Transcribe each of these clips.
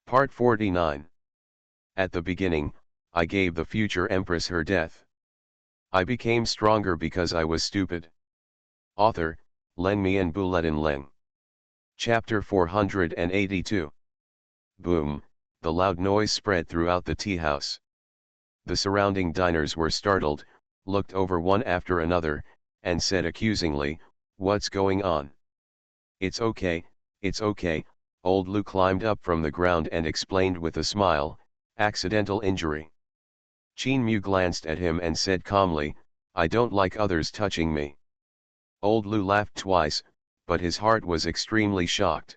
Part 49. At the beginning, I gave the future empress her death. I became stronger because I was stupid. Author, Leng Mian Buletin Leng. Chapter 482. Boom, the loud noise spread throughout the tea house. The surrounding diners were startled, looked over one after another, and said accusingly, "What's going on?" It's okay, Old Lu climbed up from the ground and explained with a smile, "Accidental injury." Qin Mu glanced at him and said calmly, "I don't like others touching me." Old Lu laughed twice, but his heart was extremely shocked.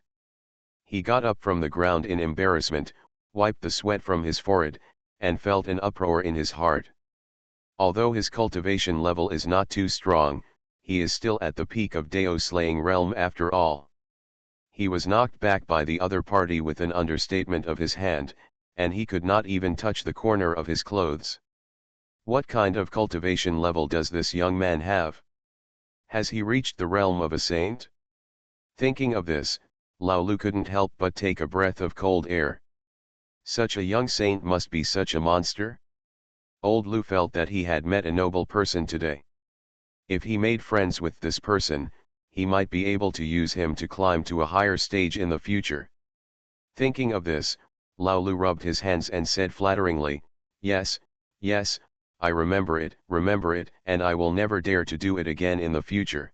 He got up from the ground in embarrassment, wiped the sweat from his forehead, and felt an uproar in his heart. Although his cultivation level is not too strong, he is still at the peak of Dao slaying realm after all. He was knocked back by the other party with an understatement of his hand, and he could not even touch the corner of his clothes. What kind of cultivation level does this young man have? Has he reached the realm of a saint? Thinking of this, Lao Lu couldn't help but take a breath of cold air. Such a young saint must be such a monster? Old Lu felt that he had met a noble person today. If he made friends with this person, he might be able to use him to climb to a higher stage in the future. Thinking of this, Lao Lu rubbed his hands and said flatteringly, yes, I remember it, and I will never dare to do it again in the future.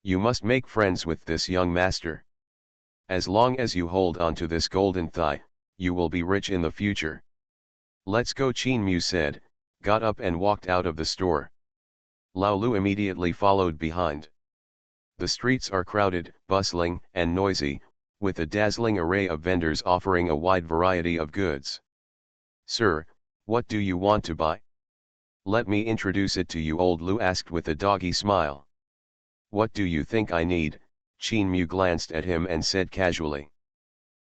You must make friends with this young master. As long as you hold on to this golden thigh, you will be rich in the future. Let's go, Qin Mu said, got up and walked out of the store. Lao Lu immediately followed behind. The streets are crowded, bustling, and noisy, with a dazzling array of vendors offering a wide variety of goods. "Sir, what do you want to buy?" "Let me introduce it to you," Old Lu asked with a doggy smile. "What do you think I need?" Qin Mu glanced at him and said casually.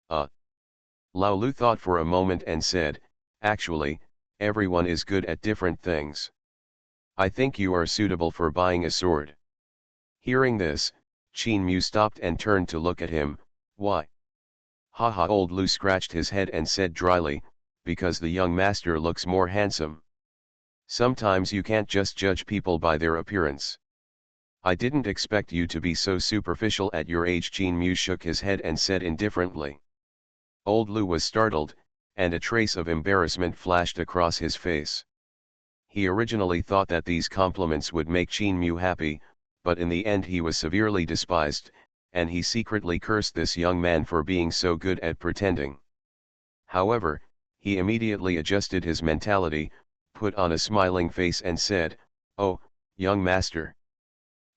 Lao Lu thought for a moment and said, "Actually, everyone is good at different things. I think you are suitable for buying a sword." Hearing this, Qin Mu stopped and turned to look at him. "Why?" "Haha," Old Lu scratched his head and said dryly, "Because the young master looks more handsome. Sometimes you can't just judge people by their appearance." "I didn't expect you to be so superficial at your age." Qin Mu shook his head and said indifferently. Old Lu was startled, and a trace of embarrassment flashed across his face. He originally thought that these compliments would make Qin Mu happy, but in the end he was severely despised, and he secretly cursed this young man for being so good at pretending. However, he immediately adjusted his mentality, put on a smiling face and said, "Oh, young master.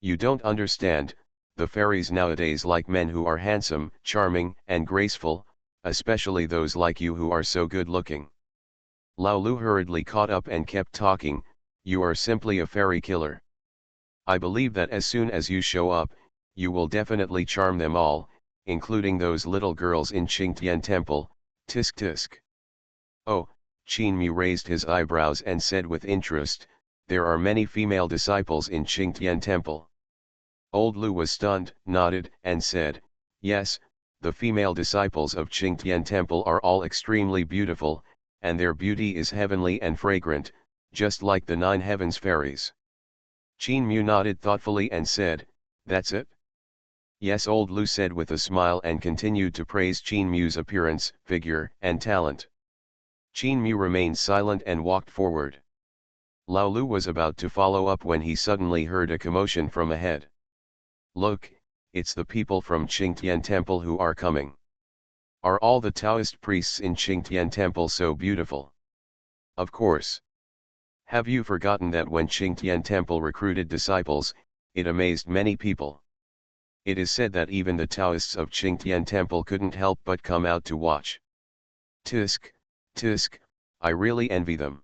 You don't understand, the fairies nowadays like men who are handsome, charming, and graceful, especially those like you who are so good looking." Lao Lu hurriedly caught up and kept talking, "You are simply a fairy killer. I believe that as soon as you show up, you will definitely charm them all, including those little girls in Qingtian Temple, tisk tisk." "Oh," Qin Mu raised his eyebrows and said with interest, "there are many female disciples in Qingtian Temple." Old Lu was stunned, nodded, and said, "Yes, the female disciples of Qingtian Temple are all extremely beautiful, and their beauty is heavenly and fragrant, just like the 9 heavens fairies." Qin Mu nodded thoughtfully and said, "That's it?" "Yes," Old Lu said with a smile and continued to praise Qin Mu's appearance, figure, and talent. Qin Mu remained silent and walked forward. Lao Lu was about to follow up when he suddenly heard a commotion from ahead. "Look, it's the people from Qingtian Temple who are coming. Are all the Taoist priests in Qingtian Temple so beautiful?" "Of course. Have you forgotten that when Qingtian Temple recruited disciples, it amazed many people? It is said that even the Taoists of Qingtian Temple couldn't help but come out to watch. Tisk, tisk, I really envy them.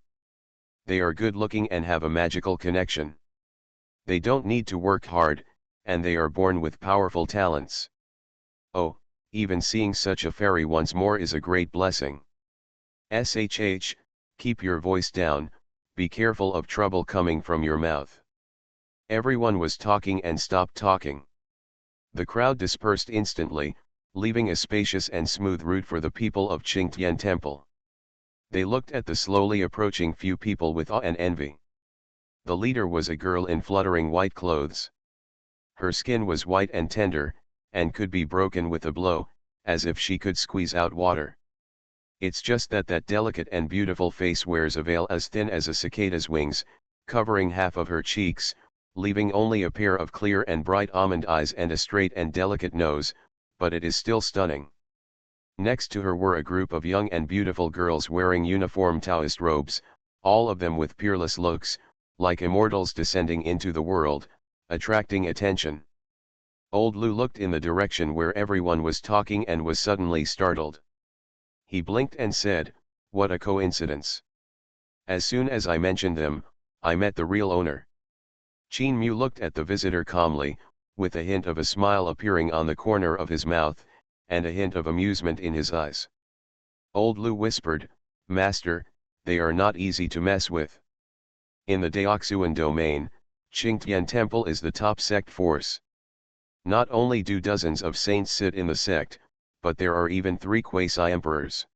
They are good looking and have a magical connection. They don't need to work hard, and they are born with powerful talents. Oh, even seeing such a fairy once more is a great blessing. Shh, keep your voice down, be careful of trouble coming from your mouth." Everyone was talking and stopped talking. The crowd dispersed instantly, leaving a spacious and smooth route for the people of Qingtian Temple. They looked at the slowly approaching few people with awe and envy. The leader was a girl in fluttering white clothes. Her skin was white and tender, and could be broken with a blow, as if she could squeeze out water. It's just that that delicate and beautiful face wears a veil as thin as a cicada's wings, covering half of her cheeks, leaving only a pair of clear and bright almond eyes and a straight and delicate nose, but it is still stunning. Next to her were a group of young and beautiful girls wearing uniform Taoist robes, all of them with peerless looks, like immortals descending into the world, attracting attention. Old Lu looked in the direction where everyone was talking and was suddenly startled. He blinked and said, "What a coincidence. As soon as I mentioned them, I met the real owner." Qin Mu looked at the visitor calmly, with a hint of a smile appearing on the corner of his mouth, and a hint of amusement in his eyes. Old Lu whispered, "Master, they are not easy to mess with. In the Daoxuan domain, Qingtian Temple is the top sect force. Not only do dozens of saints sit in the sect, but there are even 3 quasi-emperors.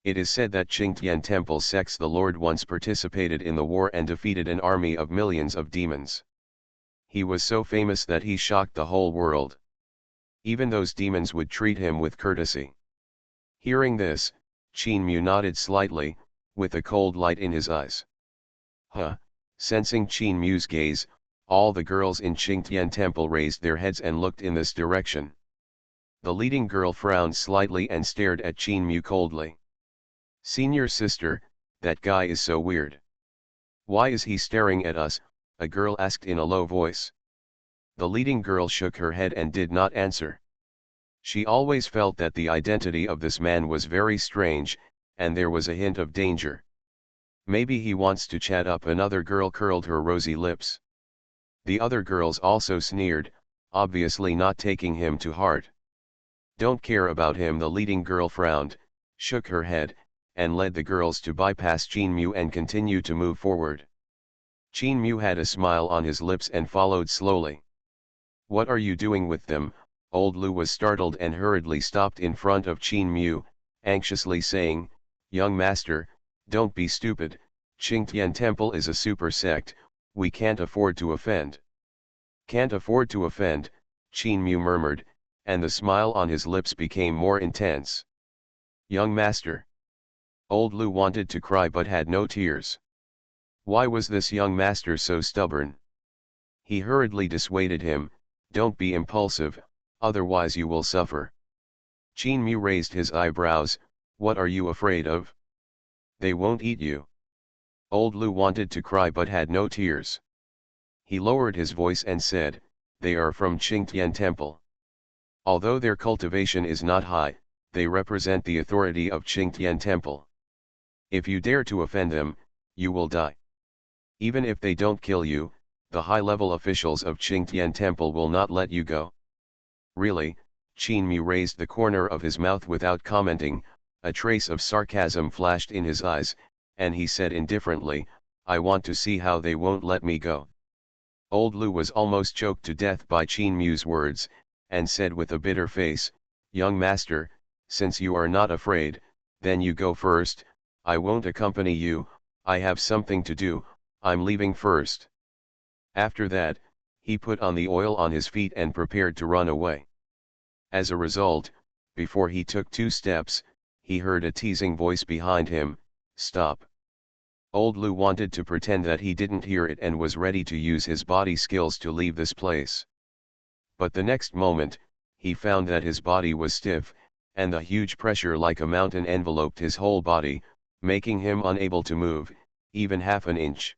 It is said that Qingtian Temple sect's the Lord once participated in the war and defeated an army of millions of demons. He was so famous that he shocked the whole world. Even those demons would treat him with courtesy." Hearing this, Qin Mu nodded slightly, with a cold light in his eyes. Huh! Sensing Qin Mu's gaze, all the girls in Qingtian Temple raised their heads and looked in this direction. The leading girl frowned slightly and stared at Qin Mu coldly. "Senior sister, that guy is so weird. Why is he staring at us?" a girl asked in a low voice. The leading girl shook her head and did not answer. She always felt that the identity of this man was very strange, and there was a hint of danger. "Maybe he wants to chat up." Another girl curled her rosy lips. The other girls also sneered, obviously not taking him to heart. "Don't care about him." The leading girl frowned, shook her head, and led the girls to bypass Qin Mu and continue to move forward. Qin Mu had a smile on his lips and followed slowly. "What are you doing with them?" Old Lu was startled and hurriedly stopped in front of Qin Mu, anxiously saying, "Young master, don't be stupid. Qingtian Temple is a super sect, we can't afford to offend." "Can't afford to offend," Qin Mu murmured, and the smile on his lips became more intense. "Young master." Old Lu wanted to cry but had no tears. Why was this young master so stubborn? He hurriedly dissuaded him, "Don't be impulsive, otherwise you will suffer." Qin Mu raised his eyebrows, "What are you afraid of? They won't eat you." Old Lu wanted to cry but had no tears. He lowered his voice and said, "They are from Qingtian Temple. Although their cultivation is not high, they represent the authority of Qingtian Temple. If you dare to offend them, you will die. Even if they don't kill you, the high-level officials of Qingtian Temple will not let you go." "Really?" Qin Mu raised the corner of his mouth without commenting, a trace of sarcasm flashed in his eyes, and he said indifferently, "I want to see how they won't let me go." Old Lu was almost choked to death by Qin Mu's words, and said with a bitter face, "Young master, since you are not afraid, then you go first. I won't accompany you, I have something to do, I'm leaving first." After that, he put on the oil on his feet and prepared to run away. As a result, before he took 2 steps, he heard a teasing voice behind him, "Stop." Old Lu wanted to pretend that he didn't hear it and was ready to use his body skills to leave this place. But the next moment, he found that his body was stiff, and the huge pressure like a mountain enveloped his whole body, making him unable to move, even half an inch.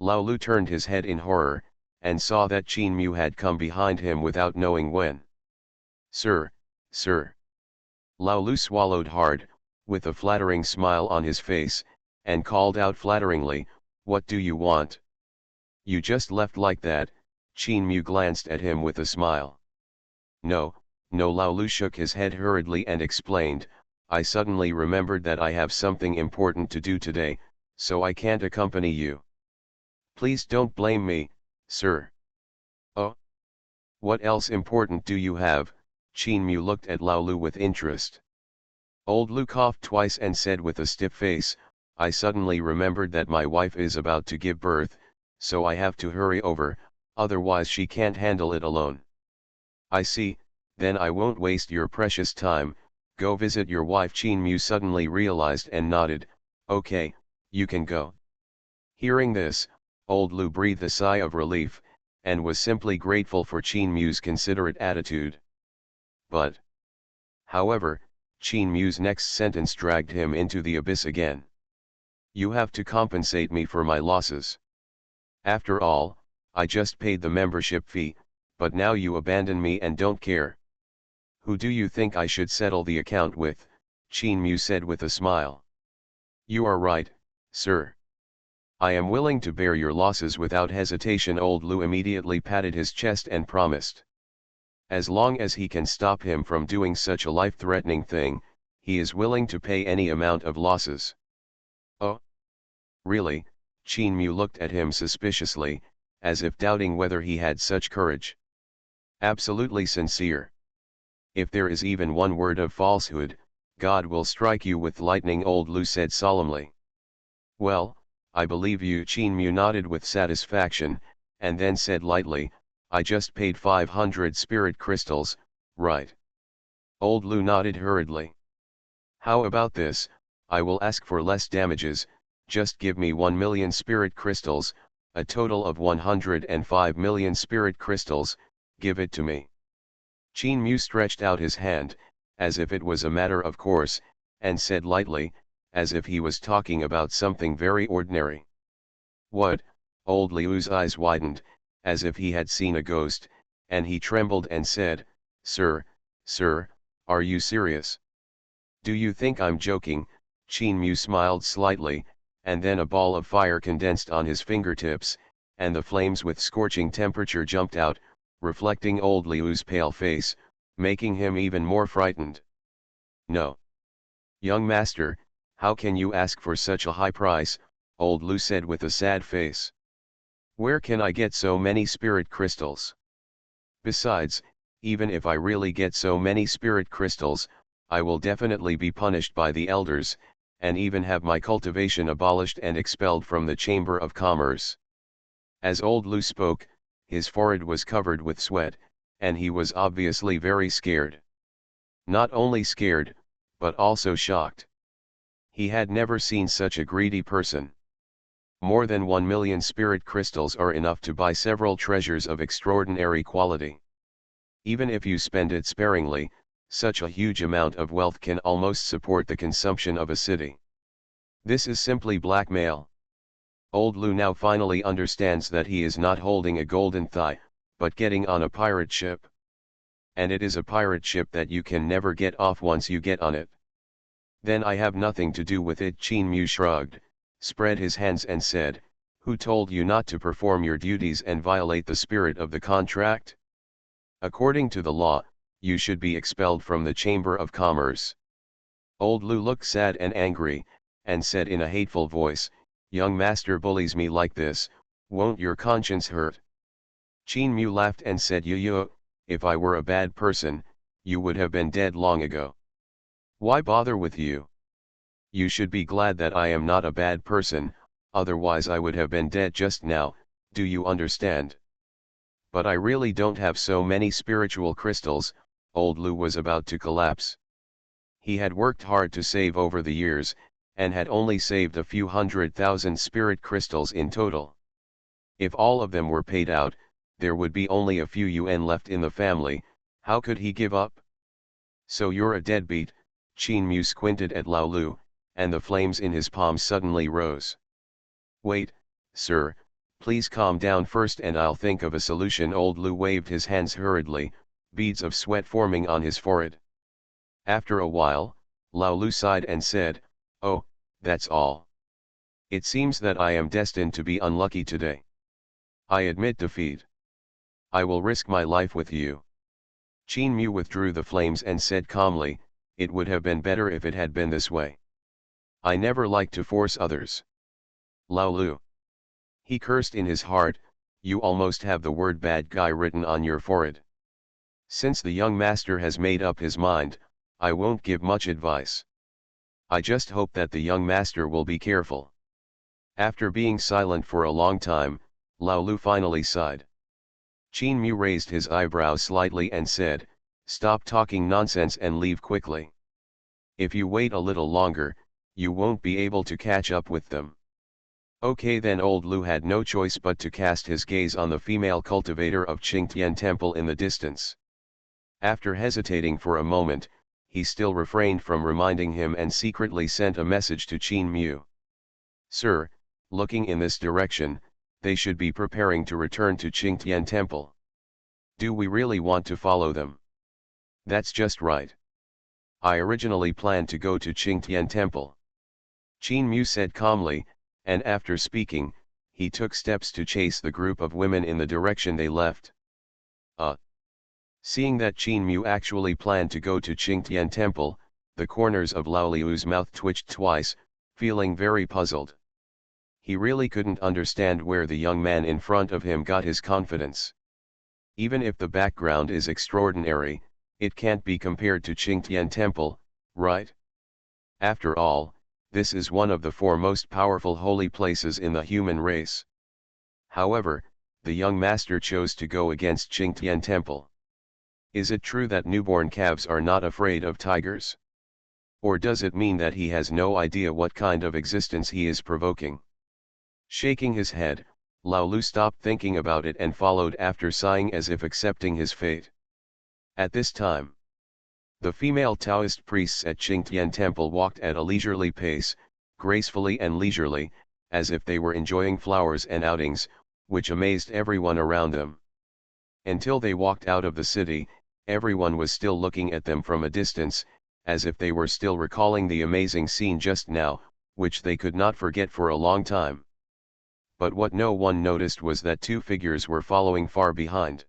Lao Lu turned his head in horror, and saw that Qin Mu had come behind him without knowing when. "Sir, sir." Lao Lu swallowed hard, with a flattering smile on his face, and called out flatteringly, "What do you want?" "You just left like that." Qin Mu glanced at him with a smile. "No, no." Lao Lu shook his head hurriedly and explained, "I suddenly remembered that I have something important to do today, so I can't accompany you. Please don't blame me, sir." "Oh? What else important do you have?" Qin Mu looked at Lao Lu with interest. Old Lu coughed twice and said with a stiff face, I suddenly remembered that my wife is about to give birth, so I have to hurry over, otherwise she can't handle it alone. I see, then I won't waste your precious time, go visit your wife. Qin Mu suddenly realized and nodded, okay, you can go. Hearing this, old Lu breathed a sigh of relief, and was simply grateful for Qin Mu's considerate attitude. But, however, Qin Mu's next sentence dragged him into the abyss again. You have to compensate me for my losses. After all, I just paid the membership fee, but now you abandon me and don't care. Who do you think I should settle the account with? Qin Mu said with a smile. You are right, sir. I am willing to bear your losses without hesitation. Old Lu immediately patted his chest and promised. As long as he can stop him from doing such a life-threatening thing, he is willing to pay any amount of losses. Oh? Really? Qin Mu looked at him suspiciously, as if doubting whether he had such courage. Absolutely sincere. If there is even one word of falsehood, God will strike you with lightning, Old Lu said solemnly. Well, I believe you. Qin Mu nodded with satisfaction, and then said lightly, I just paid 500 spirit crystals, right? Old Lu nodded hurriedly. How about this? I will ask for less damages, just give me 1 million spirit crystals, a total of 105 million spirit crystals, give it to me. Qin Mu stretched out his hand, as if it was a matter of course, and said lightly, as if he was talking about something very ordinary. What? Old Liu's eyes widened, as if he had seen a ghost, and he trembled and said, Sir, are you serious? Do you think I'm joking? Qin Mu smiled slightly, and then a ball of fire condensed on his fingertips, and the flames with scorching temperature jumped out, reflecting old Liu's pale face, making him even more frightened. No. Young master, how can you ask for such a high price? Old Lu said with a sad face. Where can I get so many spirit crystals? Besides, even if I really get so many spirit crystals, I will definitely be punished by the elders, and even have my cultivation abolished and expelled from the Chamber of Commerce. As old Lu spoke, his forehead was covered with sweat, and he was obviously very scared. Not only scared, but also shocked. He had never seen such a greedy person. More than 1 million spirit crystals are enough to buy several treasures of extraordinary quality. Even if you spend it sparingly, such a huge amount of wealth can almost support the consumption of a city. This is simply blackmail. Old Lu now finally understands that he is not holding a golden thigh, but getting on a pirate ship. And it is a pirate ship that you can never get off once you get on it. Then I have nothing to do with it. Qin Mu shrugged, spread his hands and said, Who told you not to perform your duties and violate the spirit of the contract? According to the law, you should be expelled from the Chamber of Commerce. Old Lu looked sad and angry, and said in a hateful voice, Young master bullies me like this, won't your conscience hurt? Qin Mu laughed and said, Yo, if I were a bad person, you would have been dead long ago. Why bother with you? You should be glad that I am not a bad person, otherwise I would have been dead just now, do you understand? But I really don't have so many spiritual crystals. Old Lu was about to collapse. He had worked hard to save over the years, and had only saved a few 100,000 spirit crystals in total. If all of them were paid out, there would be only a few yuan left in the family. How could he give up? So you're a deadbeat. Qin Mu squinted at Lao Lu, and the flames in his palms suddenly rose. Wait, sir, please calm down first and I'll think of a solution. Old Lu waved his hands hurriedly, beads of sweat forming on his forehead. After a while, Lao Lu sighed and said, Oh, that's all. It seems that I am destined to be unlucky today. I admit defeat. I will risk my life with you. Qin Mu withdrew the flames and said calmly, It would have been better if it had been this way. I never like to force others. Lao Lu. He cursed in his heart, You almost have the word bad guy written on your forehead. Since the young master has made up his mind, I won't give much advice. I just hope that the young master will be careful. After being silent for a long time, Lao Lu finally sighed. Qin Mu raised his eyebrows slightly and said, "Stop talking nonsense and leave quickly. If you wait a little longer, you won't be able to catch up with them." Okay, then old Lu had no choice but to cast his gaze on the female cultivator of Qingtian Temple in the distance. After hesitating for a moment, he still refrained from reminding him and secretly sent a message to Qin Mu. "Sir, looking in this direction, they should be preparing to return to Qingtian Temple. Do we really want to follow them?" "That's just right. I originally planned to go to Qingtian Temple," Qin Mu said calmly, and after speaking, he took steps to chase the group of women in the direction they left. Seeing that Qin Mu actually planned to go to Qingtian Temple, the corners of Lao Liu's mouth twitched twice, feeling very puzzled. He really couldn't understand where the young man in front of him got his confidence. Even if the background is extraordinary, it can't be compared to Qingtian Temple, right? After all, this is one of the four most powerful holy places in the human race. However, the young master chose to go against Qingtian Temple. Is it true that newborn calves are not afraid of tigers? Or does it mean that he has no idea what kind of existence he is provoking? Shaking his head, Lao Lu stopped thinking about it and followed after, sighing as if accepting his fate. At this time, the female Taoist priests at Qingtian Temple walked at a leisurely pace, gracefully and leisurely, as if they were enjoying flowers and outings, which amazed everyone around them. Until they walked out of the city, everyone was still looking at them from a distance, as if they were still recalling the amazing scene just now, which they could not forget for a long time. But what no one noticed was that two figures were following far behind.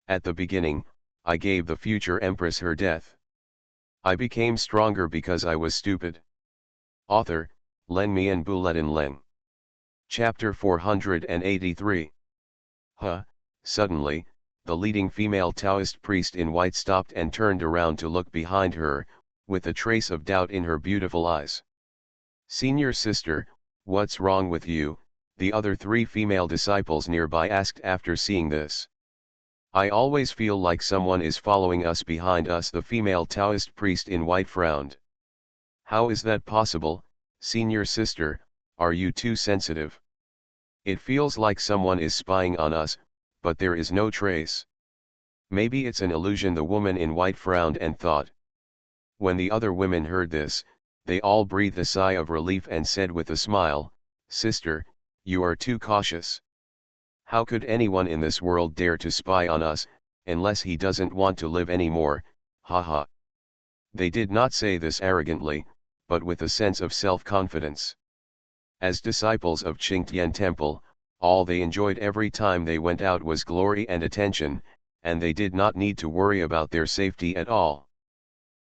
At the beginning, I gave the future empress her death. I became stronger because I was stupid. Author, Len Mian Buletin Leng. Chapter 483. Suddenly, the leading female Taoist priest in white stopped and turned around to look behind her, with a trace of doubt in her beautiful eyes. "Senior sister, what's wrong with you?" the other three female disciples nearby asked after seeing this. "I always feel like someone is following us behind us," the female Taoist priest in white frowned. "How is that possible, senior sister? Are you too sensitive? It feels like someone is spying on us, but there is no trace." "Maybe it's an illusion," the woman in white frowned and thought. When the other women heard this, they all breathed a sigh of relief and said with a smile, "Sister, you are too cautious. How could anyone in this world dare to spy on us, unless he doesn't want to live anymore, haha." They did not say this arrogantly, but with a sense of self-confidence. As disciples of Qingtian Temple, all they enjoyed every time they went out was glory and attention, and they did not need to worry about their safety at all.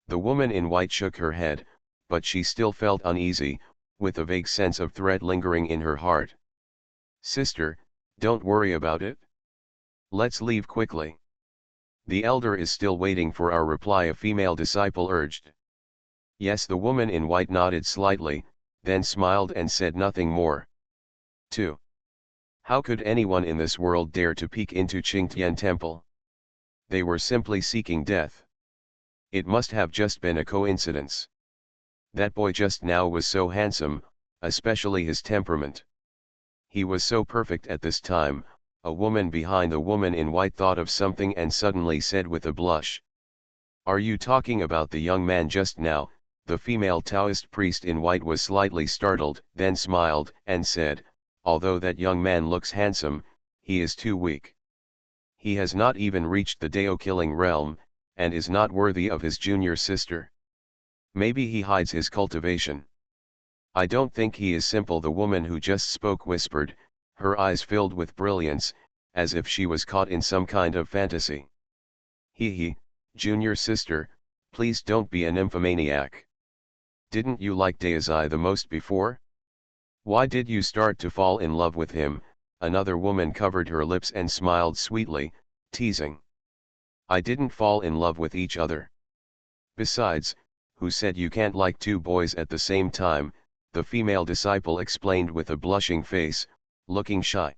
The woman in white shook her head, but she still felt uneasy, with a vague sense of dread lingering in her heart. "Sister, don't worry about it. Let's leave quickly. The elder is still waiting for our reply," a female disciple urged. "Yes," the woman in white nodded slightly, then smiled and said nothing more. 2. How could anyone in this world dare to peek into Qingtian Temple? They were simply seeking death. It must have just been a coincidence. That boy just now was so handsome, especially his temperament. He was so perfect at this time. A woman behind the woman in white thought of something and suddenly said with a blush, "Are you talking about the young man just now?" The female Taoist priest in white was slightly startled, then smiled and said, "Although that young man looks handsome, he is too weak. He has not even reached the Dao-killing realm, and is not worthy of his junior sister. Maybe he hides his cultivation. I don't think he is simple," the woman who just spoke whispered, her eyes filled with brilliance, as if she was caught in some kind of fantasy. He, junior sister, please don't be a nymphomaniac. Didn't you like Daozai the most before? Why did you start to fall in love with him?" Another woman covered her lips and smiled sweetly, teasing. I didn't fall in love with each other. Besides, who said you can't like two boys at the same time? The female disciple explained with a blushing face, looking shy.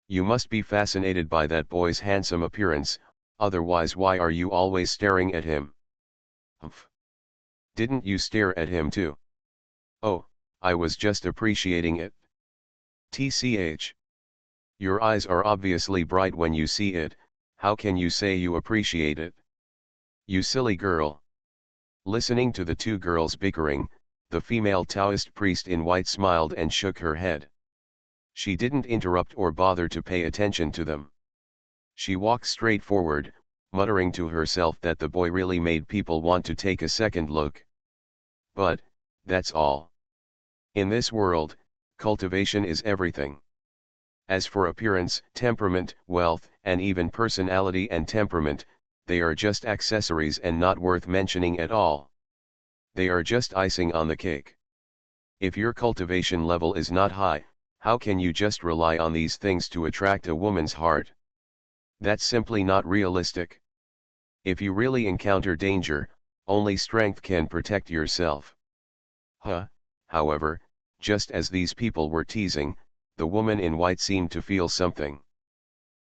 You must be fascinated by that boy's handsome appearance, otherwise why are you always staring at him? Humph. Didn't you stare at him too? Oh, I was just appreciating it. TCH. Your eyes are obviously bright when you see it, how can you say you appreciate it? You silly girl. Listening to the two girls bickering, the female Taoist priest in white smiled and shook her head. She didn't interrupt or bother to pay attention to them. She walked straight forward, muttering to herself that the boy really made people want to take a second look. But, that's all. In this world, cultivation is everything. As for appearance, temperament, wealth, and even personality and temperament, they are just accessories and not worth mentioning at all. They are just icing on the cake. If your cultivation level is not high, how can you just rely on these things to attract a woman's heart? That's simply not realistic. If you really encounter danger, only strength can protect yourself. However, just as these people were teasing, the woman in white seemed to feel something.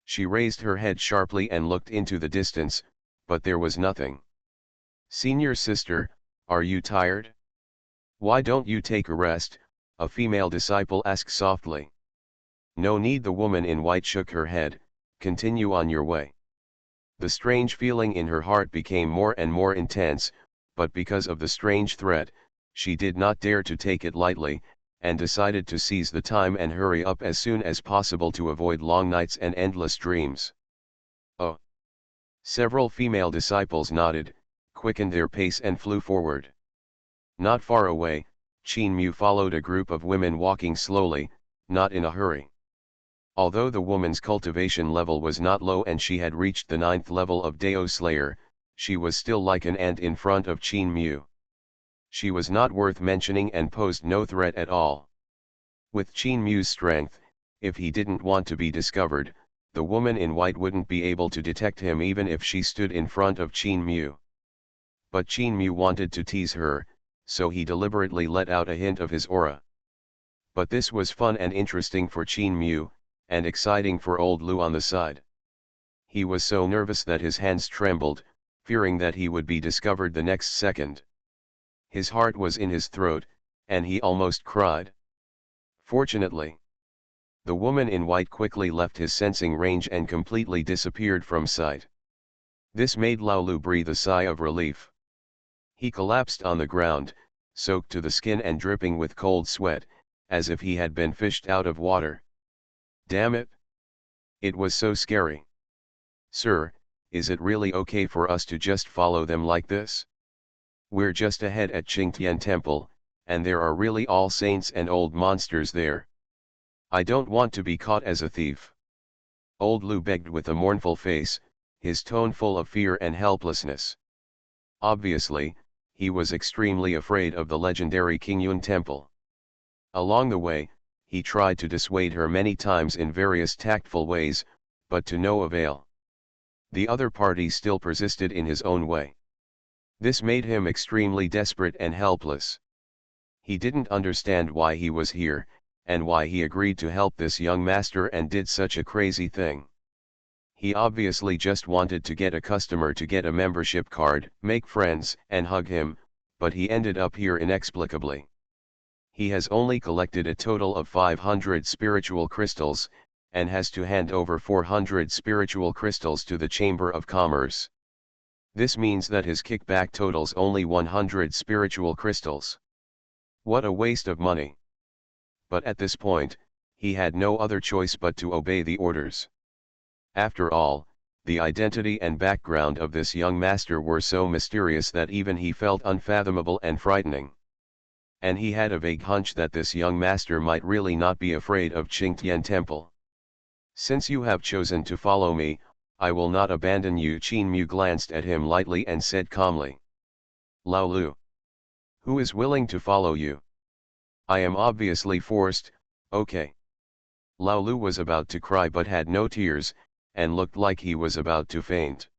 She raised her head sharply and looked into the distance, but there was nothing. Senior sister, are you tired? Why don't you take a rest? A female disciple asked softly. No need, the woman in white shook her head. Continue on your way. The strange feeling in her heart became more and more intense, but because of the strange threat, she did not dare to take it lightly, and decided to seize the time and hurry up as soon as possible to avoid long nights and endless dreams. Oh! Several female disciples nodded, quickened their pace and flew forward. Not far away, Qin Mu followed a group of women walking slowly, not in a hurry. Although the woman's cultivation level was not low and she had reached the 9th level of Dao Slayer, she was still like an ant in front of Qin Mu. She was not worth mentioning and posed no threat at all. With Qin Mu's strength, if he didn't want to be discovered, the woman in white wouldn't be able to detect him even if she stood in front of Qin Mu. But Qin Mu wanted to tease her, so he deliberately let out a hint of his aura. But this was fun and interesting for Qin Mu, and exciting for old Lu on the side. He was so nervous that his hands trembled, fearing that he would be discovered the next second. His heart was in his throat, and he almost cried. Fortunately, the woman in white quickly left his sensing range and completely disappeared from sight. This made Lao Lu breathe a sigh of relief. He collapsed on the ground, soaked to the skin and dripping with cold sweat, as if he had been fished out of water. Damn it! It was so scary. Sir, is it really okay for us to just follow them like this? We're just ahead at Qingtian Temple, and there are really all saints and old monsters there. I don't want to be caught as a thief. Old Lu begged with a mournful face, his tone full of fear and helplessness. Obviously, he was extremely afraid of the legendary Qingyun Temple. Along the way, he tried to dissuade her many times in various tactful ways, but to no avail. The other party still persisted in his own way. This made him extremely desperate and helpless. He didn't understand why he was here, and why he agreed to help this young master and did such a crazy thing. He obviously just wanted to get a customer to get a membership card, make friends, and hug him, but he ended up here inexplicably. He has only collected a total of 500 spiritual crystals, and has to hand over 400 spiritual crystals to the Chamber of Commerce. This means that his kickback totals only 100 spiritual crystals. What a waste of money. But at this point, he had no other choice but to obey the orders. After all, the identity and background of this young master were so mysterious that even he felt unfathomable and frightening. And he had a vague hunch that this young master might really not be afraid of Qingtian Temple. Since you have chosen to follow me, I will not abandon you. Qin Mu glanced at him lightly and said calmly. Lao Lu. Who is willing to follow you? I am obviously forced, okay. Lao Lu was about to cry but had no tears, and looked like he was about to faint.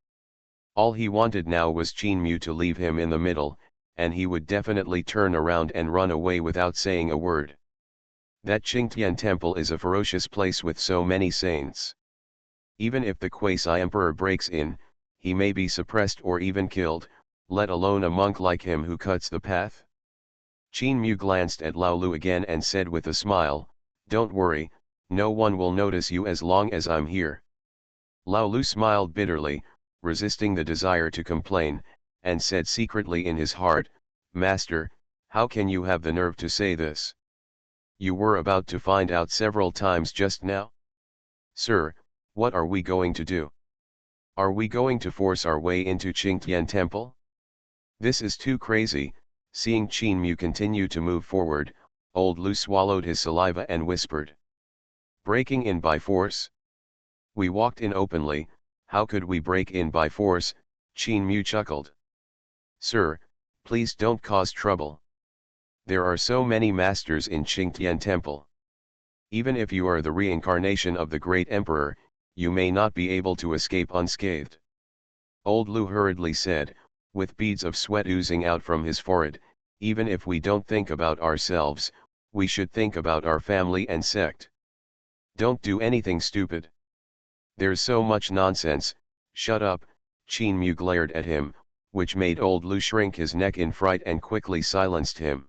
All he wanted now was Qin Mu to leave him in the middle, and he would definitely turn around and run away without saying a word. That Qingtian temple is a ferocious place with so many saints. Even if the quasi-emperor breaks in, he may be suppressed or even killed, let alone a monk like him who cuts the path. Qin Mu glanced at Lao Lu again and said with a smile, "Don't worry, no one will notice you as long as I'm here." Lao Lu smiled bitterly, resisting the desire to complain, and said secretly in his heart, "Master, how can you have the nerve to say this? You were about to find out several times just now." "Sir, what are we going to do? Are we going to force our way into Qingtian Temple? This is too crazy." Seeing Qin Mu continue to move forward, old Lu swallowed his saliva and whispered, "Breaking in by force? We walked in openly, how could we break in by force?" Qin Mu chuckled. "Sir, please don't cause trouble. There are so many masters in Qingtian Temple. Even if you are the reincarnation of the great emperor, you may not be able to escape unscathed." Old Lu hurriedly said, with beads of sweat oozing out from his forehead, "Even if we don't think about ourselves, we should think about our family and sect. Don't do anything stupid. There's so much nonsense." "Shut up," Qin Mu glared at him, which made old Lu shrink his neck in fright and quickly silenced him.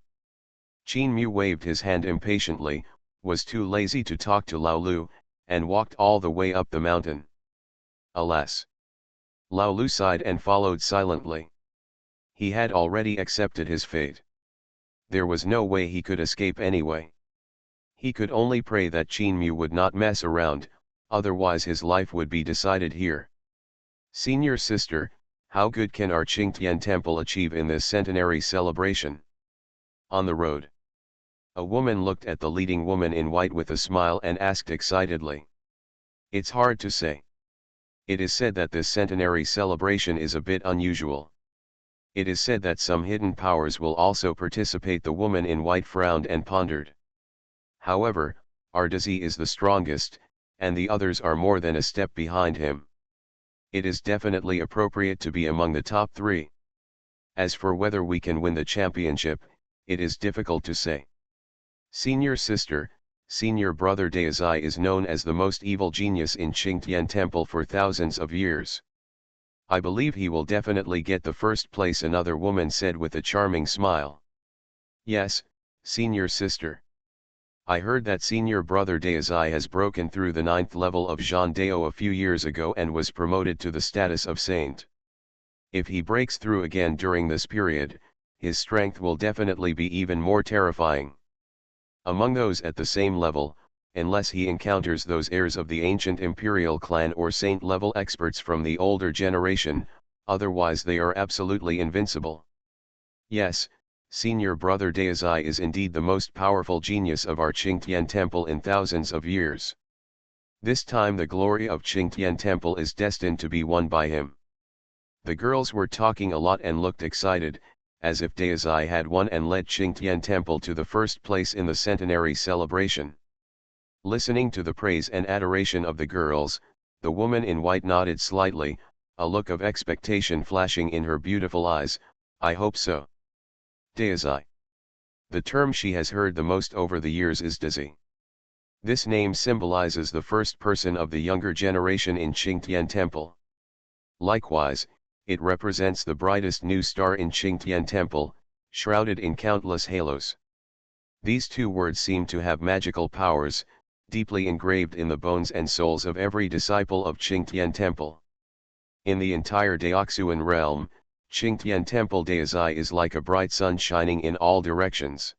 Qin Mu waved his hand impatiently, was too lazy to talk to Lao Lu, and walked all the way up the mountain. Alas! Lao Lu sighed and followed silently. He had already accepted his fate. There was no way he could escape anyway. He could only pray that Qin Mu would not mess around, otherwise his life would be decided here. "Senior sister, how good can our Qingtian temple achieve in this centenary celebration?" On the road, a woman looked at the leading woman in white with a smile and asked excitedly, "It's hard to say. It is said that this centenary celebration is a bit unusual. It is said that some hidden powers will also participate." The woman in white frowned and pondered. "However, our Daisy is the strongest, and the others are more than a step behind him. It is definitely appropriate to be among the top 3. As for whether we can win the championship, it is difficult to say. Senior sister, senior brother Daizai is known as the most evil genius in Qingtian Temple for thousands of years. I believe he will definitely get the first place," another woman said with a charming smile. "Yes, senior sister. I heard that senior brother Daizai has broken through the 9th level of Jean Dao a few years ago and was promoted to the status of saint. If he breaks through again during this period, his strength will definitely be even more terrifying. Among those at the same level, unless he encounters those heirs of the ancient imperial clan or saint-level experts from the older generation, otherwise they are absolutely invincible. Yes, senior brother Daizai is indeed the most powerful genius of our Qingtian Temple in thousands of years. This time the glory of Qingtian Temple is destined to be won by him." The girls were talking a lot and looked excited, as if Daizai had won and led Qingtian Temple to the first place in the centenary celebration. Listening to the praise and adoration of the girls, the woman in white nodded slightly, a look of expectation flashing in her beautiful eyes. "I hope so." Daizai. The term she has heard the most over the years is Daisy. This name symbolizes the first person of the younger generation in Qingtian Temple. Likewise, it represents the brightest new star in Qingtian Temple, shrouded in countless halos. These 2 words seem to have magical powers, deeply engraved in the bones and souls of every disciple of Qingtian Temple. In the entire Daoxuan realm, Qingtian Temple Daizai is like a bright sun shining in all directions.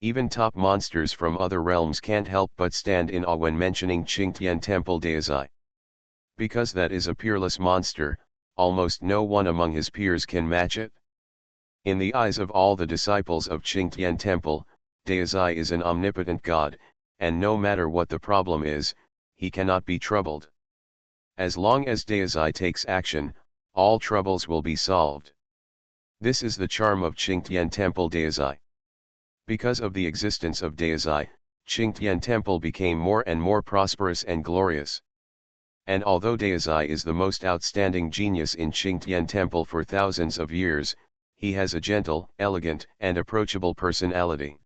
Even top monsters from other realms can't help but stand in awe when mentioning Qingtian Temple Daizai. Because that is a peerless monster, almost no one among his peers can match it. In the eyes of all the disciples of Qingtian Temple, Daizai is an omnipotent god, and no matter what the problem is, he cannot be troubled. As long as Daizai takes action, all troubles will be solved. This is the charm of Qingtian Temple Daizai. Because of the existence of Daizai, Qingtian Temple became more and more prosperous and glorious. And although Daozai is the most outstanding genius in Qingtian Temple for thousands of years, he has a gentle, elegant, and approachable personality.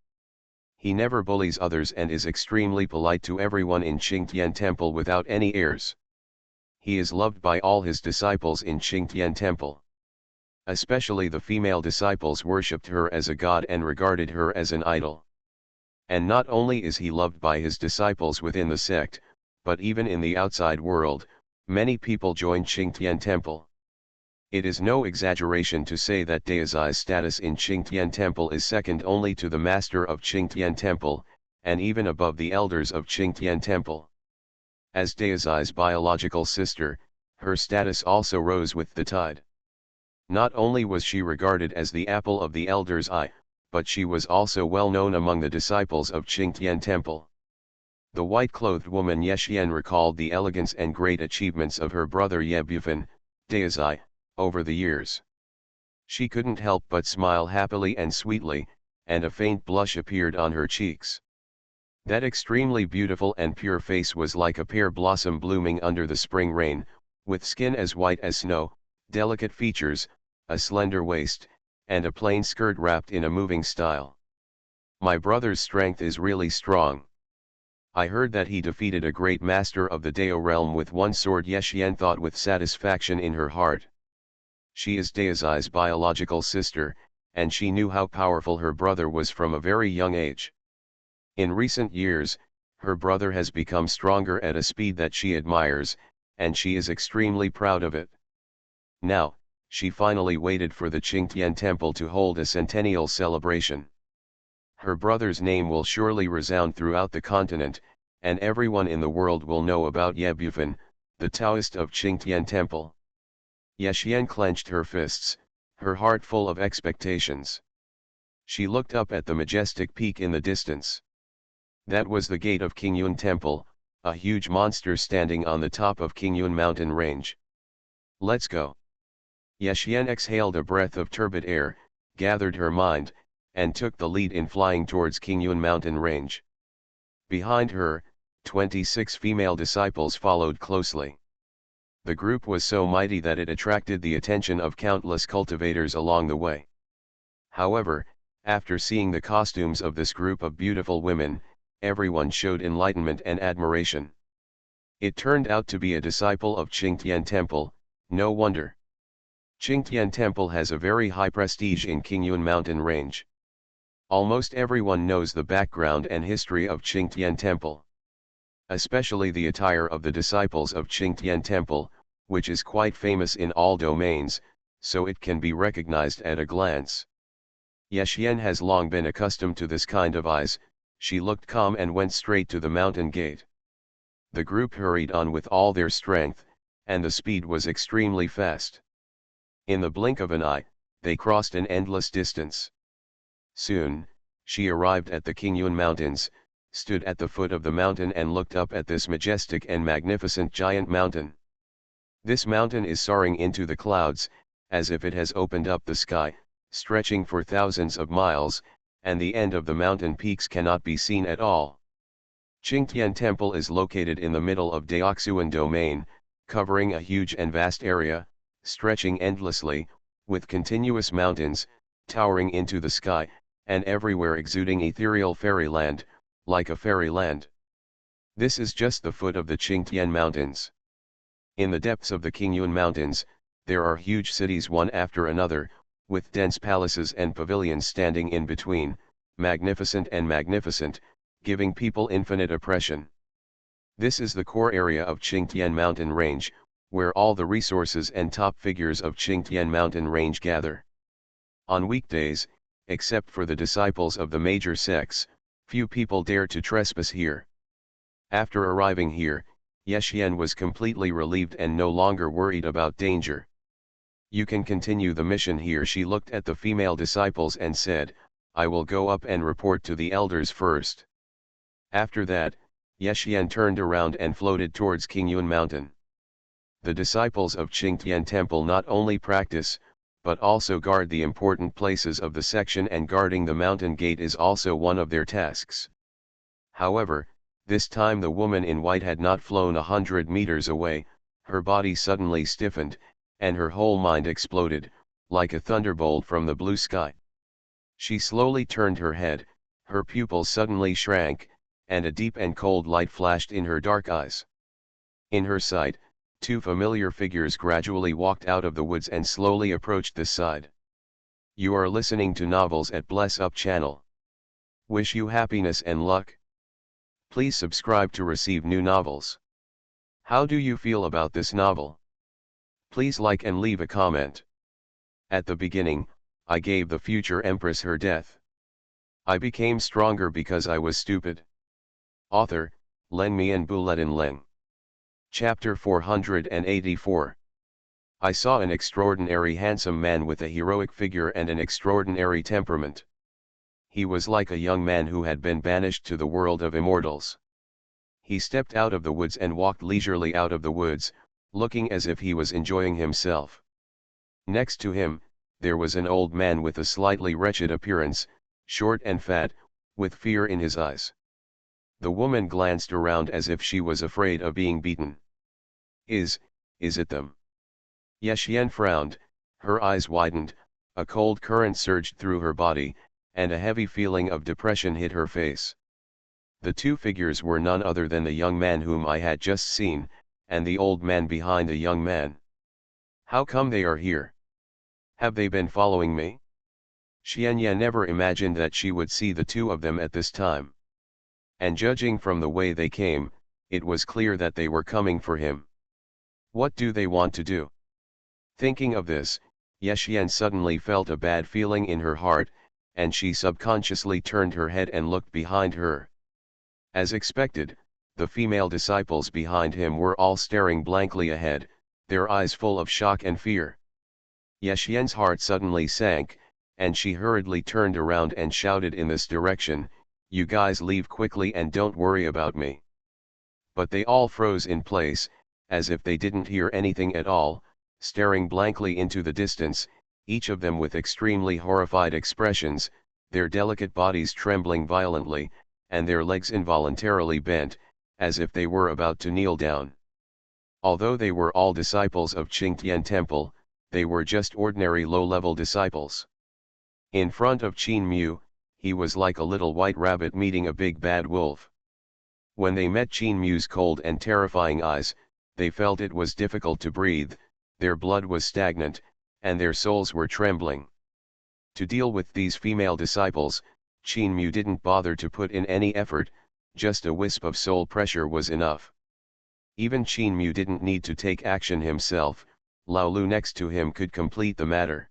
He never bullies others and is extremely polite to everyone in Qingtian Temple without any airs. He is loved by all his disciples in Qingtian Temple. Especially the female disciples worshipped her as a god and regarded her as an idol. And not only is he loved by his disciples within the sect, but even in the outside world, many people join Qingtian Temple. It is no exaggeration to say that Daozai's status in Qingtian Temple is second only to the master of Qingtian Temple, and even above the elders of Qingtian Temple. As Daozai's biological sister, her status also rose with the tide. Not only was she regarded as the apple of the elder's eye, but she was also well known among the disciples of Qingtian Temple. The white-clothed woman Yexian recalled the elegance and great achievements of her brother Yebufan, Daozai, over the years. She couldn't help but smile happily and sweetly, and a faint blush appeared on her cheeks. That extremely beautiful and pure face was like a pear blossom blooming under the spring rain, with skin as white as snow, delicate features, a slender waist, and a plain skirt wrapped in a moving style. My brother's strength is really strong. I heard that he defeated a great master of the Dao realm with one sword. Yexian thought with satisfaction in her heart. She is Daozai's biological sister, and she knew how powerful her brother was from a very young age. In recent years, her brother has become stronger at a speed that she admires, and she is extremely proud of it. Now, she finally waited for the Qingtian Temple to hold a centennial celebration. Her brother's name will surely resound throughout the continent, and everyone in the world will know about Yebufan, the Taoist of Qingtian Temple. Yexian clenched her fists, her heart full of expectations. She looked up at the majestic peak in the distance. That was the gate of Qingyun Temple, a huge monster standing on the top of Qingyun mountain range. Let's go. Yexian exhaled a breath of turbid air, gathered her mind, and took the lead in flying towards Qingyun mountain range. Behind her, 26 female disciples followed closely. The group was so mighty that it attracted the attention of countless cultivators along the way. However, after seeing the costumes of this group of beautiful women, everyone showed enlightenment and admiration. It turned out to be a disciple of Qingtian Temple, no wonder. Qingtian Temple has a very high prestige in Qingyun mountain range. Almost everyone knows the background and history of Qingtian Temple. Especially the attire of the disciples of Qingtian Temple, which is quite famous in all domains, so it can be recognized at a glance. Yexian has long been accustomed to this kind of eyes. She looked calm and went straight to the mountain gate. The group hurried on with all their strength, and the speed was extremely fast. In the blink of an eye, they crossed an endless distance. Soon, she arrived at the Qingyun Mountains, stood at the foot of the mountain and looked up at this majestic and magnificent giant mountain. This mountain is soaring into the clouds, as if it has opened up the sky, stretching for thousands of miles, and the end of the mountain peaks cannot be seen at all. Qingtian Temple is located in the middle of Daoxuan domain, covering a huge and vast area, stretching endlessly, with continuous mountains, towering into the sky, and everywhere exuding ethereal fairyland, like a fairyland. This is just the foot of the Qingtian Mountains. In the depths of the Qingyun Mountains, there are huge cities one after another, with dense palaces and pavilions standing in between, magnificent and magnificent, giving people infinite oppression. This is the core area of Qingtian mountain range, where all the resources and top figures of Qingtian mountain range gather. On weekdays, except for the disciples of the major sects, few people dare to trespass here. After arriving here, Yexian was completely relieved and no longer worried about danger. You can continue the mission here. She looked at the female disciples and said, I will go up and report to the elders first. After that, Yexian turned around and floated towards Qingyun mountain. The disciples of Qingtian Temple not only practice, but also guard the important places of the section, and guarding the mountain gate is also one of their tasks. However, This time the woman in white had not flown 100 meters away, her body suddenly stiffened, and her whole mind exploded, like a thunderbolt from the blue sky. She slowly turned her head, her pupils suddenly shrank, and a deep and cold light flashed in her dark eyes. In her sight, two familiar figures gradually walked out of the woods and slowly approached the side. You are listening to Novels at Bless Up channel. Wish you happiness and luck. Please subscribe to receive new novels. How do you feel about this novel? Please like and leave a comment. At the beginning, I gave the future empress her death. I became stronger because I was stupid. Author, Len Mian Buletin Leng. Chapter 484. I saw an extraordinary handsome man with a heroic figure and an extraordinary temperament. He was like a young man who had been banished to the world of immortals. He stepped out of the woods and walked leisurely out of the woods, looking as if he was enjoying himself. Next to him, there was an old man with a slightly wretched appearance, short and fat, with fear in his eyes. The woman glanced around as if she was afraid of being beaten. Is it them? Xuanhuan frowned, her eyes widened, a cold current surged through her body, and a heavy feeling of depression hit her face. The two figures were none other than the young man whom I had just seen, and the old man behind the young man. How come they are here? Have they been following me? Xuanhuan never imagined that she would see the two of them at this time. And judging from the way they came, it was clear that they were coming for him. What do they want to do? Thinking of this, Xuanhuan suddenly felt a bad feeling in her heart, and she subconsciously turned her head and looked behind her. As expected, the female disciples behind him were all staring blankly ahead, their eyes full of shock and fear. Xuanhuan's heart suddenly sank, and she hurriedly turned around and shouted in this direction, "You guys leave quickly and don't worry about me." But they all froze in place, as if they didn't hear anything at all, staring blankly into the distance, each of them with extremely horrified expressions, their delicate bodies trembling violently, and their legs involuntarily bent, as if they were about to kneel down. Although they were all disciples of Qingtian Temple, they were just ordinary low-level disciples. In front of Qin Mu, he was like a little white rabbit meeting a big bad wolf. When they met Qin Mu's cold and terrifying eyes, they felt it was difficult to breathe, their blood was stagnant, and their souls were trembling. To deal with these female disciples, Qin Mu didn't bother to put in any effort, just a wisp of soul pressure was enough. Even Qin Mu didn't need to take action himself, Lao Lu next to him could complete the matter.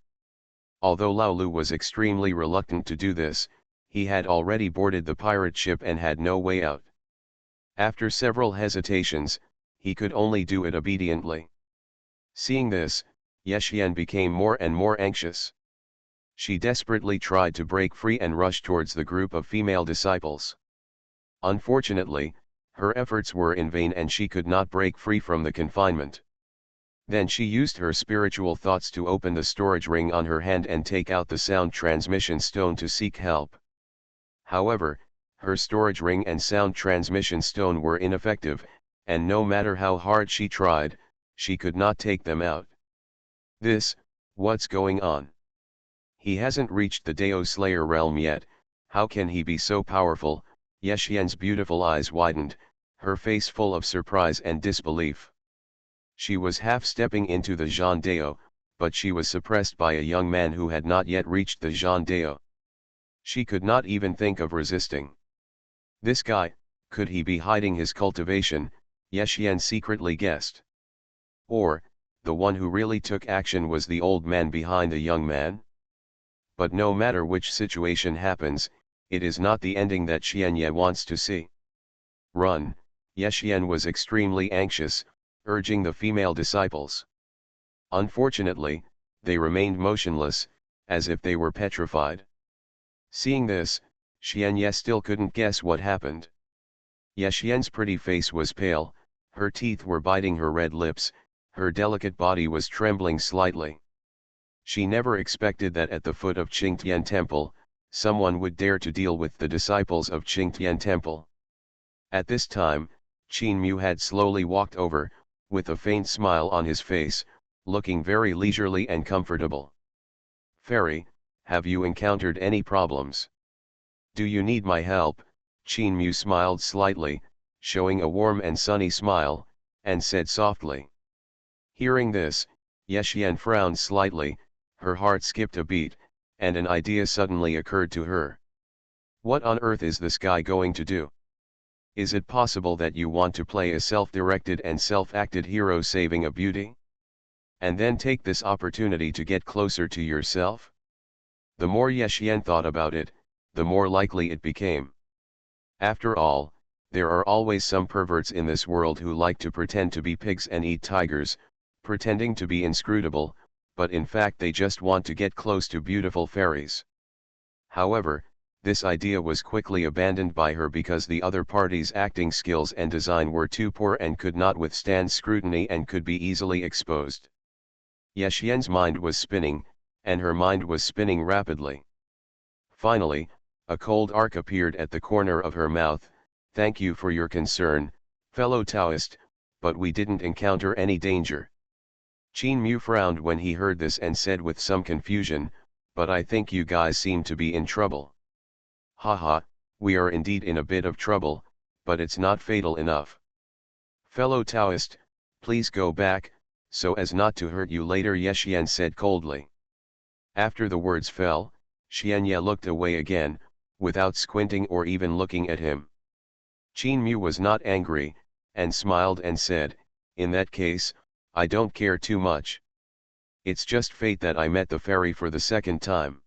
Although Lao Lu was extremely reluctant to do this, he had already boarded the pirate ship and had no way out. After several hesitations, he could only do it obediently. Seeing this, Xuanhuan became more and more anxious. She desperately tried to break free and rush towards the group of female disciples. Unfortunately, her efforts were in vain and she could not break free from the confinement. Then she used her spiritual thoughts to open the storage ring on her hand and take out the sound transmission stone to seek help. However, her storage ring and sound transmission stone were ineffective, and no matter how hard she tried, she could not take them out. What's going on? He hasn't reached the Dao Slayer realm yet, how can he be so powerful? Xuanhuan's beautiful eyes widened, her face full of surprise and disbelief. She was half stepping into the Zhan Dao, but she was suppressed by a young man who had not yet reached the Zhan Dao. She could not even think of resisting. This guy, could he be hiding his cultivation? Xuanhuan secretly guessed. Or, the one who really took action was the old man behind the young man? But no matter which situation happens, it is not the ending that Xuanhuan wants to see. Run, Xuanhuan was extremely anxious, urging the female disciples. Unfortunately, they remained motionless, as if they were petrified. Seeing this, Xuanhuan still couldn't guess what happened. Xuanhuan's pretty face was pale, her teeth were biting her red lips, her delicate body was trembling slightly. She never expected that at the foot of Qingtian Temple, someone would dare to deal with the disciples of Qingtian Temple. At this time, Qin Mu had slowly walked over, with a faint smile on his face, looking very leisurely and comfortable. "Fairy, have you encountered any problems? Do you need my help?" Qin Mu smiled slightly, showing a warm and sunny smile, and said softly. Hearing this, Yexian frowned slightly, her heart skipped a beat, and an idea suddenly occurred to her. What on earth is this guy going to do? Is it possible that you want to play a self-directed and self-acted hero saving a beauty? And then take this opportunity to get closer to yourself? The more Yexian thought about it, the more likely it became. After all, there are always some perverts in this world who like to pretend to be pigs and eat tigers, pretending to be inscrutable, but in fact they just want to get close to beautiful fairies. However, this idea was quickly abandoned by her because the other party's acting skills and design were too poor and could not withstand scrutiny and could be easily exposed. Yexian's mind was spinning, and her mind was spinning rapidly. Finally, a cold arc appeared at the corner of her mouth. "Thank you for your concern, fellow Taoist, but we didn't encounter any danger." Qin Mu frowned when he heard this and said with some confusion, "But I think you guys seem to be in trouble." "Haha, we are indeed in a bit of trouble, but it's not fatal enough. Fellow Taoist, please go back, so as not to hurt you later," Yexian said coldly. After the words fell, Xianye looked away again, without squinting or even looking at him. Qin Mu was not angry, and smiled and said, "In that case, I don't care too much. It's just fate that I met the fairy for the second time.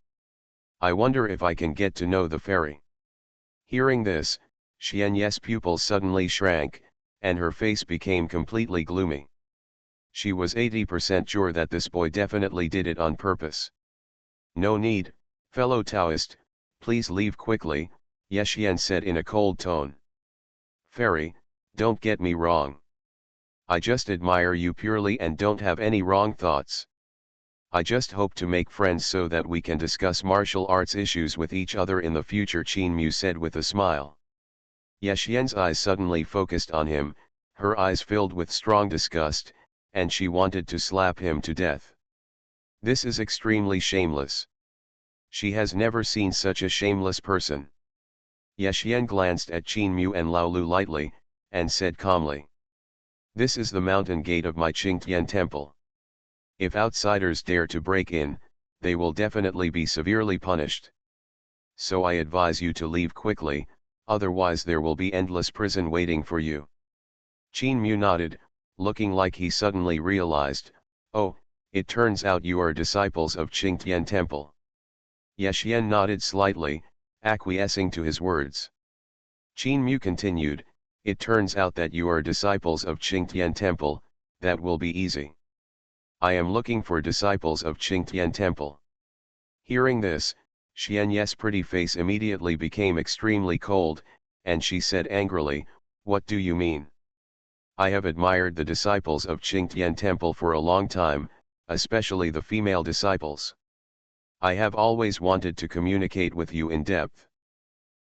I wonder if I can get to know the fairy." Hearing this, Xianye's pupils suddenly shrank, and her face became completely gloomy. She was 80% sure that this boy definitely did it on purpose. "No need, fellow Taoist, please leave quickly," Yexian said in a cold tone. "Fairy, don't get me wrong. I just admire you purely and don't have any wrong thoughts. I just hope to make friends so that we can discuss martial arts issues with each other in the future," Qin Mu said with a smile. Yexian's eyes suddenly focused on him, her eyes filled with strong disgust, and she wanted to slap him to death. This is extremely shameless. She has never seen such a shameless person. Yexian glanced at Qin Mu and Lao Lu lightly, and said calmly, "This is the mountain gate of my Qingtian temple. If outsiders dare to break in, they will definitely be severely punished. So I advise you to leave quickly, otherwise there will be endless prison waiting for you." Qin Mu nodded, looking like he suddenly realized, "Oh, it turns out you are disciples of Qingtian temple." Yexian nodded slightly, acquiescing to his words. Qin Mu continued, "It turns out that you are disciples of Qingtian temple, that will be easy. I am looking for disciples of Qingtian temple." Hearing this, Xianye's pretty face immediately became extremely cold, and she said angrily, "What do you mean? I have admired the disciples of Qingtian temple for a long time, especially the female disciples. I have always wanted to communicate with you in depth.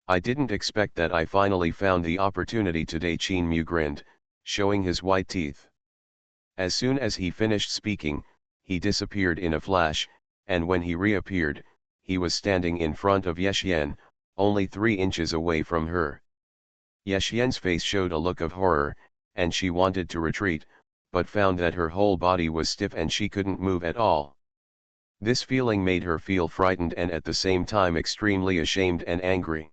I didn't expect that I finally found the opportunity today." Qin Mu grinned, showing his white teeth. As soon as he finished speaking, he disappeared in a flash, and when he reappeared, he was standing in front of Yexian, only 3 inches away from her. Yexian's face showed a look of horror, and she wanted to retreat, but found that her whole body was stiff and she couldn't move at all. This feeling made her feel frightened and at the same time extremely ashamed and angry.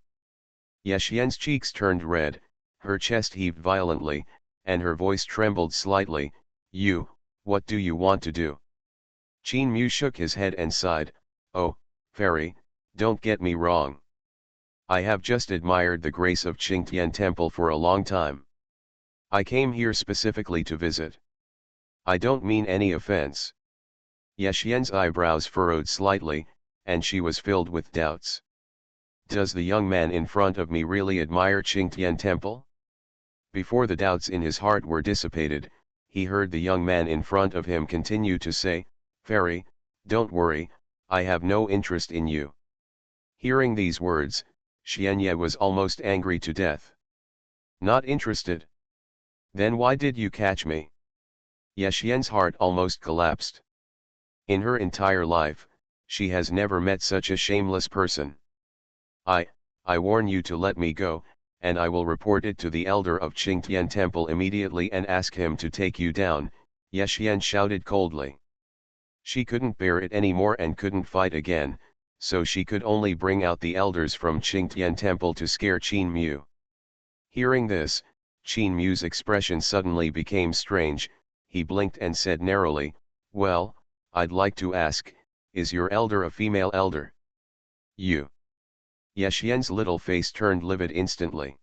Yexian's cheeks turned red, her chest heaved violently, and her voice trembled slightly. What do you want to do?" Qin Mu shook his head and sighed, "Oh, fairy, don't get me wrong. I have just admired the grace of Qingtian temple for a long time. I came here specifically to visit. I don't mean any offense." Yexian's eyebrows furrowed slightly, and she was filled with doubts. Does the young man in front of me really admire Qingtian temple? Before the doubts in his heart were dissipated, he heard the young man in front of him continue to say, "Fairy, don't worry, I have no interest in you." Hearing these words, Xianye was almost angry to death. Not interested? Then why did you catch me? Yexian's heart almost collapsed. In her entire life, she has never met such a shameless person. I warn you to let me go, and I will report it to the elder of Qingtian Temple immediately and ask him to take you down, Yexian shouted coldly. She couldn't bear it anymore and couldn't fight again, so she could only bring out the elders from Qingtian Temple to scare Qin Mu. Hearing this, Qin Mu's expression suddenly became strange. He blinked and said narrowly, "Well, I'd like to ask, is your elder a female elder?" "You." Yexian's little face turned livid instantly.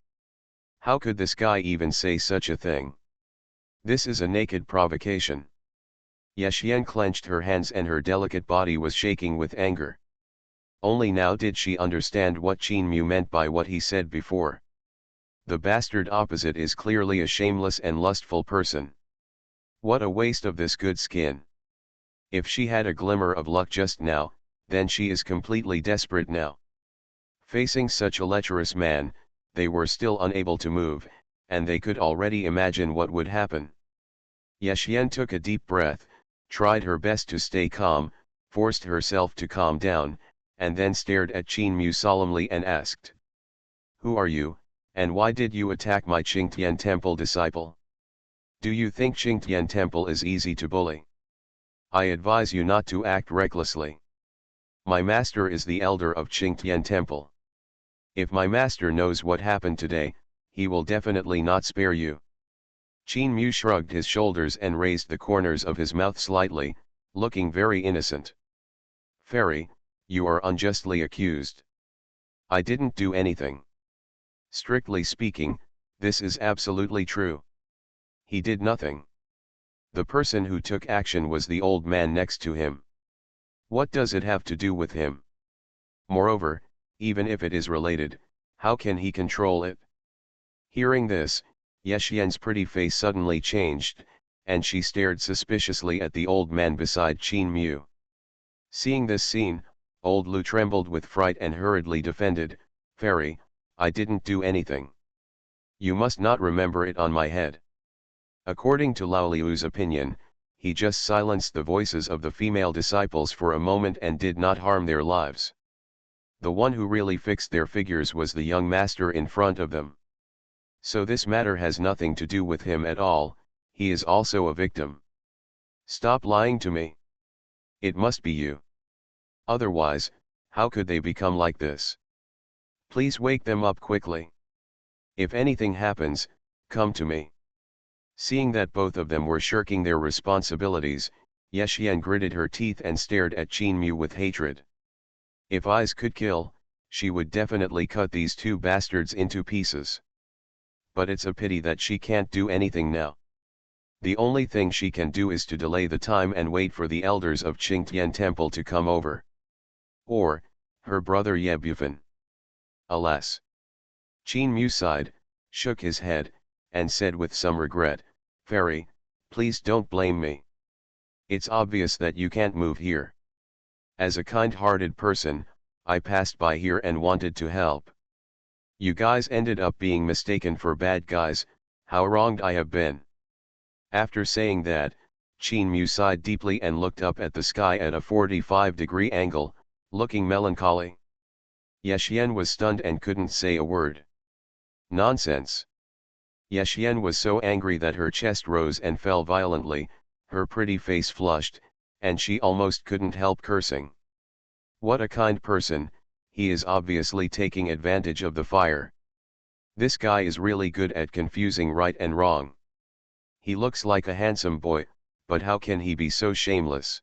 How could this guy even say such a thing? This is a naked provocation. Yexian clenched her hands and her delicate body was shaking with anger. Only now did she understand what Qin Mu meant by what he said before. The bastard opposite is clearly a shameless and lustful person. What a waste of this good skin. If she had a glimmer of luck just now, then she is completely desperate now. Facing such a lecherous man, they were still unable to move, and they could already imagine what would happen. Yexian took a deep breath, tried her best to stay calm, forced herself to calm down, and then stared at Qin Mu solemnly and asked, "Who are you, and why did you attack my Qingtian Temple disciple? Do you think Qingtian Temple is easy to bully? I advise you not to act recklessly. My master is the elder of Qingtian Temple. If my master knows what happened today, he will definitely not spare you." Qin Mu shrugged his shoulders and raised the corners of his mouth slightly, looking very innocent. "Fairy, you are unjustly accused. I didn't do anything. Strictly speaking, this is absolutely true. He did nothing. The person who took action was the old man next to him. What does it have to do with him? Moreover, even if it is related, how can he control it?" Hearing this, Yexian's pretty face suddenly changed, and she stared suspiciously at the old man beside Qin Mu. Seeing this scene, old Lu trembled with fright and hurriedly defended, "Fairy, I didn't do anything. You must not remember it on my head." According to Lao Liu's opinion, he just silenced the voices of the female disciples for a moment and did not harm their lives. The one who really fixed their figures was the young master in front of them. So this matter has nothing to do with him at all, he is also a victim. Stop lying to me. It must be you. Otherwise, how could they become like this? Please wake them up quickly. If anything happens, come to me. Seeing that both of them were shirking their responsibilities, Yexian gritted her teeth and stared at Qin Mu with hatred. If eyes could kill, she would definitely cut these two bastards into pieces. But it's a pity that she can't do anything now. The only thing she can do is to delay the time and wait for the elders of Qingtian Temple to come over. Or, her brother Ye Bufan. Alas! Qin Mu sighed, shook his head, and said with some regret, "Fairy, please don't blame me. It's obvious that you can't move here. As a kind-hearted person, I passed by here and wanted to help. You guys ended up being mistaken for bad guys, how wronged I have been." After saying that, Qin Mu sighed deeply and looked up at the sky at a 45-degree angle, looking melancholy. Yexian was stunned and couldn't say a word. Nonsense. Yexian was so angry that her chest rose and fell violently, her pretty face flushed, and she almost couldn't help cursing. What a kind person, he is obviously taking advantage of the fire. This guy is really good at confusing right and wrong. He looks like a handsome boy, but how can he be so shameless?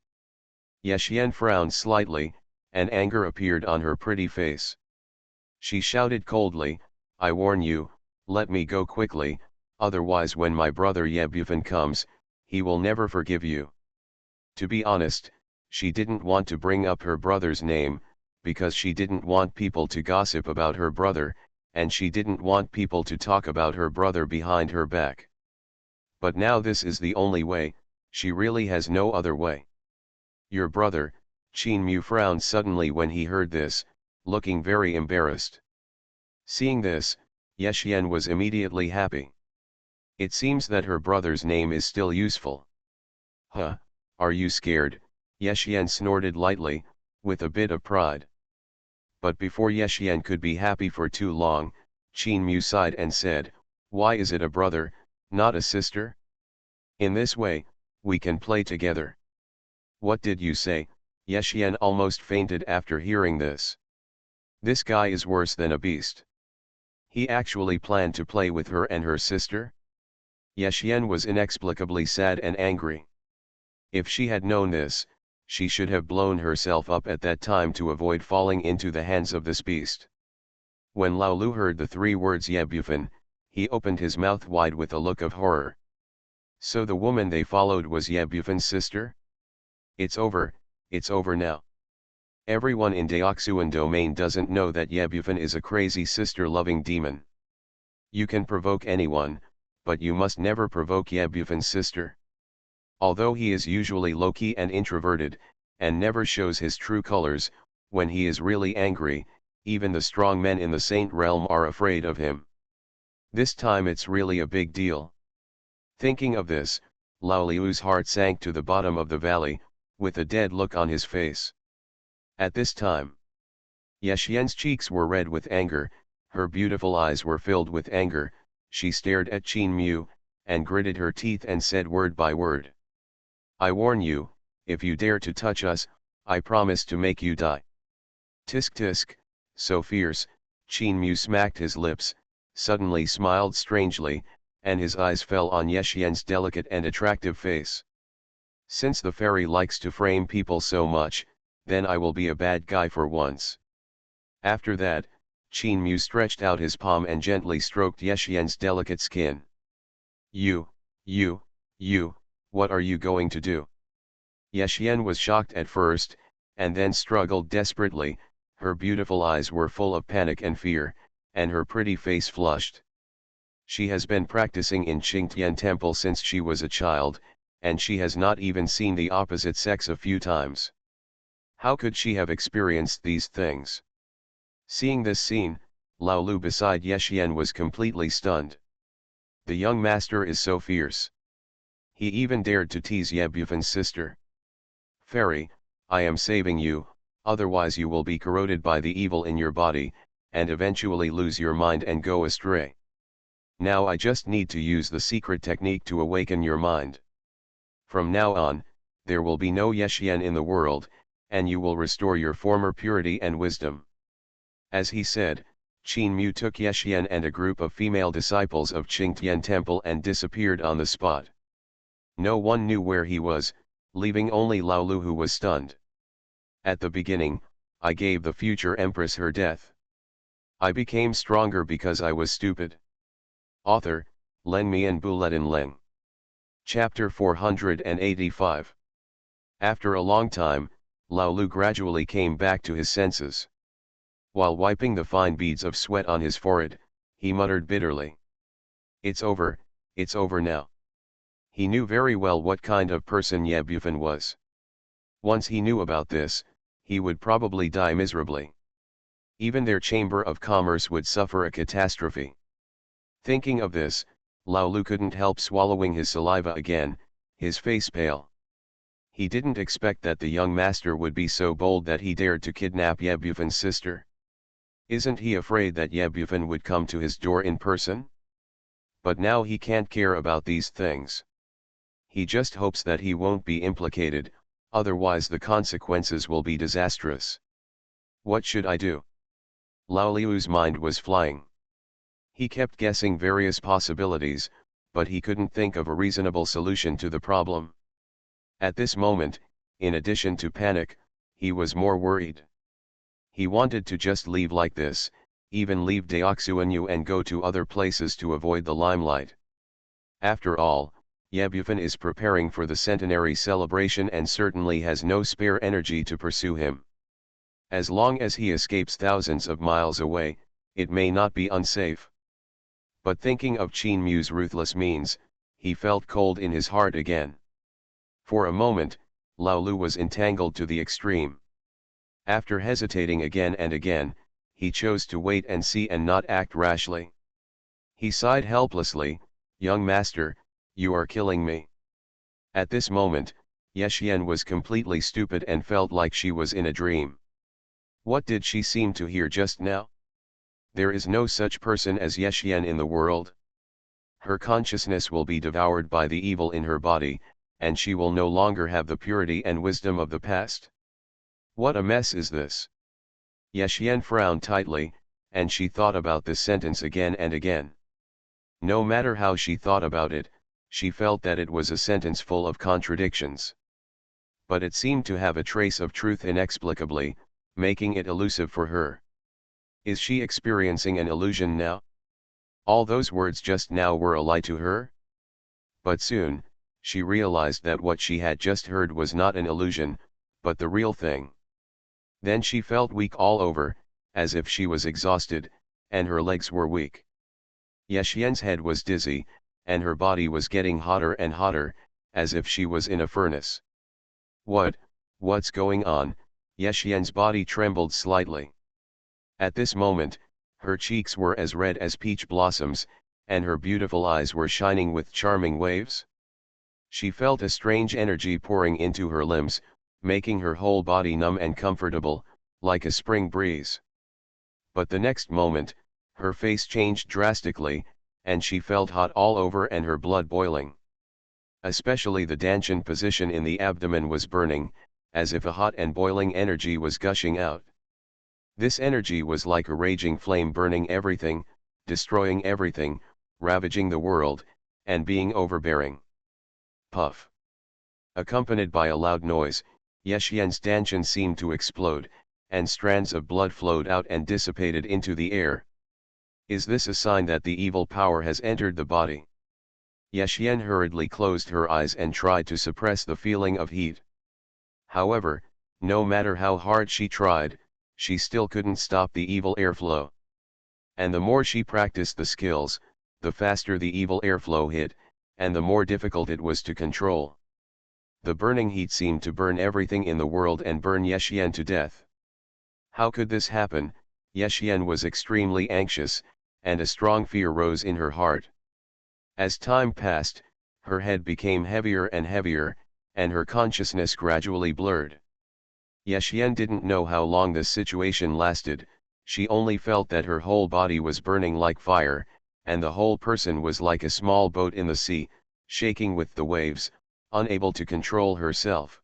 Yexian frowned slightly, and anger appeared on her pretty face. She shouted coldly, "I warn you, let me go quickly, otherwise when my brother Ye Bufan comes, he will never forgive you." To be honest, she didn't want to bring up her brother's name, because she didn't want people to gossip about her brother, and she didn't want people to talk about her brother behind her back. But now this is the only way, she really has no other way. "Your brother," Qin Mu frowned suddenly when he heard this, looking very embarrassed. Seeing this, Yexian was immediately happy. It seems that her brother's name is still useful. Huh, are you scared? Yexian snorted lightly, with a bit of pride. But before Yexian could be happy for too long, Qin Mu sighed and said, why is it a brother, not a sister? In this way, we can play together. What did you say? Yexian almost fainted after hearing this. This guy is worse than a beast. He actually planned to play with her and her sister? Yexian was inexplicably sad and angry. If she had known this, she should have blown herself up at that time to avoid falling into the hands of this beast. When Lao Lu heard the 3 words Yebufan, he opened his mouth wide with a look of horror. So the woman they followed was Yebufan's sister? It's over now. Everyone in Deoxuan domain doesn't know that Yebufan is a crazy sister-loving demon. You can provoke anyone, but you must never provoke Yebufan's sister. Although he is usually low-key and introverted, and never shows his true colors, when he is really angry, even the strong men in the saint realm are afraid of him. This time it's really a big deal. Thinking of this, Lao Liu's heart sank to the bottom of the valley, with a dead look on his face. At this time, Yexian's cheeks were red with anger, her beautiful eyes were filled with anger, she stared at Qin Mu, and gritted her teeth and said word by word. I warn you, if you dare to touch us, I promise to make you die. Tisk tisk, so fierce, Qin Mu smacked his lips, suddenly smiled strangely, and his eyes fell on Yexian's delicate and attractive face. Since the fairy likes to frame people so much, then I will be a bad guy for once. After that, Qin Mu stretched out his palm and gently stroked Yexian's delicate skin. You, what are you going to do? Yexian was shocked at first, and then struggled desperately, her beautiful eyes were full of panic and fear, and her pretty face flushed. She has been practicing in Qingtian Temple since she was a child, and she has not even seen the opposite sex a few times. How could she have experienced these things? Seeing this scene, Lao Lu beside Yexian was completely stunned. The young master is so fierce. He even dared to tease Yebufan's sister. Fairy, I am saving you, otherwise you will be corroded by the evil in your body, and eventually lose your mind and go astray. Now I just need to use the secret technique to awaken your mind. From now on, there will be no Yexian in the world, and you will restore your former purity and wisdom. As he said, Qin Mu took Yexian and a group of female disciples of Qingtian Temple and disappeared on the spot. No one knew where he was, leaving only Lao Lu who was stunned. At the beginning, I gave the future empress her death. I became stronger because I was stupid. Author, Len Mian Buletin Leng. Chapter 485. After a long time, Lao Lu gradually came back to his senses. While wiping the fine beads of sweat on his forehead, he muttered bitterly. It's over now. He knew very well what kind of person Yebufan was. Once he knew about this, he would probably die miserably. Even their chamber of commerce would suffer a catastrophe. Thinking of this, Lao Lu couldn't help swallowing his saliva again, his face pale. He didn't expect that the young master would be so bold that he dared to kidnap Yebufan's sister. Isn't he afraid that Yebufan would come to his door in person? But now he can't care about these things. He just hopes that he won't be implicated, otherwise the consequences will be disastrous. What should I do? Lao Liu's mind was flying. He kept guessing various possibilities, but he couldn't think of a reasonable solution to the problem. At this moment, in addition to panic, he was more worried. He wanted to just leave like this, even leave Deoxuanyu and go to other places to avoid the limelight. After all, Yebufan is preparing for the centenary celebration and certainly has no spare energy to pursue him. As long as he escapes thousands of miles away, it may not be unsafe. But thinking of Qin Mu's ruthless means, he felt cold in his heart again. For a moment, Lao Lu was entangled to the extreme. After hesitating again and again, he chose to wait and see and not act rashly. He sighed helplessly, "Young master, you are killing me." At this moment, Yexian was completely stupid and felt like she was in a dream. What did she seem to hear just now? There is no such person as Yexian in the world. Her consciousness will be devoured by the evil in her body, and she will no longer have the purity and wisdom of the past. What a mess is this? Yexian frowned tightly, and she thought about this sentence again and again. No matter how she thought about it, she felt that it was a sentence full of contradictions. But it seemed to have a trace of truth inexplicably, making it elusive for her. Is she experiencing an illusion now? All those words just now were a lie to her? But soon, she realized that what she had just heard was not an illusion, but the real thing. Then she felt weak all over, as if she was exhausted, and her legs were weak. Yexian's head was dizzy, and her body was getting hotter and hotter, as if she was in a furnace. What's going on? Yexian's body trembled slightly. At this moment, her cheeks were as red as peach blossoms, and her beautiful eyes were shining with charming waves. She felt a strange energy pouring into her limbs, making her whole body numb and comfortable, like a spring breeze. But the next moment, her face changed drastically, and she felt hot all over and her blood boiling. Especially the Danshan position in the abdomen was burning, as if a hot and boiling energy was gushing out. This energy was like a raging flame burning everything, destroying everything, ravaging the world, and being overbearing. Puff. Accompanied by a loud noise, Yexian's Danshan seemed to explode, and strands of blood flowed out and dissipated into the air. Is this a sign that the evil power has entered the body? Yexian hurriedly closed her eyes and tried to suppress the feeling of heat. However, no matter how hard she tried, she still couldn't stop the evil airflow. And the more she practiced the skills, the faster the evil airflow hit, and the more difficult it was to control. The burning heat seemed to burn everything in the world and burn Yexian to death. How could this happen? Yexian was extremely anxious, and a strong fear rose in her heart. As time passed, her head became heavier and heavier, and her consciousness gradually blurred. Yexian didn't know how long this situation lasted, she only felt that her whole body was burning like fire, and the whole person was like a small boat in the sea, shaking with the waves, unable to control herself.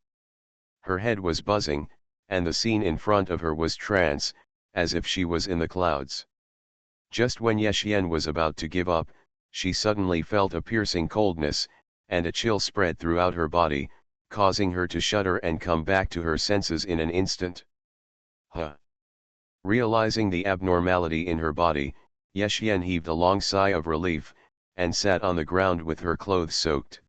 Her head was buzzing, and the scene in front of her was trance, as if she was in the clouds. Just when Yexian was about to give up, she suddenly felt a piercing coldness, and a chill spread throughout her body, causing her to shudder and come back to her senses in an instant. Huh! Realizing the abnormality in her body, Yexian heaved a long sigh of relief, and sat on the ground with her clothes soaked.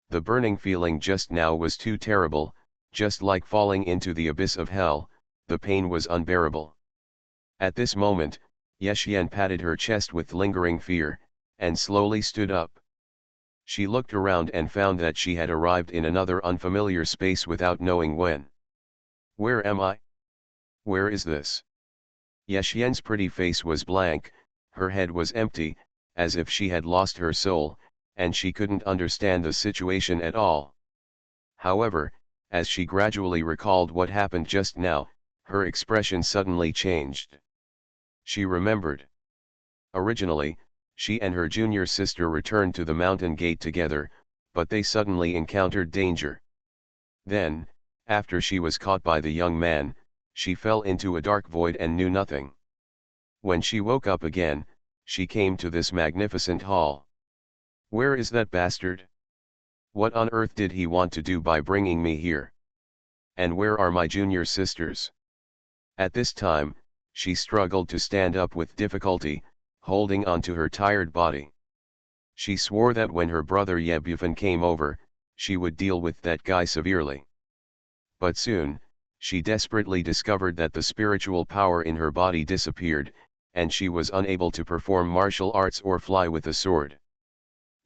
The burning feeling just now was too terrible, just like falling into the abyss of hell, the pain was unbearable. At this moment, Yexian patted her chest with lingering fear, and slowly stood up. She looked around and found that she had arrived in another unfamiliar space without knowing when. Where am I? Where is this? Yexian's pretty face was blank, her head was empty, as if she had lost her soul, and she couldn't understand the situation at all. However, as she gradually recalled what happened just now, her expression suddenly changed. She remembered. Originally, she and her junior sister returned to the mountain gate together, but they suddenly encountered danger. Then, after she was caught by the young man, she fell into a dark void and knew nothing. When she woke up again, she came to this magnificent hall. Where is that bastard? What on earth did he want to do by bringing me here? And where are my junior sisters? At this time, she struggled to stand up with difficulty, holding on to her tired body. She swore that when her brother Yebufan came over, she would deal with that guy severely. But soon, she desperately discovered that the spiritual power in her body disappeared, and she was unable to perform martial arts or fly with a sword.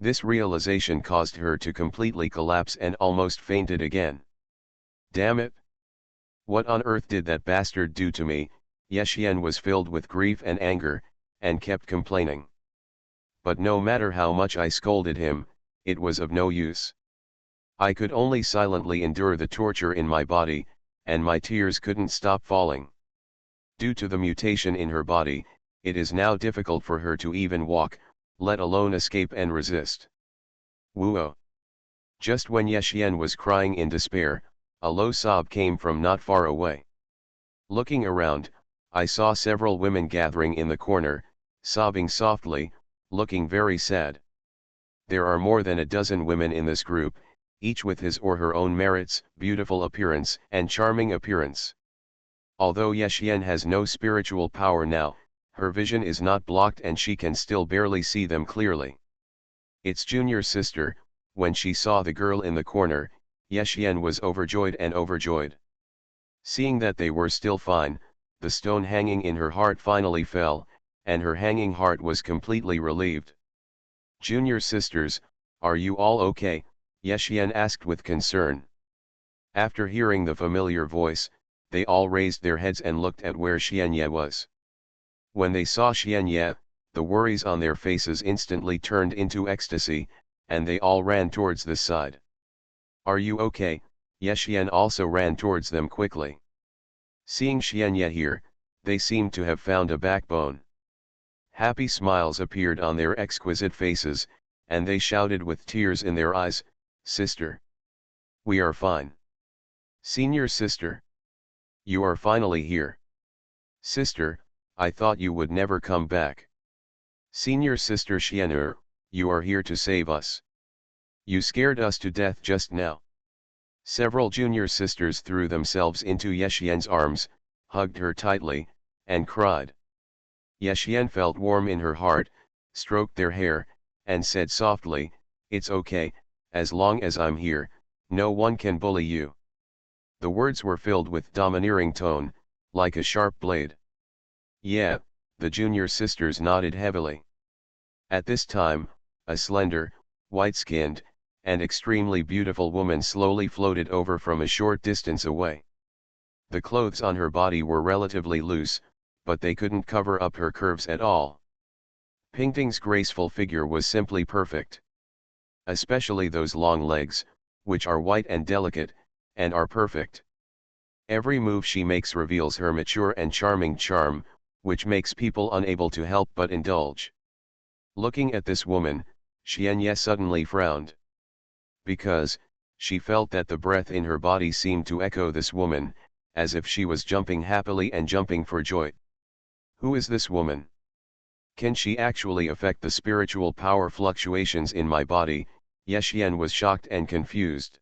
This realization caused her to completely collapse and almost fainted again. Damn it! What on earth did that bastard do to me? Yexian was filled with grief and anger, and kept complaining. but no matter how much I scolded him, it was of no use. I could only silently endure the torture in my body, and my tears couldn't stop falling. Due to the mutation in her body, it is now difficult for her to even walk, let alone escape and resist. Woo-oh! Just when Yexian was crying in despair, a low sob came from not far away. Looking around, I saw several women gathering in the corner, sobbing softly, looking very sad. There are more than a dozen women in this group, each with his or her own merits, beautiful appearance, and charming appearance. Although Yexian has no spiritual power now, her vision is not blocked and she can still barely see them clearly. Its junior sister, when she saw the girl in the corner, Yexian was overjoyed and overjoyed. Seeing that they were still fine, the stone hanging in her heart finally fell, and her hanging heart was completely relieved. Junior sisters, are you all okay? Yexian asked with concern. After hearing the familiar voice, they all raised their heads and looked at where Xuanhuan was. When they saw Xuanhuan, the worries on their faces instantly turned into ecstasy, and they all ran towards this side. Are you okay? Yexian also ran towards them quickly. Seeing Xuanhuan here, they seemed to have found a backbone. Happy smiles appeared on their exquisite faces, and they shouted with tears in their eyes, "Sister! We are fine! Senior sister! You are finally here! Sister, I thought you would never come back! Senior sister Xuanhuan, you are here to save us! You scared us to death just now!" Several junior sisters threw themselves into Yexian's arms, hugged her tightly, and cried. Yexian felt warm in her heart, stroked their hair, and said softly, "It's okay, as long as I'm here, no one can bully you." The words were filled with domineering tone, like a sharp blade. "Yeah," the junior sisters nodded heavily. At this time, a slender, white-skinned, and extremely beautiful woman slowly floated over from a short distance away. The clothes on her body were relatively loose, but they couldn't cover up her curves at all. Pingting's graceful figure was simply perfect. Especially those long legs, which are white and delicate, and are perfect. Every move she makes reveals her mature and charming charm, which makes people unable to help but indulge. Looking at this woman, Xuanhuan suddenly frowned. Because, she felt that the breath in her body seemed to echo this woman, as if she was jumping happily and jumping for joy. Who is this woman? Can she actually affect the spiritual power fluctuations in my body? Yexian was shocked and confused.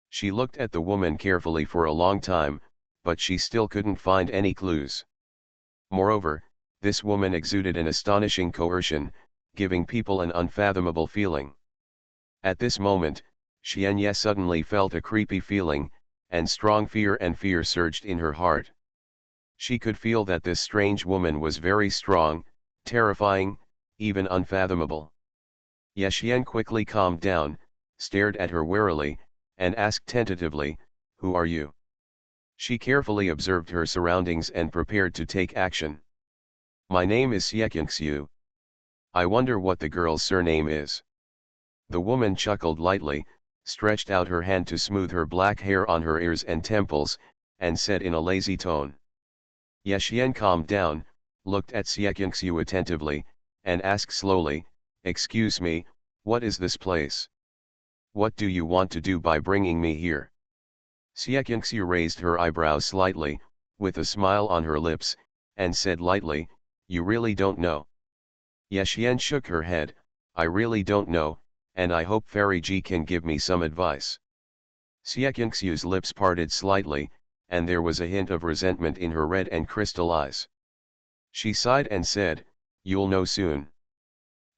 She looked at the woman carefully for a long time, but she still couldn't find any clues. Moreover, this woman exuded an astonishing coercion, giving people an unfathomable feeling. At this moment, Xuanhuan suddenly felt a creepy feeling, and strong fear surged in her heart. She could feel that this strange woman was very strong, terrifying, even unfathomable. Yexian quickly calmed down, stared at her warily, and asked tentatively, "Who are you?" She carefully observed her surroundings and prepared to take action. "My name is Xuanhuan. I wonder what the girl's surname is." The woman chuckled lightly, stretched out her hand to smooth her black hair on her ears and temples, and said in a lazy tone. Yexian calmed down, looked at Xuanhuan attentively, and asked slowly, "Excuse me, what is this place? What do you want to do by bringing me here?" Xuanhuan raised her eyebrows slightly, with a smile on her lips, and said lightly, "You really don't know?" Yexian shook her head, "I really don't know, and I hope Fairy Ji can give me some advice." Xuanhuan's lips parted slightly, and there was a hint of resentment in her red and crystal eyes. She sighed and said, "You'll know soon."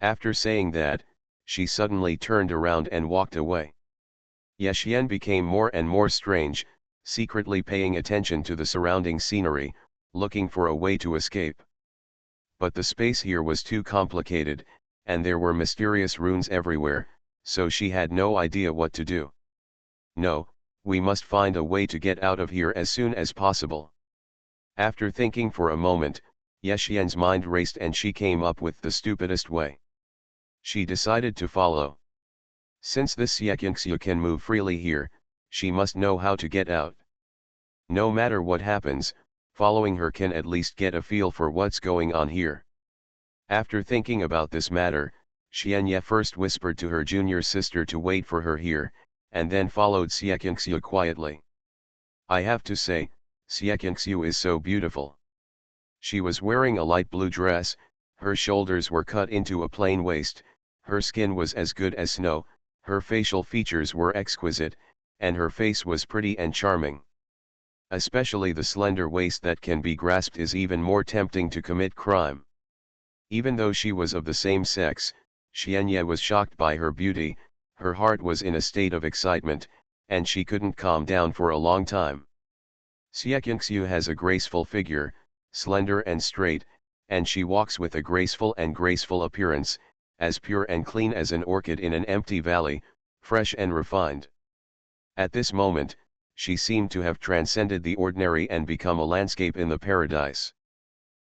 After saying that, she suddenly turned around and walked away. Yexian became more and more strange, secretly paying attention to the surrounding scenery, looking for a way to escape. But the space here was too complicated, and there were mysterious runes everywhere, so she had no idea what to do. "No, we must find a way to get out of here as soon as possible." After thinking for a moment, Yexian's mind raced and she came up with the stupidest way. She decided to follow. Since this Xiaqiangxiu can move freely here, she must know how to get out. No matter what happens, following her can at least get a feel for what's going on here. After thinking about this matter, Xuanhuan first whispered to her junior sister to wait for her here, and then followed Xiaqiangxiu quietly. I have to say, Xiaqiangxiu is so beautiful. She was wearing a light blue dress, her shoulders were cut into a plain waist, her skin was as good as snow, her facial features were exquisite, and her face was pretty and charming. Especially the slender waist that can be grasped is even more tempting to commit crime. Even though she was of the same sex, Xuanhuan was shocked by her beauty, her heart was in a state of excitement, and she couldn't calm down for a long time. Xiaqiangxiu has a graceful figure, slender and straight, and she walks with a graceful appearance, as pure and clean as an orchid in an empty valley, fresh and refined. At this moment, she seemed to have transcended the ordinary and become a landscape in the paradise.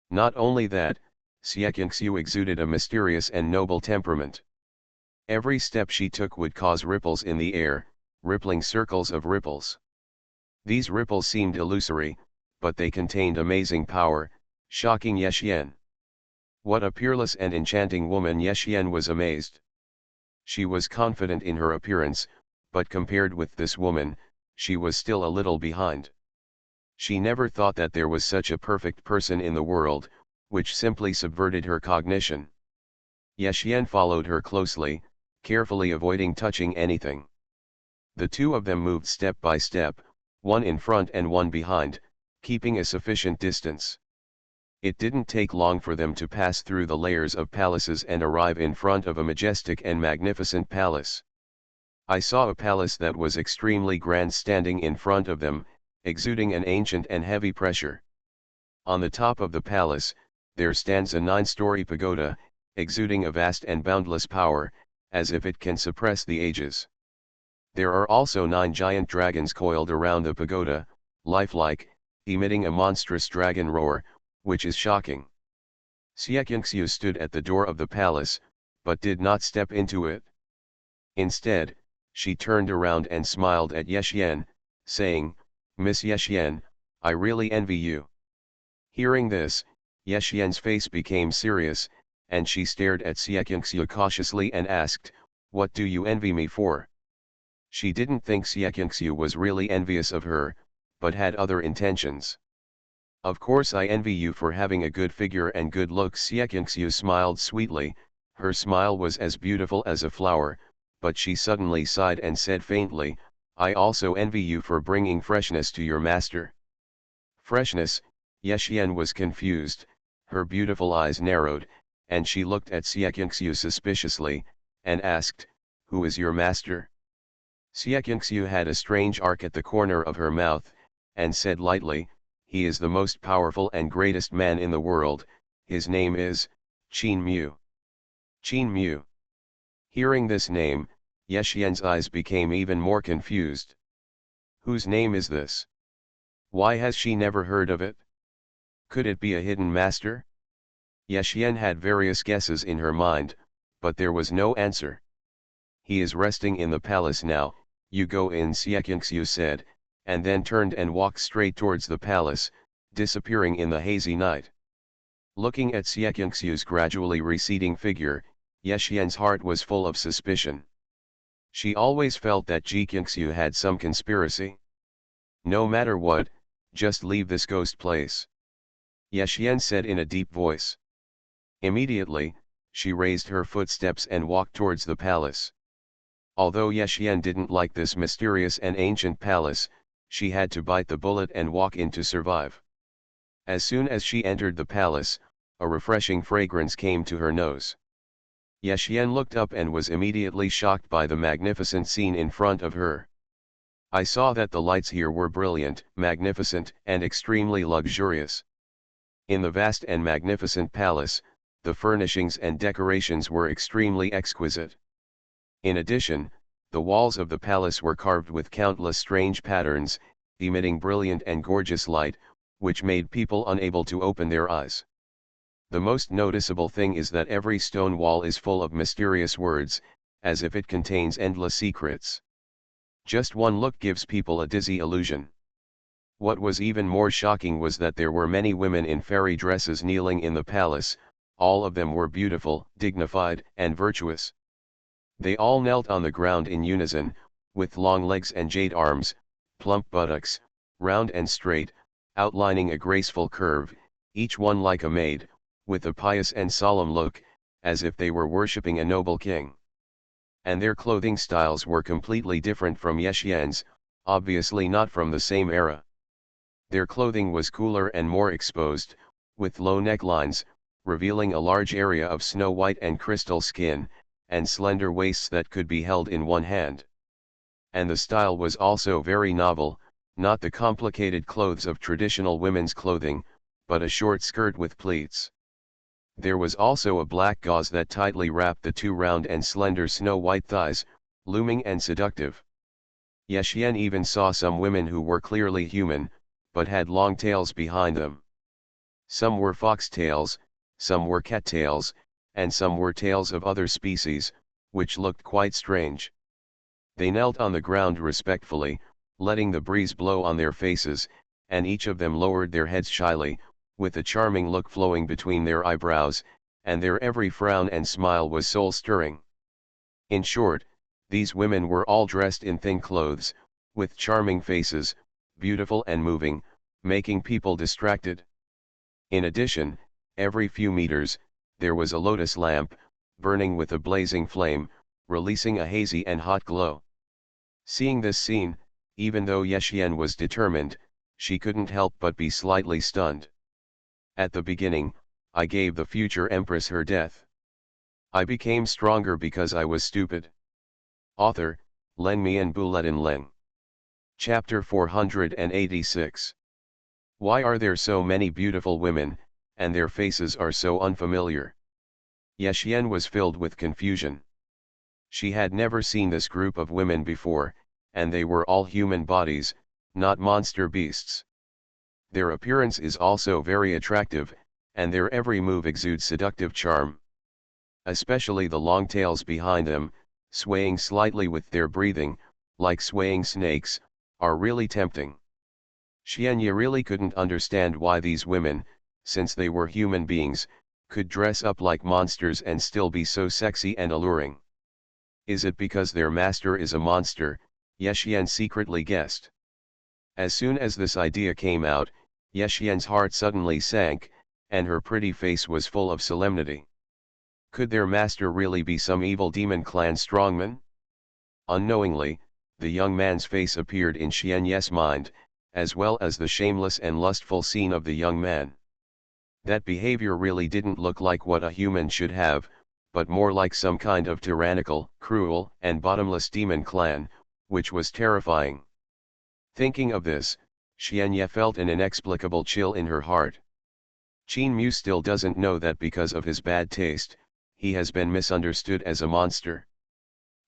Not only that, Xiaqiangxiu exuded a mysterious and noble temperament. Every step she took would cause ripples in the air, rippling circles of ripples. These ripples seemed illusory, but they contained amazing power, shocking Yexian. What a peerless and enchanting woman! Yexian was amazed. She was confident in her appearance, but compared with this woman, she was still a little behind. She never thought that there was such a perfect person in the world, which simply subverted her cognition. Yexian followed her closely, carefully avoiding touching anything. The two of them moved step by step, one in front and one behind, keeping a sufficient distance. It didn't take long for them to pass through the layers of palaces and arrive in front of a majestic and magnificent palace. I saw a palace that was extremely grand standing in front of them, exuding an ancient and heavy pressure. On the top of the palace, there stands a 9-story pagoda, exuding a vast and boundless power, as if it can suppress the ages. There are also 9 giant dragons coiled around the pagoda, lifelike, emitting a monstrous dragon roar, which is shocking. Xiaqiangxiu stood at the door of the palace, but did not step into it. Instead, she turned around and smiled at Yexian, saying, "Miss Yexian, I really envy you." Hearing this, Yexian's face became serious, and she stared at Xiaqiangxiu cautiously and asked, "What do you envy me for?" She didn't think Xiaqiangxiu was really envious of her, but had other intentions. "Of course I envy you for having a good figure and good looks." Xiaqiangxiu smiled sweetly, her smile was as beautiful as a flower, but she suddenly sighed and said faintly, "I also envy you for bringing freshness to your master." Freshness? Yexian was confused, her beautiful eyes narrowed, and she looked at Xiaqiangxiu suspiciously, and asked, "Who is your master?" Xiaqiangxiu had a strange arc at the corner of her mouth, and said lightly, "He is the most powerful and greatest man in the world, his name is, Qin Mu." Qin Mu. Hearing this name, Yexian's eyes became even more confused. Whose name is this? Why has she never heard of it? Could it be a hidden master? Yexian had various guesses in her mind, but there was no answer. "He is resting in the palace now, you go in," Xiaqiangxiu said, and then turned and walked straight towards the palace, disappearing in the hazy night. Looking at Xiaqiangxiu's gradually receding figure, Yexian's heart was full of suspicion. She always felt that Xiaqiangxiu had some conspiracy. "No matter what, just leave this ghost place," Yexian said in a deep voice. Immediately, she raised her footsteps and walked towards the palace. Although Yexian didn't like this mysterious and ancient palace, she had to bite the bullet and walk in to survive. As soon as she entered the palace, a refreshing fragrance came to her nose. Yexian looked up and was immediately shocked by the magnificent scene in front of her. I saw that the lights here were brilliant, magnificent, and extremely luxurious. In the vast and magnificent palace, the furnishings and decorations were extremely exquisite. In addition, the walls of the palace were carved with countless strange patterns, emitting brilliant and gorgeous light, which made people unable to open their eyes. The most noticeable thing is that every stone wall is full of mysterious words, as if it contains endless secrets. Just one look gives people a dizzy illusion. What was even more shocking was that there were many women in fairy dresses kneeling in the palace. All of them were beautiful, dignified, and virtuous. They all knelt on the ground in unison, with long legs and jade arms, plump buttocks, round and straight, outlining a graceful curve, each one like a maid, with a pious and solemn look, as if they were worshipping a noble king. And their clothing styles were completely different from Yexian's, obviously not from the same era. Their clothing was cooler and more exposed, with low necklines, revealing a large area of snow-white and crystal skin, and slender waists that could be held in one hand. And the style was also very novel, not the complicated clothes of traditional women's clothing, but a short skirt with pleats. There was also a black gauze that tightly wrapped the two round and slender snow-white thighs, looming and seductive. Yexian even saw some women who were clearly human, but had long tails behind them. Some were fox tails, some were cat tails, and some were tails of other species, which looked quite strange. They knelt on the ground respectfully, letting the breeze blow on their faces, and each of them lowered their heads shyly, with a charming look flowing between their eyebrows, and their every frown and smile was soul-stirring. In short, these women were all dressed in thin clothes, with charming faces, beautiful and moving, making people distracted. In addition, every few meters, there was a lotus lamp, burning with a blazing flame, releasing a hazy and hot glow. Seeing this scene, even though Yexian was determined, she couldn't help but be slightly stunned. At the beginning, I gave the future empress her death. I became stronger because I was stupid. Author, Len Mian Bulletin Leng. Chapter 486. Why are there so many beautiful women, and their faces are so unfamiliar? Yexian was filled with confusion. She had never seen this group of women before, and they were all human bodies, not monster beasts. Their appearance is also very attractive, and their every move exudes seductive charm. Especially the long tails behind them, swaying slightly with their breathing, like swaying snakes, are really tempting. Xuanhuan really couldn't understand why these women, since they were human beings, could dress up like monsters and still be so sexy and alluring. Is it because their master is a monster? Yexian secretly guessed. As soon as this idea came out, Yexian's heart suddenly sank, and her pretty face was full of solemnity. Could their master really be some evil demon clan strongman? Unknowingly, the young man's face appeared in Xuanhuan's mind, as well as the shameless and lustful scene of the young man. That behavior really didn't look like what a human should have, but more like some kind of tyrannical, cruel, and bottomless demon clan, which was terrifying. Thinking of this, Xuanhuan felt an inexplicable chill in her heart. Qin Mu still doesn't know that because of his bad taste, he has been misunderstood as a monster.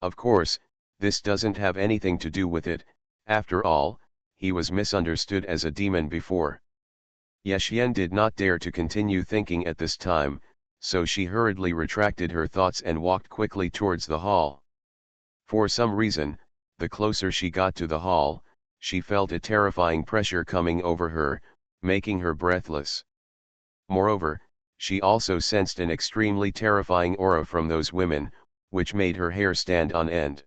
Of course, this doesn't have anything to do with it. After all, he was misunderstood as a demon before. Yexian did not dare to continue thinking at this time, so she hurriedly retracted her thoughts and walked quickly towards the hall. For some reason, the closer she got to the hall, she felt a terrifying pressure coming over her, making her breathless. Moreover, she also sensed an extremely terrifying aura from those women, which made her hair stand on end.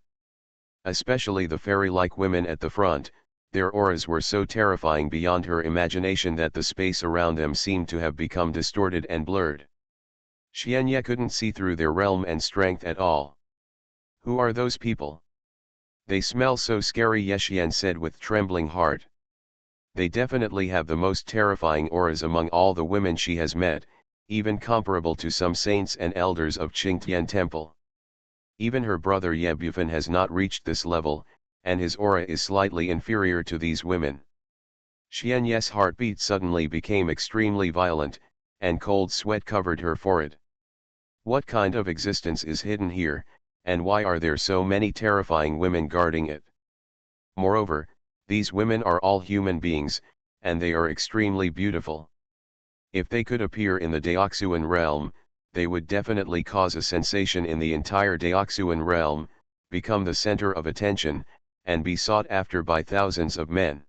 Especially the fairy-like women at the front, their auras were so terrifying beyond her imagination that the space around them seemed to have become distorted and blurred. Xuanhuan couldn't see through their realm and strength at all. Who are those people? They smell so scary, Yexian said with trembling heart. They definitely have the most terrifying auras among all the women she has met, even comparable to some saints and elders of Qingtian Temple. Even her brother Ye Bufan has not reached this level, and his aura is slightly inferior to these women. Xuanhuan's heartbeat suddenly became extremely violent, and cold sweat covered her forehead. What kind of existence is hidden here, and why are there so many terrifying women guarding it? Moreover, these women are all human beings, and they are extremely beautiful. If they could appear in the Deoxuan realm, they would definitely cause a sensation in the entire Deoxuan realm, become the center of attention, and be sought after by thousands of men.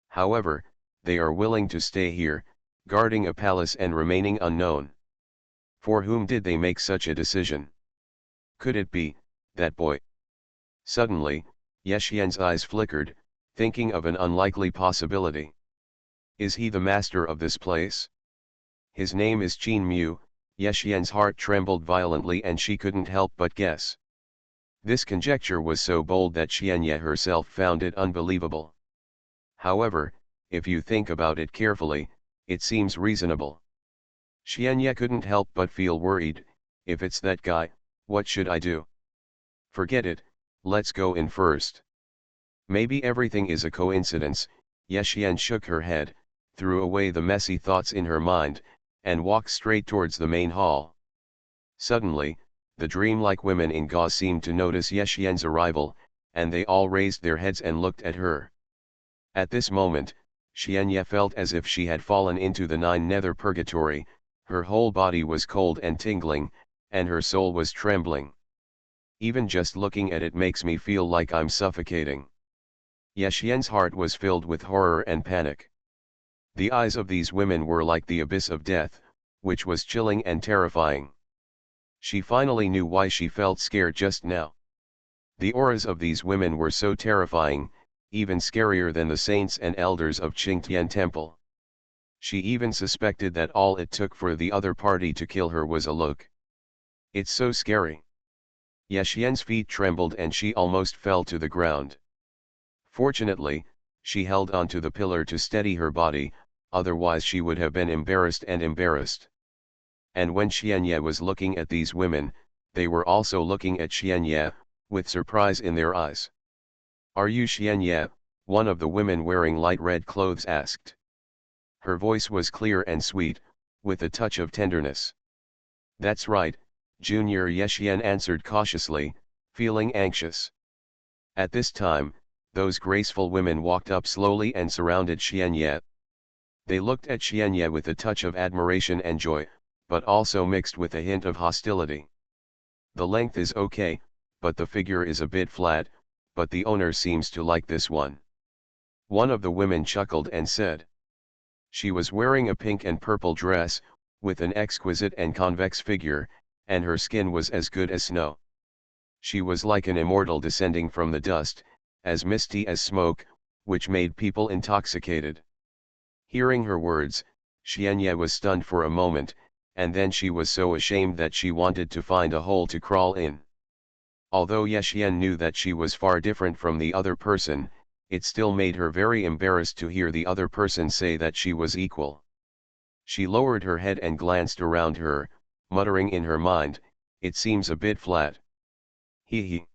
However, they are willing to stay here, guarding a palace and remaining unknown. For whom did they make such a decision? Could it be that boy? Suddenly, Yexian's eyes flickered, thinking of an unlikely possibility. Is he the master of this place? His name is Qin Mu. Yexian's heart trembled violently and she couldn't help but guess. This conjecture was so bold that Xianye herself found it unbelievable. However, if you think about it carefully, it seems reasonable. Xianye couldn't help but feel worried. If it's that guy, what should I do? Forget it, let's go in first. Maybe everything is a coincidence. Yexian shook her head, threw away the messy thoughts in her mind, and walked straight towards the main hall. Suddenly, the dreamlike women in gauze seemed to notice Yexian's arrival, and they all raised their heads and looked at her. At this moment, Xianye felt as if she had fallen into the nine nether purgatory. Her whole body was cold and tingling, and her soul was trembling. Even just looking at it makes me feel like I'm suffocating. Yexian's heart was filled with horror and panic. The eyes of these women were like the abyss of death, which was chilling and terrifying. She finally knew why she felt scared just now. The auras of these women were so terrifying, even scarier than the saints and elders of Qingtian Temple. She even suspected that all it took for the other party to kill her was a look. It's so scary. Yexian's feet trembled and she almost fell to the ground. Fortunately, she held onto the pillar to steady her body, otherwise she would have been embarrassed. And when Xianye was looking at these women, they were also looking at Xianye, with surprise in their eyes. "Are you Xianye?" one of the women wearing light red clothes asked. Her voice was clear and sweet, with a touch of tenderness. "That's right, Junior," Yexian answered cautiously, feeling anxious. At this time, those graceful women walked up slowly and surrounded Xianye. They looked at Xianye with a touch of admiration and joy, but also mixed with a hint of hostility. "The length is okay, but the figure is a bit flat, but the owner seems to like this one." One of the women chuckled and said. She was wearing a pink and purple dress, with an exquisite and convex figure, and her skin was as good as snow. She was like an immortal descending from the dust, as misty as smoke, which made people intoxicated. Hearing her words, Xianye was stunned for a moment, and then she was so ashamed that she wanted to find a hole to crawl in. Although Yexian knew that she was far different from the other person, it still made her very embarrassed to hear the other person say that she was equal. She lowered her head and glanced around her, muttering in her mind, "It seems a bit flat." "Hee hee."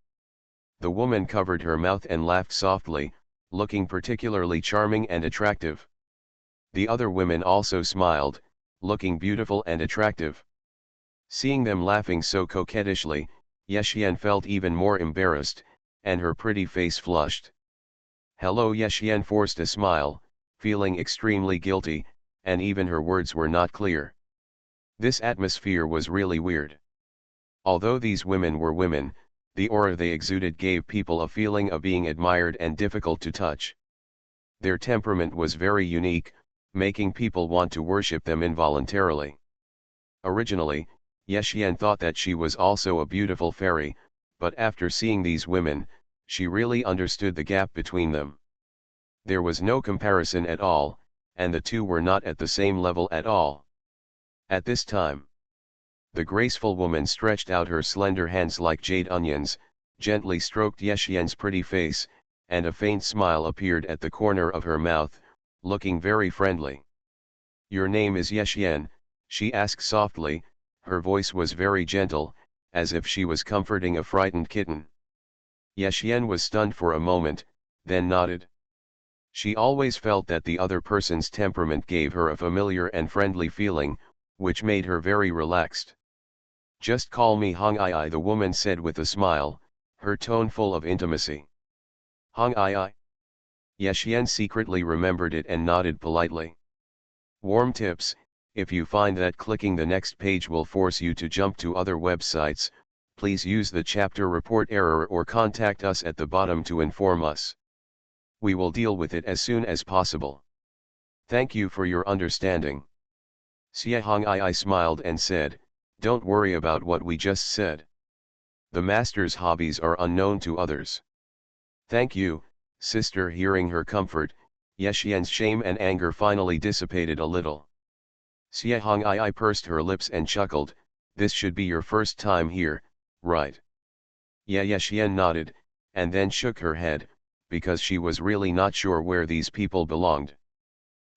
The woman covered her mouth and laughed softly, looking particularly charming and attractive. The other women also smiled, looking beautiful and attractive. Seeing them laughing so coquettishly, Yexian felt even more embarrassed, and her pretty face flushed. "Hello," Yexian forced a smile, feeling extremely guilty, and even her words were not clear. This atmosphere was really weird. Although these women were women, the aura they exuded gave people a feeling of being admired and difficult to touch. Their temperament was very unique, making people want to worship them involuntarily. Originally, Yexian thought that she was also a beautiful fairy, but after seeing these women, she really understood the gap between them. There was no comparison at all, and the two were not at the same level at all. At this time, the graceful woman stretched out her slender hands like jade onions, gently stroked Yexian's pretty face, and a faint smile appeared at the corner of her mouth, looking very friendly. "Your name is Yexian?" she asked softly. Her voice was very gentle, as if she was comforting a frightened kitten. Yexian was stunned for a moment, then nodded. She always felt that the other person's temperament gave her a familiar and friendly feeling, which made her very relaxed. "Just call me Hong Ai," the woman said with a smile, her tone full of intimacy. "Hong Ai?" Yexian secretly remembered it and nodded politely. "Warm tips, If you find that clicking the next page will force you to jump to other websites, please use the chapter report error or contact us at the bottom to inform us. We will deal with it as soon as possible. Thank you for your understanding. Xuanhuan smiled and said, "Don't worry about what we just said. The master's hobbies are unknown to others." "Thank you, sister." Hearing her comfort, Yexian's shame and anger finally dissipated a little. Xuanhuan pursed her lips and chuckled, "This should be your first time here, right?" Yexian nodded, and then shook her head, because she was really not sure where these people belonged.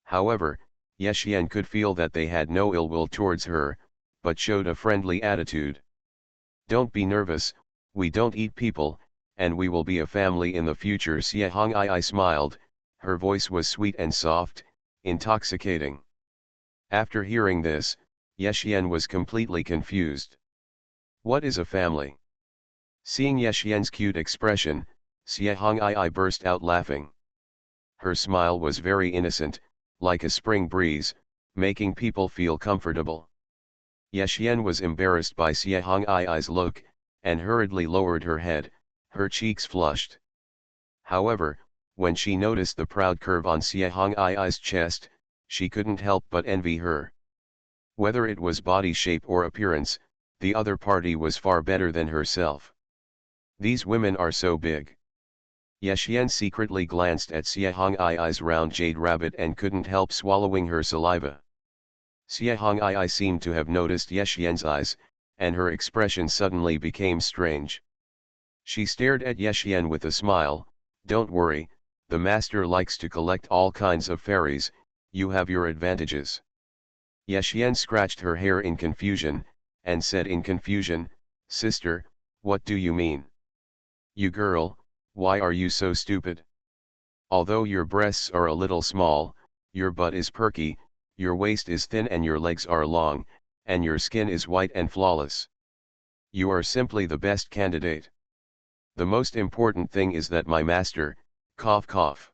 However, Yexian could feel that they had no ill will towards her, but showed a friendly attitude. "Don't be nervous, we don't eat people, and we will be a family in the future." Xuanhuan smiled, her voice was sweet and soft, intoxicating. After hearing this, Yexian was completely confused. What is a family? Seeing Yexian's cute expression, Xuanhuan burst out laughing. Her smile was very innocent, like a spring breeze, making people feel comfortable. Yexian was embarrassed by Xuanhuan's look, and hurriedly lowered her head, her cheeks flushed. However, when she noticed the proud curve on Xuanhuan's chest, she couldn't help but envy her. Whether it was body shape or appearance, the other party was far better than herself. These women are so big. Yexian secretly glanced at Xuanhuan's round jade rabbit and couldn't help swallowing her saliva. Xuanhuan seemed to have noticed Yexian's eyes, and her expression suddenly became strange. She stared at Yexian with a smile. "Don't worry, the master likes to collect all kinds of fairies, you have your advantages." Yexian scratched her hair in confusion, and said in confusion, "Sister, what do you mean? You girl, why are you so stupid? Although your breasts are a little small, your butt is perky, your waist is thin and your legs are long, and your skin is white and flawless. You are simply the best candidate. The most important thing is that my master, cough cough."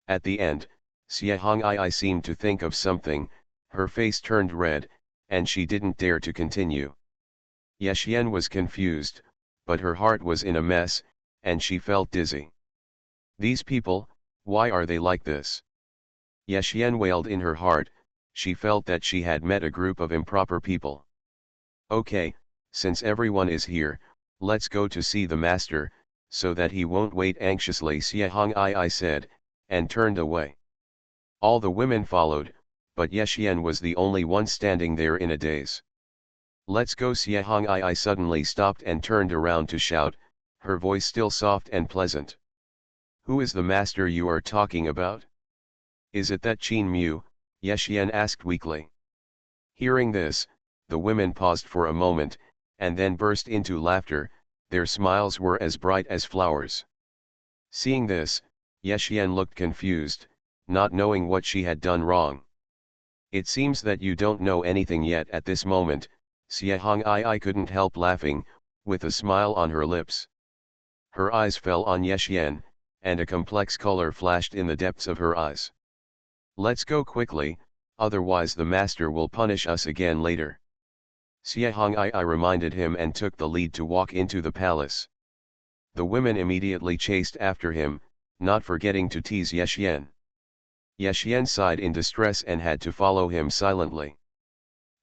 At the end, Xuanhuan seemed to think of something, her face turned red, and she didn't dare to continue. Yexian was confused, but her heart was in a mess, and she felt dizzy. These people, why are they like this? Yexian wailed in her heart, she felt that she had met a group of improper people. "Okay, since everyone is here, let's go to see the master, so that he won't wait anxiously," Xuanhuan said, and turned away. All the women followed, but Yexian was the only one standing there in a daze. "Let's go." Xuanhuan suddenly stopped and turned around to shout, her voice still soft and pleasant. "Who is the master you are talking about? Is it that Qin Mu?" Yexian asked weakly. Hearing this, the women paused for a moment, and then burst into laughter, their smiles were as bright as flowers. Seeing this, Yexian looked confused, not knowing what she had done wrong. "It seems that you don't know anything yet at this moment." Xuanhuan couldn't help laughing, with a smile on her lips. Her eyes fell on Yexian, and a complex color flashed in the depths of her eyes. "Let's go quickly, otherwise the master will punish us again later." Xuanhuan reminded him and took the lead to walk into the palace. The women immediately chased after him, not forgetting to tease Yexian. Yexian sighed in distress and had to follow him silently.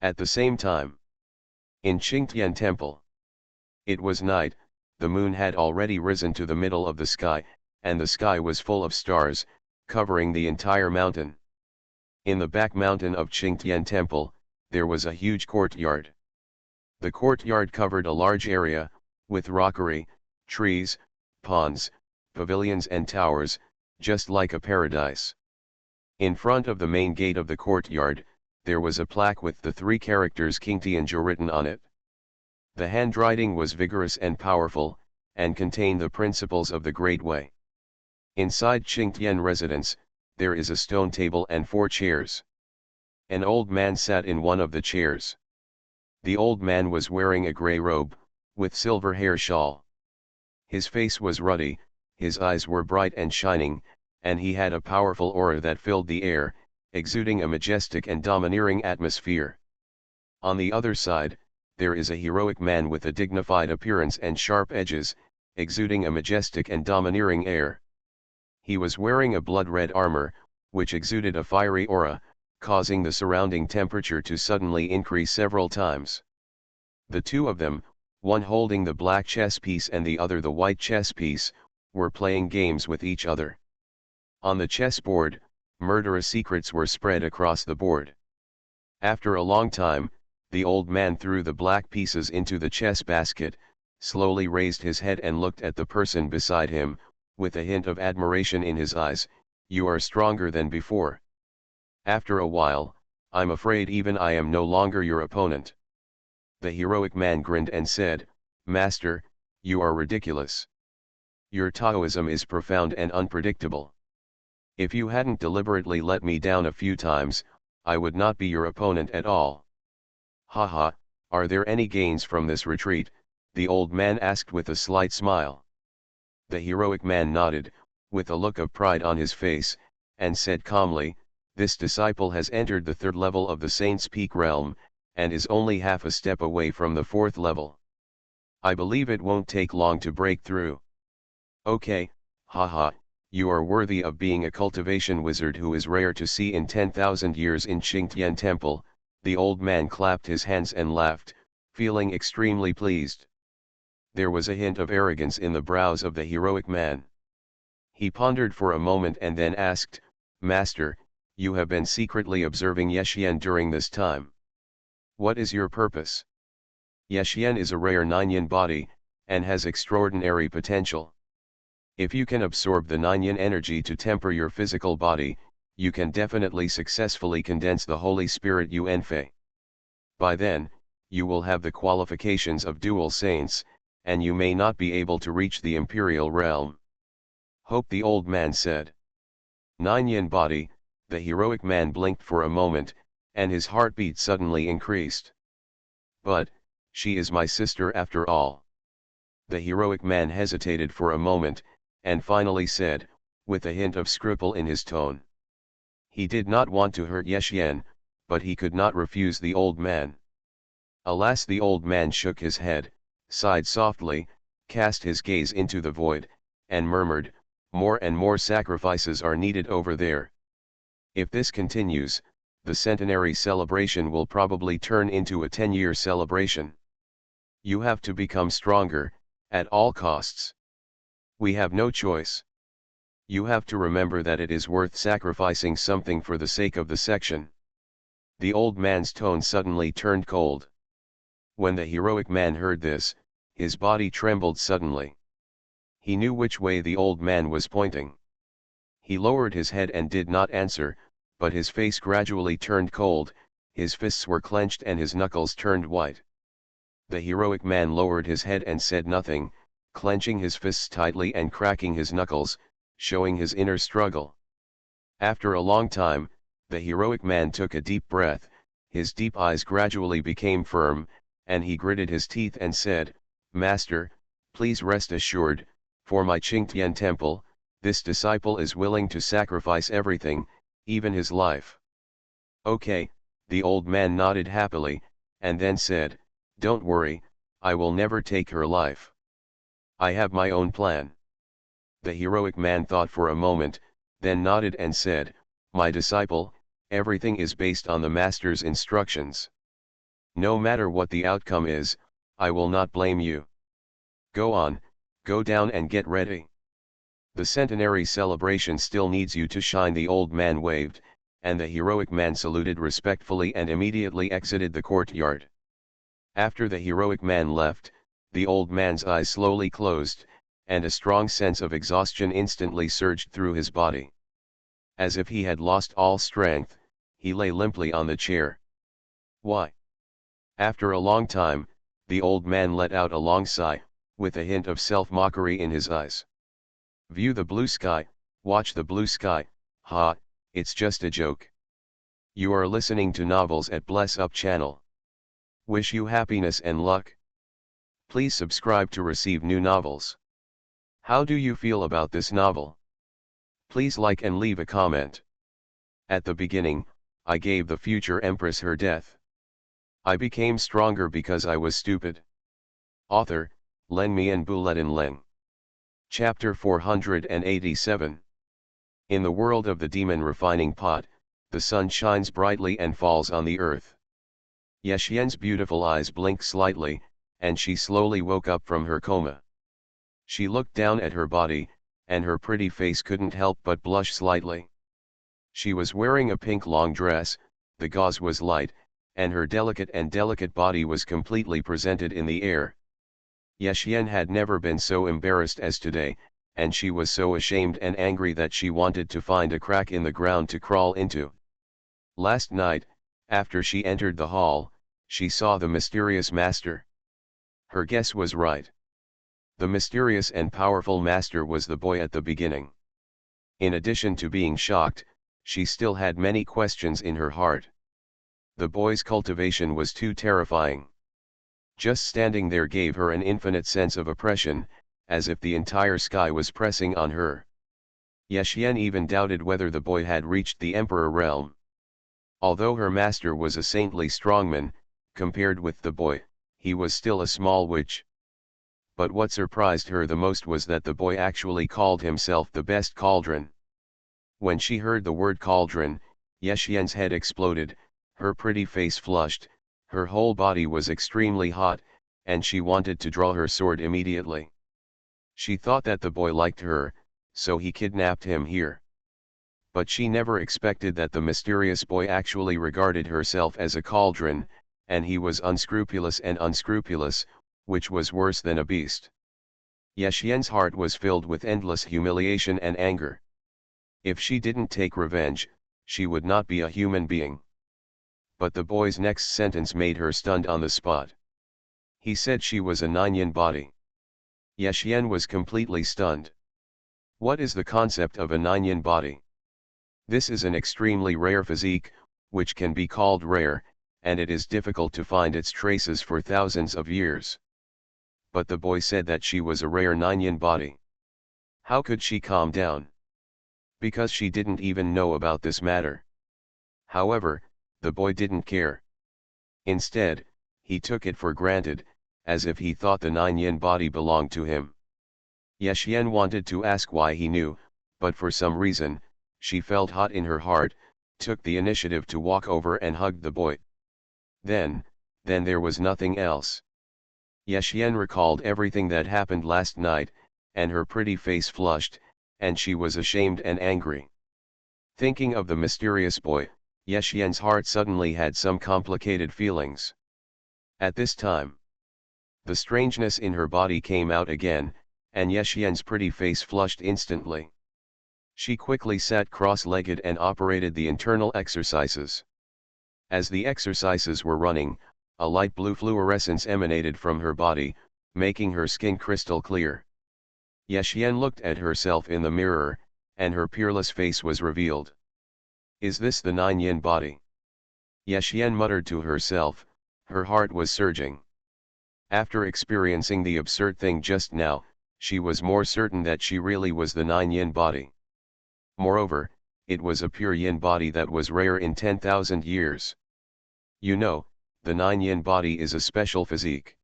At the same time, in Qingtian Temple, it was night, the moon had already risen to the middle of the sky, and the sky was full of stars, covering the entire mountain. In the back mountain of Qingtian Temple, there was a huge courtyard. The courtyard covered a large area, with rockery, trees, ponds, pavilions and towers, just like a paradise. In front of the main gate of the courtyard, there was a plaque with the three characters Qingtianzhi written on it. The handwriting was vigorous and powerful, and contained the principles of the Great Way. Inside Qingtian residence, there is a stone table and 4 chairs. An old man sat in one of the chairs. The old man was wearing a grey robe, with silver hair shawl. His face was ruddy, his eyes were bright and shining, and he had a powerful aura that filled the air, exuding a majestic and domineering atmosphere. On the other side, there is a heroic man with a dignified appearance and sharp edges, exuding a majestic and domineering air. He was wearing a blood-red armor, which exuded a fiery aura, causing the surrounding temperature to suddenly increase several times. The two of them, one holding the black chess piece and the other the white chess piece, were playing games with each other. On the chessboard, murderous secrets were spread across the board. After a long time, the old man threw the black pieces into the chess basket, slowly raised his head and looked at the person beside him, with a hint of admiration in his eyes. "You are stronger than before. After a while, I'm afraid even I am no longer your opponent." The heroic man grinned and said, "Master, you are ridiculous. Your Taoism is profound and unpredictable. If you hadn't deliberately let me down a few times, I would not be your opponent at all." "Haha, are there any gains from this retreat?" the old man asked with a slight smile. The heroic man nodded, with a look of pride on his face, and said calmly, "This disciple has entered the third level of the Saint's Peak realm, and is only half a step away from the fourth level. I believe it won't take long to break through." "Okay, haha, you are worthy of being a cultivation wizard who is rare to see in 10,000 years in Qingtian Temple." The old man clapped his hands and laughed, feeling extremely pleased. There was a hint of arrogance in the brows of the heroic man. He pondered for a moment and then asked, "Master, you have been secretly observing Yexian during this time. What is your purpose?" "Yexian is a rare Ninyan body, and has extraordinary potential. If you can absorb the Ninyan energy to temper your physical body, you can definitely successfully condense the Holy Spirit Yuanfei. By then, you will have the qualifications of dual saints, and you may not be able to reach the imperial realm." "Hope," the old man said. "Ninyan body," the heroic man blinked for a moment, and his heartbeat suddenly increased. "But, she is my sister after all." The heroic man hesitated for a moment, and finally said, with a hint of scruple in his tone. He did not want to hurt Yexian, but he could not refuse the old man. Alas, the old man shook his head, sighed softly, cast his gaze into the void, and murmured, "More and more sacrifices are needed over there. If this continues, the centenary celebration will probably turn into a 10-year celebration. You have to become stronger, at all costs. We have no choice. You have to remember that it is worth sacrificing something for the sake of the section." The old man's tone suddenly turned cold. When the heroic man heard this, his body trembled suddenly. He knew which way the old man was pointing. He lowered his head and did not answer, but his face gradually turned cold, his fists were clenched and his knuckles turned white. The heroic man lowered his head and said nothing, clenching his fists tightly and cracking his knuckles, showing his inner struggle. After a long time, the heroic man took a deep breath, his deep eyes gradually became firm, and he gritted his teeth and said, "Master, please rest assured, for my Qingtian temple, this disciple is willing to sacrifice everything, even his life." "Okay," the old man nodded happily, and then said, "Don't worry, I will never take her life. I have my own plan." The heroic man thought for a moment, then nodded and said, "My disciple, everything is based on the master's instructions. No matter what the outcome is, I will not blame you. Go on, go down and get ready. The centenary celebration still needs you to shine." The old man waved, and the heroic man saluted respectfully and immediately exited the courtyard. After the heroic man left, the old man's eyes slowly closed, and a strong sense of exhaustion instantly surged through his body. As if he had lost all strength, he lay limply on the chair. "Why?" After a long time, the old man let out a long sigh, with a hint of self-mockery in his eyes. "View the blue sky, watch the blue sky, ha, it's just a joke. You are listening to novels at Bless Up channel. Wish you happiness and luck. Please subscribe to receive new novels. How do you feel about this novel? Please like and leave a comment. At the beginning, I gave the future empress her death. I became stronger because I was stupid. Author, Len Mian Buletin Len. Chapter 487. In the world of the demon refining pot, the sun shines brightly and falls on the earth. Yexian's beautiful eyes blinked slightly, and she slowly woke up from her coma. She looked down at her body, and her pretty face couldn't help but blush slightly. She was wearing a pink long dress, the gauze was light, and her delicate body was completely presented in the air. Yexian had never been so embarrassed as today, and she was so ashamed and angry that she wanted to find a crack in the ground to crawl into. Last night, after she entered the hall, she saw the mysterious master. Her guess was right. The mysterious and powerful master was the boy at the beginning. In addition to being shocked, she still had many questions in her heart. The boy's cultivation was too terrifying. Just standing there gave her an infinite sense of oppression, as if the entire sky was pressing on her. Yexian even doubted whether the boy had reached the emperor realm. Although her master was a saintly strongman, compared with the boy, he was still a small witch. But what surprised her the most was that the boy actually called himself the best cauldron. When she heard the word cauldron, Yexian's head exploded, her pretty face flushed, her whole body was extremely hot, and she wanted to draw her sword immediately. She thought that the boy liked her, so he kidnapped him here. But she never expected that the mysterious boy actually regarded herself as a cauldron, and he was unscrupulous, which was worse than a beast. Yexian's heart was filled with endless humiliation and anger. If she didn't take revenge, she would not be a human being. But the boy's next sentence made her stunned on the spot. He said she was a Nine-yin body. Yexian was completely stunned. What is the concept of a Nine-yin body? This is an extremely rare physique, which can be called rare, and it is difficult to find its traces for thousands of years. But the boy said that she was a rare Nine-yin body. How could she calm down? Because she didn't even know about this matter. However, the boy didn't care. Instead, he took it for granted, as if he thought the Nine-yin body belonged to him. Yexian wanted to ask why he knew, but for some reason, she felt hot in her heart, took the initiative to walk over and hug the boy. Then there was nothing else. Yexian recalled everything that happened last night, and her pretty face flushed, and she was ashamed and angry. Thinking of the mysterious boy, Yexian's heart suddenly had some complicated feelings. At this time, the strangeness in her body came out again, and Yexian's pretty face flushed instantly. She quickly sat cross-legged and operated the internal exercises. As the exercises were running, a light blue fluorescence emanated from her body, making her skin crystal clear. Yexian looked at herself in the mirror, and her peerless face was revealed. Is this the Nine-yin body? Yexian muttered to herself, her heart was surging. After experiencing the absurd thing just now, she was more certain that she really was the Nine-yin body. Moreover, it was a pure yin body that was rare in 10,000 years. You know, the Nine-yin body is a special physique.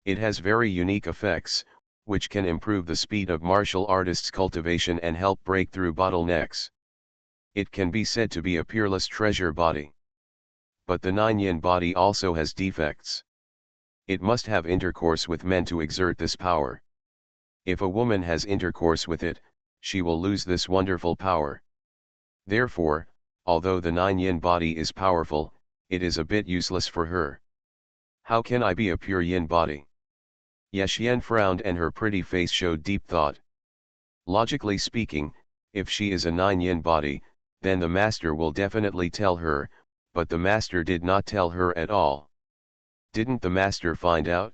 It has very unique effects, which can improve the speed of martial artists' cultivation and help break through bottlenecks. It can be said to be a peerless treasure body. But the Nine-yin body also has defects. It must have intercourse with men to exert this power. If a woman has intercourse with it, she will lose this wonderful power. Therefore, although the Nine-yin body is powerful, it is a bit useless for her. How can I be a pure yin body? Yexian frowned and her pretty face showed deep thought. Logically speaking, if she is a Nine-yin body, then the master will definitely tell her, but the master did not tell her at all. Didn't the master find out?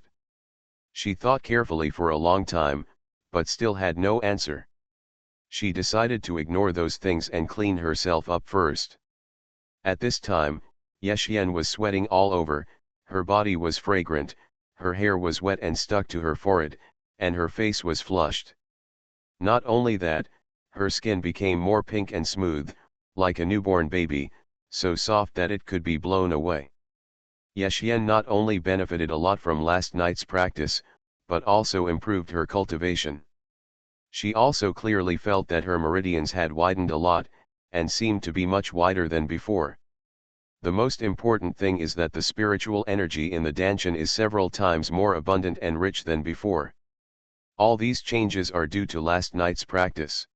She thought carefully for a long time, but still had no answer. She decided to ignore those things and clean herself up first. At this time, Yexian was sweating all over, her body was fragrant, her hair was wet and stuck to her forehead, and her face was flushed. Not only that, her skin became more pink and smooth, like a newborn baby, so soft that it could be blown away. Yexian not only benefited a lot from last night's practice, but also improved her cultivation. She also clearly felt that her meridians had widened a lot, and seemed to be much wider than before. The most important thing is that the spiritual energy in the Danshan is several times more abundant and rich than before. All these changes are due to last night's practice.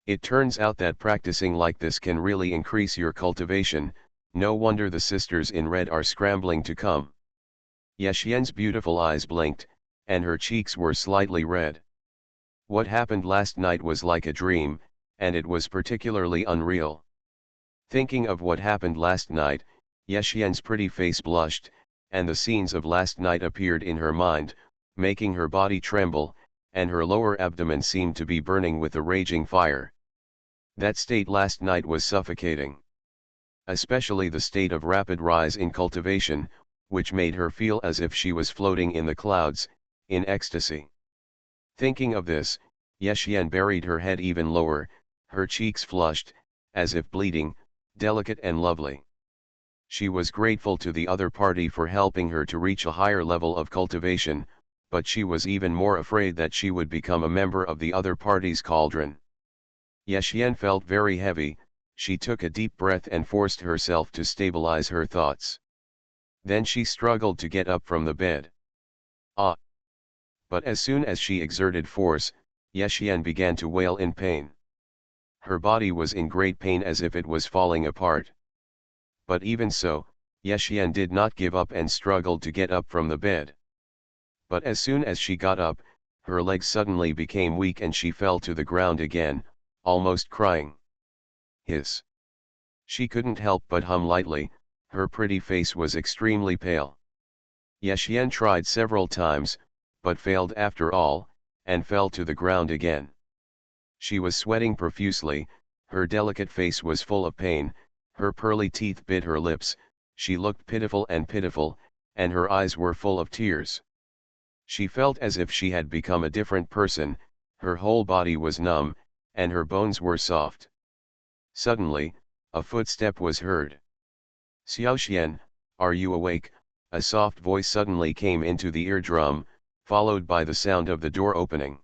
It turns out that practicing like this can really increase your cultivation. No wonder the sisters in red are scrambling to come. Yexian's beautiful eyes blinked, and her cheeks were slightly red. What happened last night was like a dream, and it was particularly unreal. Thinking of what happened last night, Yexian's pretty face blushed, and the scenes of last night appeared in her mind, making her body tremble, and her lower abdomen seemed to be burning with a raging fire. That state last night was suffocating. Especially the state of rapid rise in cultivation, which made her feel as if she was floating in the clouds, in ecstasy. Thinking of this, Yexian buried her head even lower, her cheeks flushed, as if bleeding, delicate and lovely. She was grateful to the other party for helping her to reach a higher level of cultivation, but she was even more afraid that she would become a member of the other party's cauldron. Yexian felt very heavy. She took a deep breath and forced herself to stabilize her thoughts. Then she struggled to get up from the bed. Ah! But as soon as she exerted force, Yexian began to wail in pain. Her body was in great pain as if it was falling apart. But even so, Yexian did not give up and struggled to get up from the bed. But as soon as she got up, her legs suddenly became weak and she fell to the ground again, almost crying. Hiss! She couldn't help but hum lightly. Her pretty face was extremely pale. Yexian tried several times, but failed after all, and fell to the ground again. She was sweating profusely, her delicate face was full of pain, her pearly teeth bit her lips, she looked pitiful, and her eyes were full of tears. She felt as if she had become a different person, her whole body was numb, and her bones were soft. Suddenly, a footstep was heard. "Xiaoxian, are you awake?" A soft voice suddenly came into the eardrum, followed by the sound of the door opening.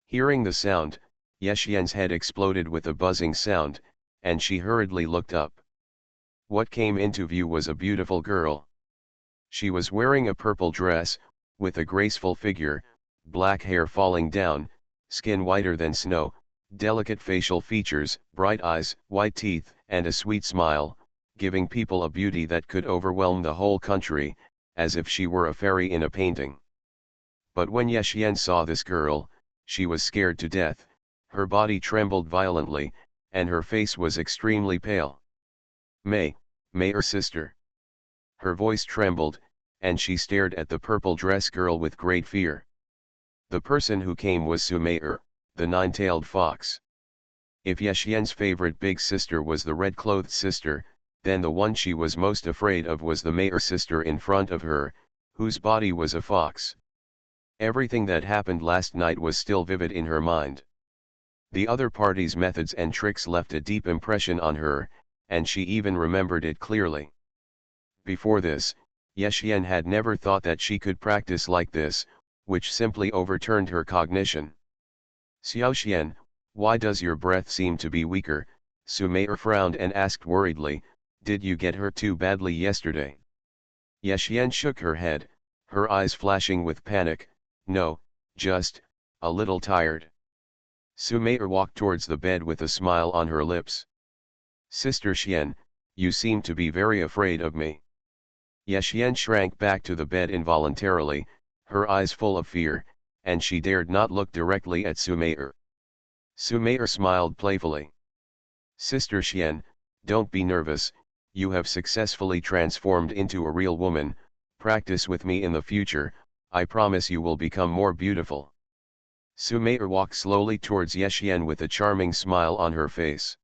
Hearing the sound, Yexian's head exploded with a buzzing sound, and she hurriedly looked up. What came into view was a beautiful girl. She was wearing a purple dress, with a graceful figure, black hair falling down, skin whiter than snow, delicate facial features, bright eyes, white teeth, and a sweet smile, giving people a beauty that could overwhelm the whole country, as if she were a fairy in a painting. But when Yexian saw this girl, she was scared to death, her body trembled violently, and her face was extremely pale. May sister." Her voice trembled, and she stared at the purple dress girl with great fear. The person who came was Sumair, the nine-tailed fox. If Yexian's favorite big sister was the red-clothed sister, then the one she was most afraid of was the Mayor sister in front of her, whose body was a fox. Everything that happened last night was still vivid in her mind. The other party's methods and tricks left a deep impression on her, and she even remembered it clearly. Before this, Yexian had never thought that she could practice like this, which simply overturned her cognition. "Xiaoxian, why does your breath seem to be weaker?" Sumair frowned and asked worriedly, "Did you get hurt too badly yesterday?" Yexian shook her head, her eyes flashing with panic. "No, just a little tired." Sumair walked towards the bed with a smile on her lips. "Sister Xian, you seem to be very afraid of me." Yexian shrank back to the bed involuntarily, her eyes full of fear, and she dared not look directly at Sumair. Sumair smiled playfully. "Sister Xian, don't be nervous, you have successfully transformed into a real woman. Practice with me in the future, I promise you will become more beautiful." Sumair walked slowly towards Yexian with a charming smile on her face.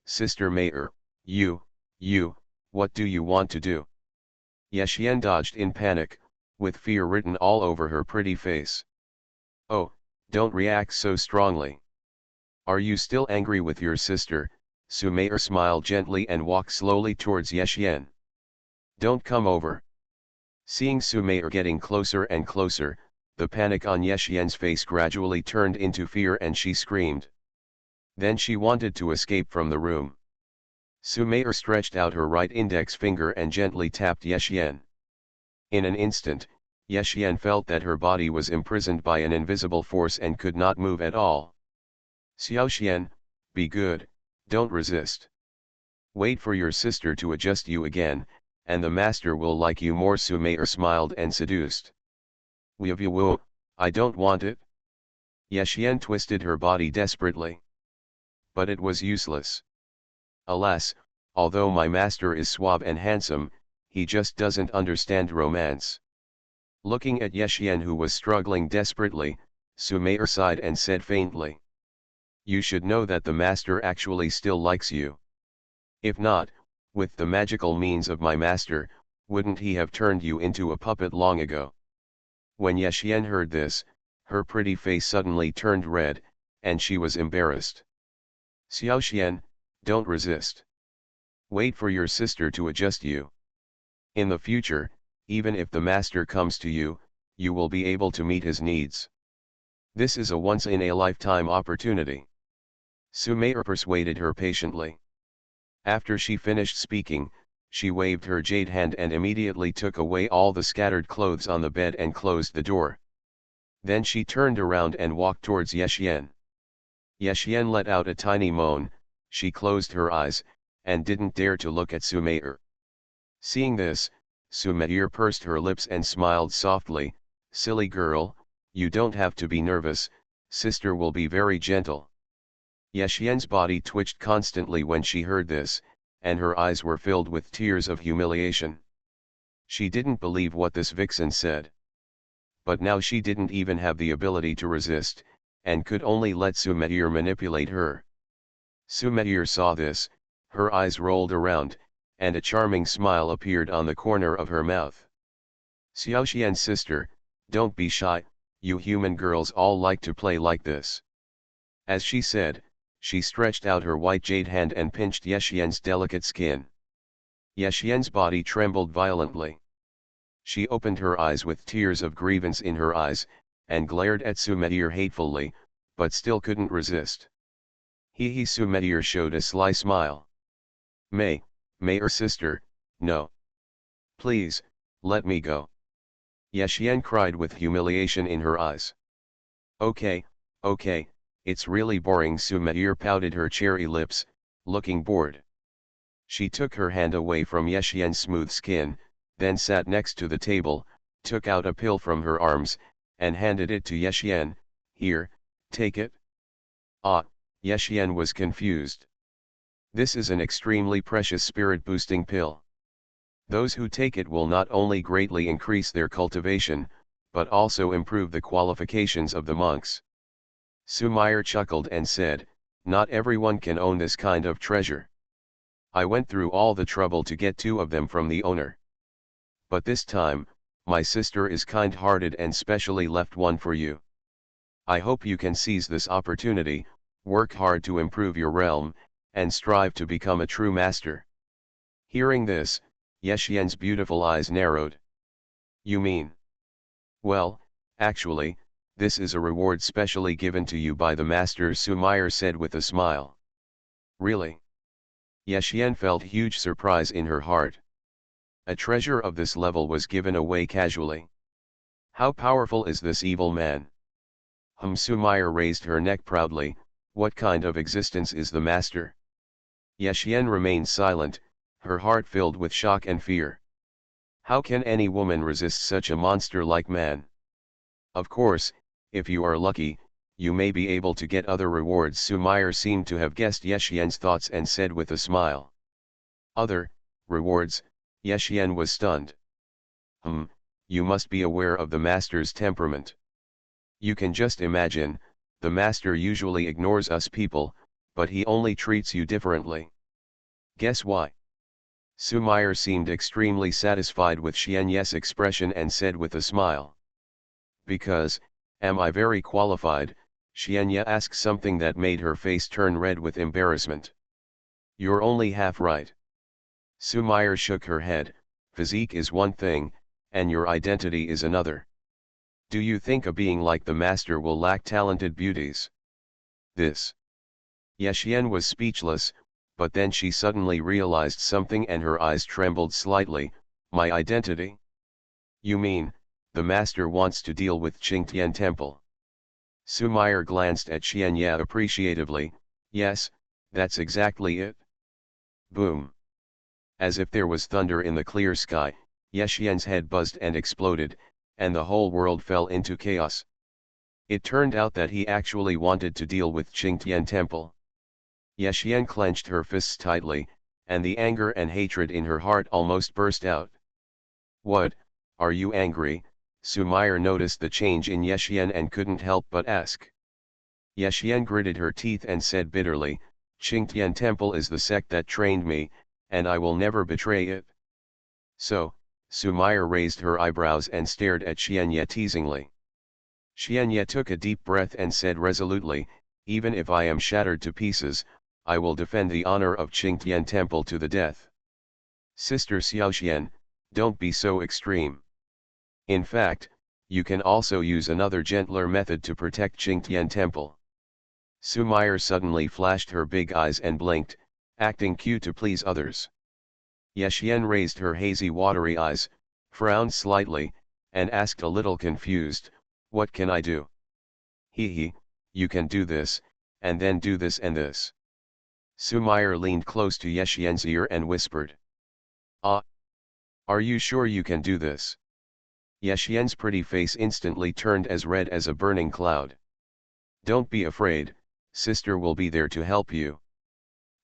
Sister Mayor, you, what do you want to do?" Yexian dodged in panic, with fear written all over her pretty face. "Oh, don't react so strongly. Are you still angry with your sister?" Sumair smiled gently and walked slowly towards Yexian. Don't come over. Seeing Sumair getting closer and closer, the panic on Yexian's face gradually turned into fear and she screamed. Then she wanted to escape from the room. Sumair stretched out her right index finger and gently tapped Yexian. In an instant, Yexian felt that her body was imprisoned by an invisible force and could not move at all. Xiaoxian, be good, don't resist. Wait for your sister to adjust you again, and the master will like you more. Sumair smiled and seduced. Woo, I don't want it. Yexian twisted her body desperately. But it was useless. Alas, although my master is suave and handsome, he just doesn't understand romance. Looking at Yexian who was struggling desperately, Sumair sighed and said faintly. You should know that the master actually still likes you. If not, with the magical means of my master, wouldn't he have turned you into a puppet long ago? When Yexian heard this, her pretty face suddenly turned red, and she was embarrassed. Xiaoxian, don't resist. Wait for your sister to adjust you. In the future, even if the master comes to you, you will be able to meet his needs. This is a once-in-a-lifetime opportunity. Sumair persuaded her patiently. After she finished speaking, she waved her jade hand and immediately took away all the scattered clothes on the bed and closed the door. Then she turned around and walked towards Yexian. Yexian let out a tiny moan, she closed her eyes, and didn't dare to look at Sumair. Seeing this, Sumair pursed her lips and smiled softly. Silly girl, you don't have to be nervous, sister will be very gentle. Yexian's body twitched constantly when she heard this, and her eyes were filled with tears of humiliation. She didn't believe what this vixen said. But now she didn't even have the ability to resist, and could only let Sumair manipulate her. Sumair saw this, her eyes rolled around, and a charming smile appeared on the corner of her mouth. Xiaoxian's sister, don't be shy, you human girls all like to play like this. As she said, she stretched out her white jade hand and pinched Yexian's delicate skin. Yexian's body trembled violently. She opened her eyes with tears of grievance in her eyes, and glared at Sumair hatefully, but still couldn't resist. Sumair showed a sly smile. Mayor sister, no. Please, let me go. Yexian cried with humiliation in her eyes. Okay, it's really boring. Sumair pouted her cherry lips, looking bored. She took her hand away from Yexian's smooth skin, then sat next to the table, took out a pill from her arms, and handed it to Yexian. Here, take it. Ah, Yexian was confused. This is an extremely precious spirit-boosting pill. Those who take it will not only greatly increase their cultivation, but also improve the qualifications of the monks. Sumair chuckled and said, not everyone can own this kind of treasure. I went through all the trouble to get 2 of them from the owner. But this time, my sister is kind-hearted and specially left one for you. I hope you can seize this opportunity, work hard to improve your realm, and strive to become a true master. Hearing this, Yexian's beautiful eyes narrowed. You mean? Well, actually, this is a reward specially given to you by the master, Sumair said with a smile. Really? Yexian felt huge surprise in her heart. A treasure of this level was given away casually. How powerful is this evil man? Sumair raised her neck proudly. What kind of existence is the master? Yexian remained silent, her heart filled with shock and fear. How can any woman resist such a monster-like man? Of course, if you are lucky, you may be able to get other rewards. Sumair seemed to have guessed Yexian's thoughts and said with a smile. Other rewards? Yexian was stunned. You must be aware of the master's temperament. You can just imagine, the master usually ignores us people, but he only treats you differently. Guess why? Sumair seemed extremely satisfied with Xianye's expression and said with a smile. Because, am I very qualified? Xianye asked, something that made her face turn red with embarrassment. You're only half right. Sumair shook her head. Physique is one thing, and your identity is another. Do you think a being like the master will lack talented beauties? This. Yexian was speechless, but then she suddenly realized something and her eyes trembled slightly. My identity? You mean, the master wants to deal with Qingtian Temple? Sumair glanced at Xianye appreciatively. Yes, that's exactly it. Boom. As if there was thunder in the clear sky, Yexian's head buzzed and exploded, and the whole world fell into chaos. It turned out that he actually wanted to deal with Qingtian Temple. Yexian clenched her fists tightly, and the anger and hatred in her heart almost burst out. What, are you angry? Sumair noticed the change in Yexian and couldn't help but ask. Yexian gritted her teeth and said bitterly, Qingtian Temple is the sect that trained me, and I will never betray it. So, Sumair raised her eyebrows and stared at Xianye teasingly. Xianye took a deep breath and said resolutely, even if I am shattered to pieces, I will defend the honor of Qingtian Temple to the death. Sister Xiaoxian, don't be so extreme. In fact, you can also use another gentler method to protect Qingtian Temple. Sumair suddenly flashed her big eyes and blinked, acting cute to please others. Yexian raised her hazy watery eyes, frowned slightly, and asked a little confused, what can I do? He, you can do this, and then do this and this. Sumair leaned close to Yexian's ear and whispered. Ah! Are you sure you can do this? Yexian's pretty face instantly turned as red as a burning cloud. Don't be afraid, sister will be there to help you.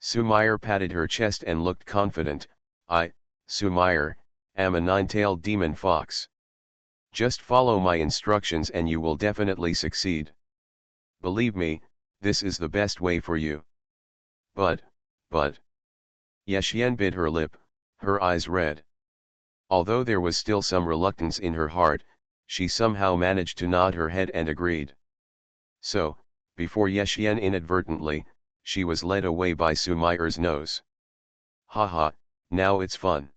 Sumair patted her chest and looked confident. I, Sumair, am a nine-tailed demon fox. Just follow my instructions and you will definitely succeed. Believe me, this is the best way for you. But. Yexian bit her lip, her eyes red. Although there was still some reluctance in her heart, she somehow managed to nod her head and agreed. So, before Yexian inadvertently, she was led away by Sumair's nose. Haha, now it's fun.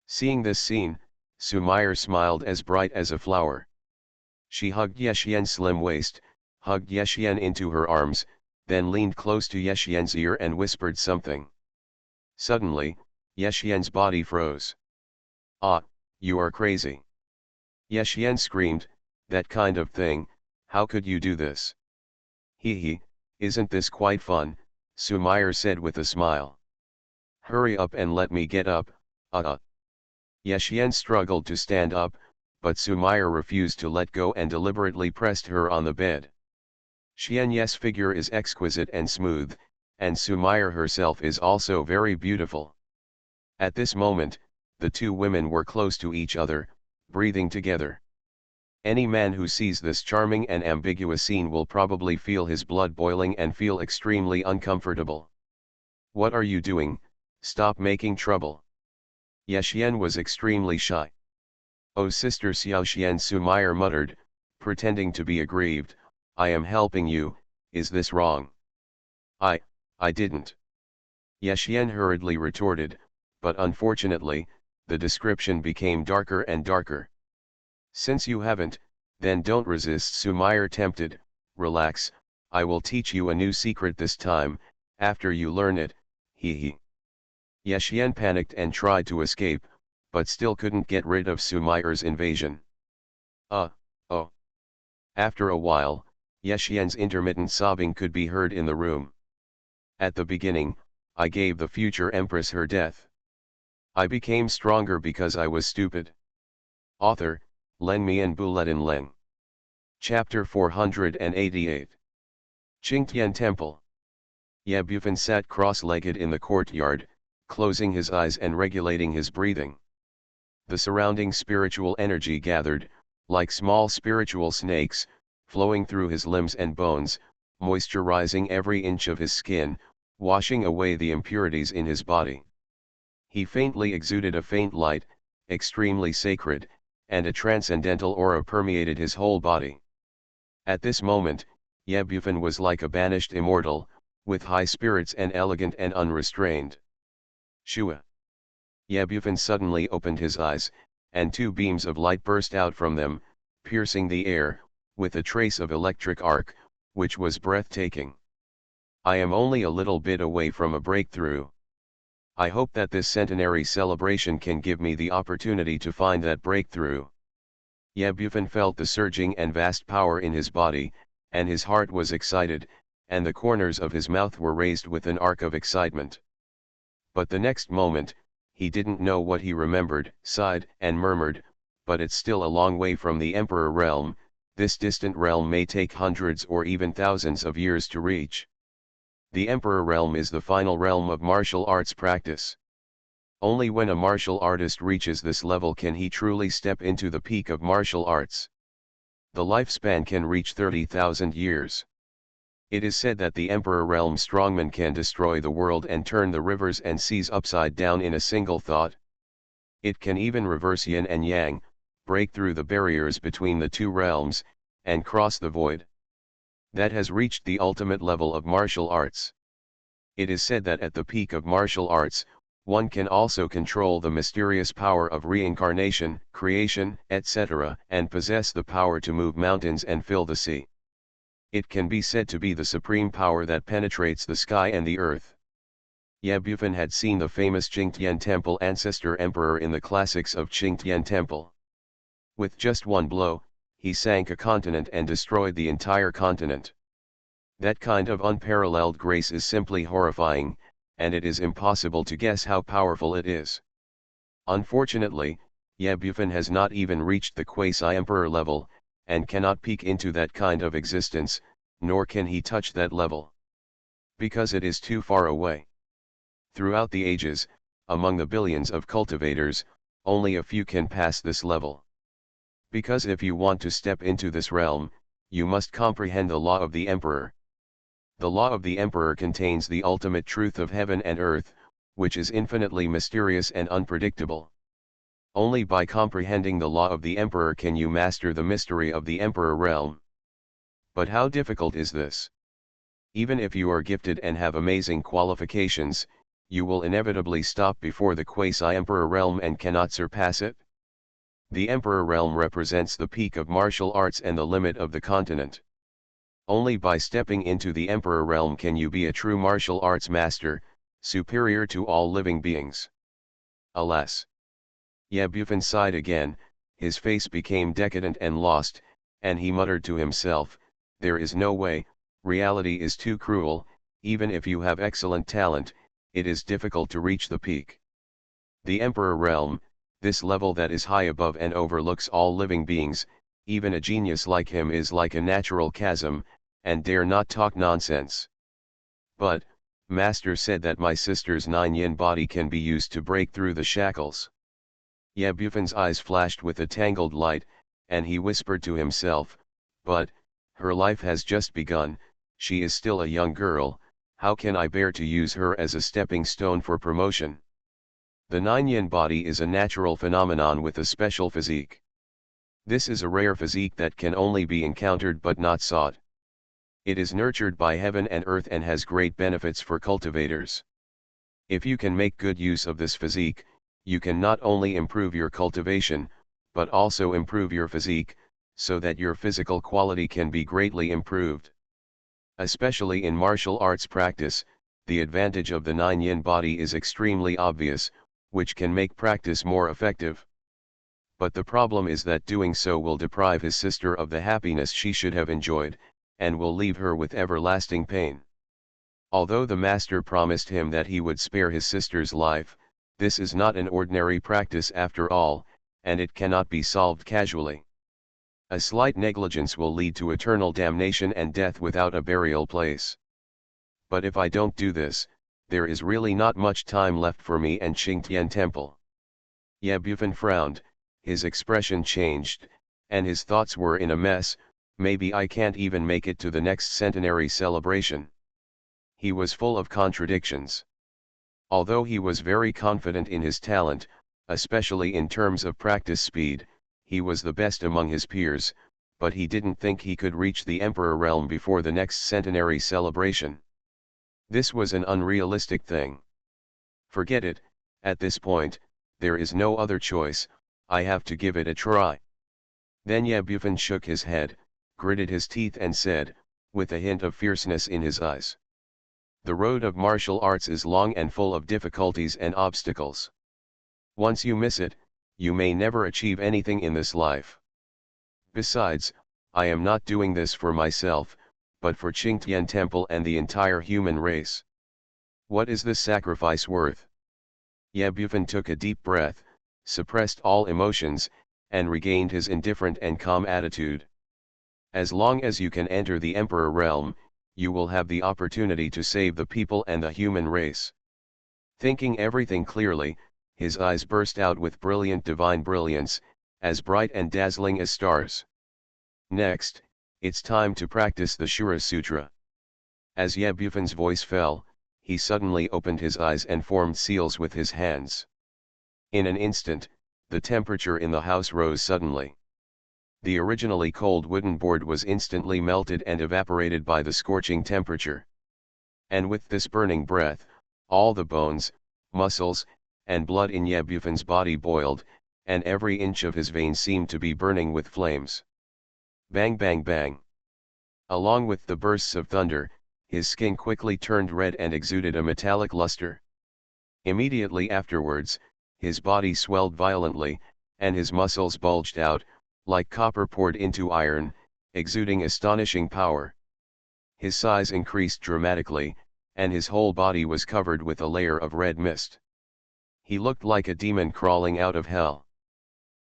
Seeing this scene, Sumair smiled as bright as a flower. She hugged Yexian's slim waist, hugged Yexian into her arms, then leaned close to Yexian's ear and whispered something. Suddenly, Yexian's body froze. Ah, you are crazy. Yexian screamed, that kind of thing, how could you do this? He, isn't this quite fun, Sumair said with a smile. Hurry up and let me get up, Yexian struggled to stand up, but Sumair refused to let go and deliberately pressed her on the bed. Xianye's figure is exquisite and smooth, and Sumair herself is also very beautiful. At this moment, the two women were close to each other, breathing together. Any man who sees this charming and ambiguous scene will probably feel his blood boiling and feel extremely uncomfortable. What are you doing? Stop making trouble. Yexian was extremely shy. Oh Sister Xiaoxian, Sumair muttered, pretending to be aggrieved, I am helping you, is this wrong? I didn't. Yexian hurriedly retorted, but unfortunately, the description became darker and darker. Since you haven't, then don't resist, Sumair tempted, relax, I will teach you a new secret this time, after you learn it, he. Yexian panicked and tried to escape, but still couldn't get rid of Sumair's invasion. Oh. After a while, Yexian's intermittent sobbing could be heard in the room. At the beginning, I gave the future empress her death. I became stronger because I was stupid. Author, Len Mian Bulletin Leng. Chapter 488. Qingtian Temple. Ye Bufan sat cross-legged in the courtyard, closing his eyes and regulating his breathing. The surrounding spiritual energy gathered, like small spiritual snakes, flowing through his limbs and bones, moisturizing every inch of his skin, washing away the impurities in his body. He faintly exuded a faint light, extremely sacred, and a transcendental aura permeated his whole body. At this moment, Ye Bufan was like a banished immortal, with high spirits and elegant and unrestrained. Shua. Yabufan suddenly opened his eyes, and two beams of light burst out from them, piercing the air, with a trace of electric arc, which was breathtaking. I am only a little bit away from a breakthrough. I hope that this centenary celebration can give me the opportunity to find that breakthrough. Yabufan felt the surging and vast power in his body, and his heart was excited, and the corners of his mouth were raised with an arc of excitement. But the next moment, he didn't know what he remembered, sighed and murmured, but it's still a long way from the Emperor realm. This distant realm may take hundreds or even thousands of years to reach. The Emperor realm is the final realm of martial arts practice. Only when a martial artist reaches this level can he truly step into the peak of martial arts. The lifespan can reach 30,000 years. It is said that the Emperor realm strongman can destroy the world and turn the rivers and seas upside down in a single thought. It can even reverse yin and yang, break through the barriers between the two realms, and cross the void. That has reached the ultimate level of martial arts. It is said that at the peak of martial arts, one can also control the mysterious power of reincarnation, creation, etc., and possess the power to move mountains and fill the sea. It can be said to be the supreme power that penetrates the sky and the earth. Yabufan had seen the famous Qingtian Temple ancestor emperor in the classics of Qingtian Temple. With just one blow, he sank a continent and destroyed the entire continent. That kind of unparalleled grace is simply horrifying, and it is impossible to guess how powerful it is. Unfortunately, Yabufan has not even reached the quasi-emperor level, and cannot peek into that kind of existence, nor can he touch that level. Because it is too far away. Throughout the ages, among the billions of cultivators, only a few can pass this level. Because if you want to step into this realm, you must comprehend the law of the Emperor. The law of the Emperor contains the ultimate truth of heaven and earth, which is infinitely mysterious and unpredictable. Only by comprehending the law of the Emperor can you master the mystery of the Emperor realm. But how difficult is this? Even if you are gifted and have amazing qualifications, you will inevitably stop before the quasi-emperor realm and cannot surpass it. The Emperor realm represents the peak of martial arts and the limit of the continent. Only by stepping into the Emperor realm can you be a true martial arts master, superior to all living beings. Alas! Yabufan sighed again, his face became decadent and lost, and he muttered to himself, there is no way, reality is too cruel, even if you have excellent talent, it is difficult to reach the peak. The Emperor realm, this level that is high above and overlooks all living beings, even a genius like him is like a natural chasm, and dare not talk nonsense. But, Master said that my sister's 9-yin body can be used to break through the shackles. Yabufan's eyes flashed with a tangled light, and he whispered to himself, but, her life has just begun, she is still a young girl, how can I bear to use her as a stepping stone for promotion? The 9-yin body is a natural phenomenon with a special physique. This is a rare physique that can only be encountered but not sought. It is nurtured by heaven and earth and has great benefits for cultivators. If you can make good use of this physique, you can not only improve your cultivation, but also improve your physique, so that your physical quality can be greatly improved. Especially in martial arts practice, the advantage of the 9-yin body is extremely obvious, which can make practice more effective. But the problem is that doing so will deprive his sister of the happiness she should have enjoyed, and will leave her with everlasting pain. Although the master promised him that he would spare his sister's life, this is not an ordinary practice after all, and it cannot be solved casually. A slight negligence will lead to eternal damnation and death without a burial place. But if I don't do this, there is really not much time left for me and Qingtian Temple. Yabufan frowned, his expression changed, and his thoughts were in a mess. Maybe I can't even make it to the next centenary celebration. He was full of contradictions. Although he was very confident in his talent, especially in terms of practice speed, he was the best among his peers, but he didn't think he could reach the Emperor realm before the next centenary celebration. This was an unrealistic thing. Forget it, at this point, there is no other choice, I have to give it a try. Then Ye Bufan shook his head, gritted his teeth and said, with a hint of fierceness in his eyes. The road of martial arts is long and full of difficulties and obstacles. Once you miss it, you may never achieve anything in this life. Besides, I am not doing this for myself, but for Qingtian Temple and the entire human race. What is this sacrifice worth? Ye Bufan took a deep breath, suppressed all emotions, and regained his indifferent and calm attitude. As long as you can enter the Emperor realm, you will have the opportunity to save the people and the human race. Thinking everything clearly, his eyes burst out with brilliant divine brilliance, as bright and dazzling as stars. Next, it's time to practice the Shura Sutra. As Ye Bufan's voice fell, he suddenly opened his eyes and formed seals with his hands. In an instant, the temperature in the house rose suddenly. The originally cold wooden board was instantly melted and evaporated by the scorching temperature. And with this burning breath, all the bones, muscles, and blood in Ye Bufan's body boiled, and every inch of his veins seemed to be burning with flames. Bang bang bang. Along with the bursts of thunder, his skin quickly turned red and exuded a metallic luster. Immediately afterwards, his body swelled violently, and his muscles bulged out, like copper poured into iron, exuding astonishing power. His size increased dramatically, and his whole body was covered with a layer of red mist. He looked like a demon crawling out of hell.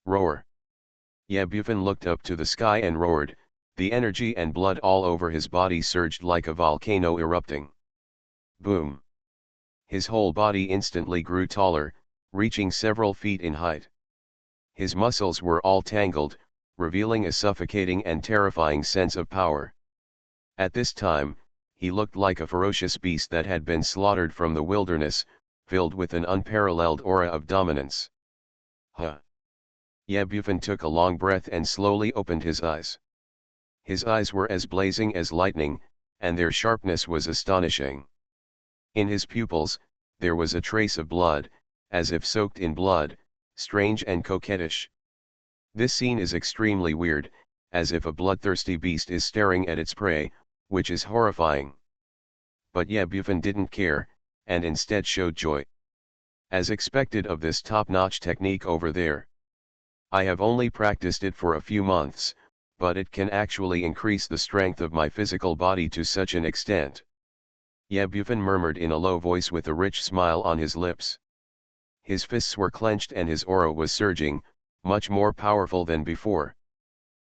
Roar! Ye Bufan looked up to the sky and roared, the energy and blood all over his body surged like a volcano erupting. Boom! His whole body instantly grew taller, reaching several feet in height. His muscles were all tangled, revealing a suffocating and terrifying sense of power. At this time, he looked like a ferocious beast that had been slaughtered from the wilderness, filled with an unparalleled aura of dominance. Huh! Ye Bufan took a long breath and slowly opened his eyes. His eyes were as blazing as lightning, and their sharpness was astonishing. In his pupils, there was a trace of blood, as if soaked in blood, strange and coquettish. This scene is extremely weird, as if a bloodthirsty beast is staring at its prey, which is horrifying. But Ye Bufan didn't care, and instead showed joy. As expected of this top-notch technique over there. I have only practiced it for a few months, but it can actually increase the strength of my physical body to such an extent. Ye Bufan murmured in a low voice with a rich smile on his lips. His fists were clenched and his aura was surging, much more powerful than before.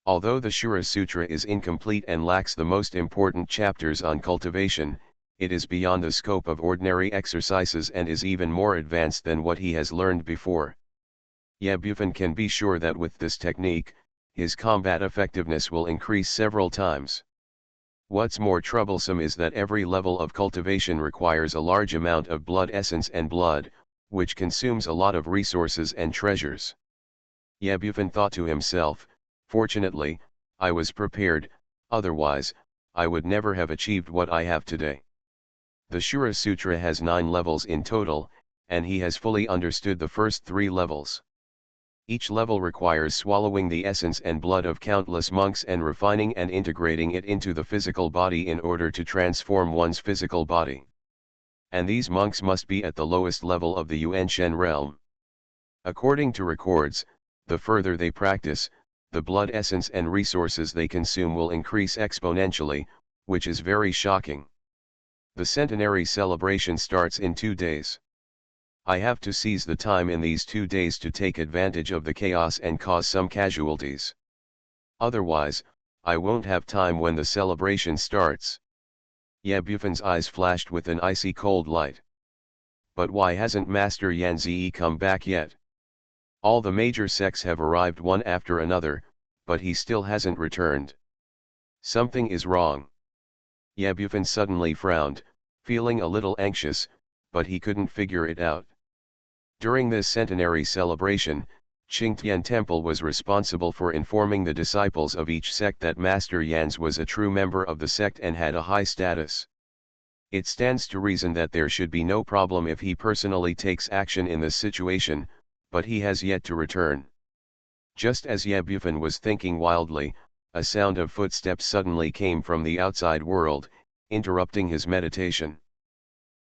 Although the Shura Sutra is incomplete and lacks the most important chapters on cultivation, it is beyond the scope of ordinary exercises and is even more advanced than what he has learned before. Ye Bufan can be sure that with this technique, his combat effectiveness will increase several times. What's more troublesome is that every level of cultivation requires a large amount of blood essence and blood, which consumes a lot of resources and treasures. Ye Bufan thought to himself, fortunately, I was prepared, otherwise, I would never have achieved what I have today. The Shura Sutra has 9 levels in total, and he has fully understood the first 3 levels. Each level requires swallowing the essence and blood of countless monks and refining and integrating it into the physical body in order to transform one's physical body. And these monks must be at the lowest level of the Yuanshen realm. According to records, the further they practice, the blood essence and resources they consume will increase exponentially, which is very shocking. The centenary celebration starts in 2 days. I have to seize the time in these 2 days to take advantage of the chaos and cause some casualties. Otherwise, I won't have time when the celebration starts. Ye Bufan's eyes flashed with an icy cold light. But why hasn't Master Yan Zi come back yet? All the major sects have arrived one after another, but he still hasn't returned. Something is wrong. Ye Bufan suddenly frowned, feeling a little anxious, but he couldn't figure it out. During this centenary celebration, Qingtian Temple was responsible for informing the disciples of each sect that Master Yan's was a true member of the sect and had a high status. It stands to reason that there should be no problem if he personally takes action in this situation, but he has yet to return. Just as Ye Bufan was thinking wildly, a sound of footsteps suddenly came from the outside world, interrupting his meditation.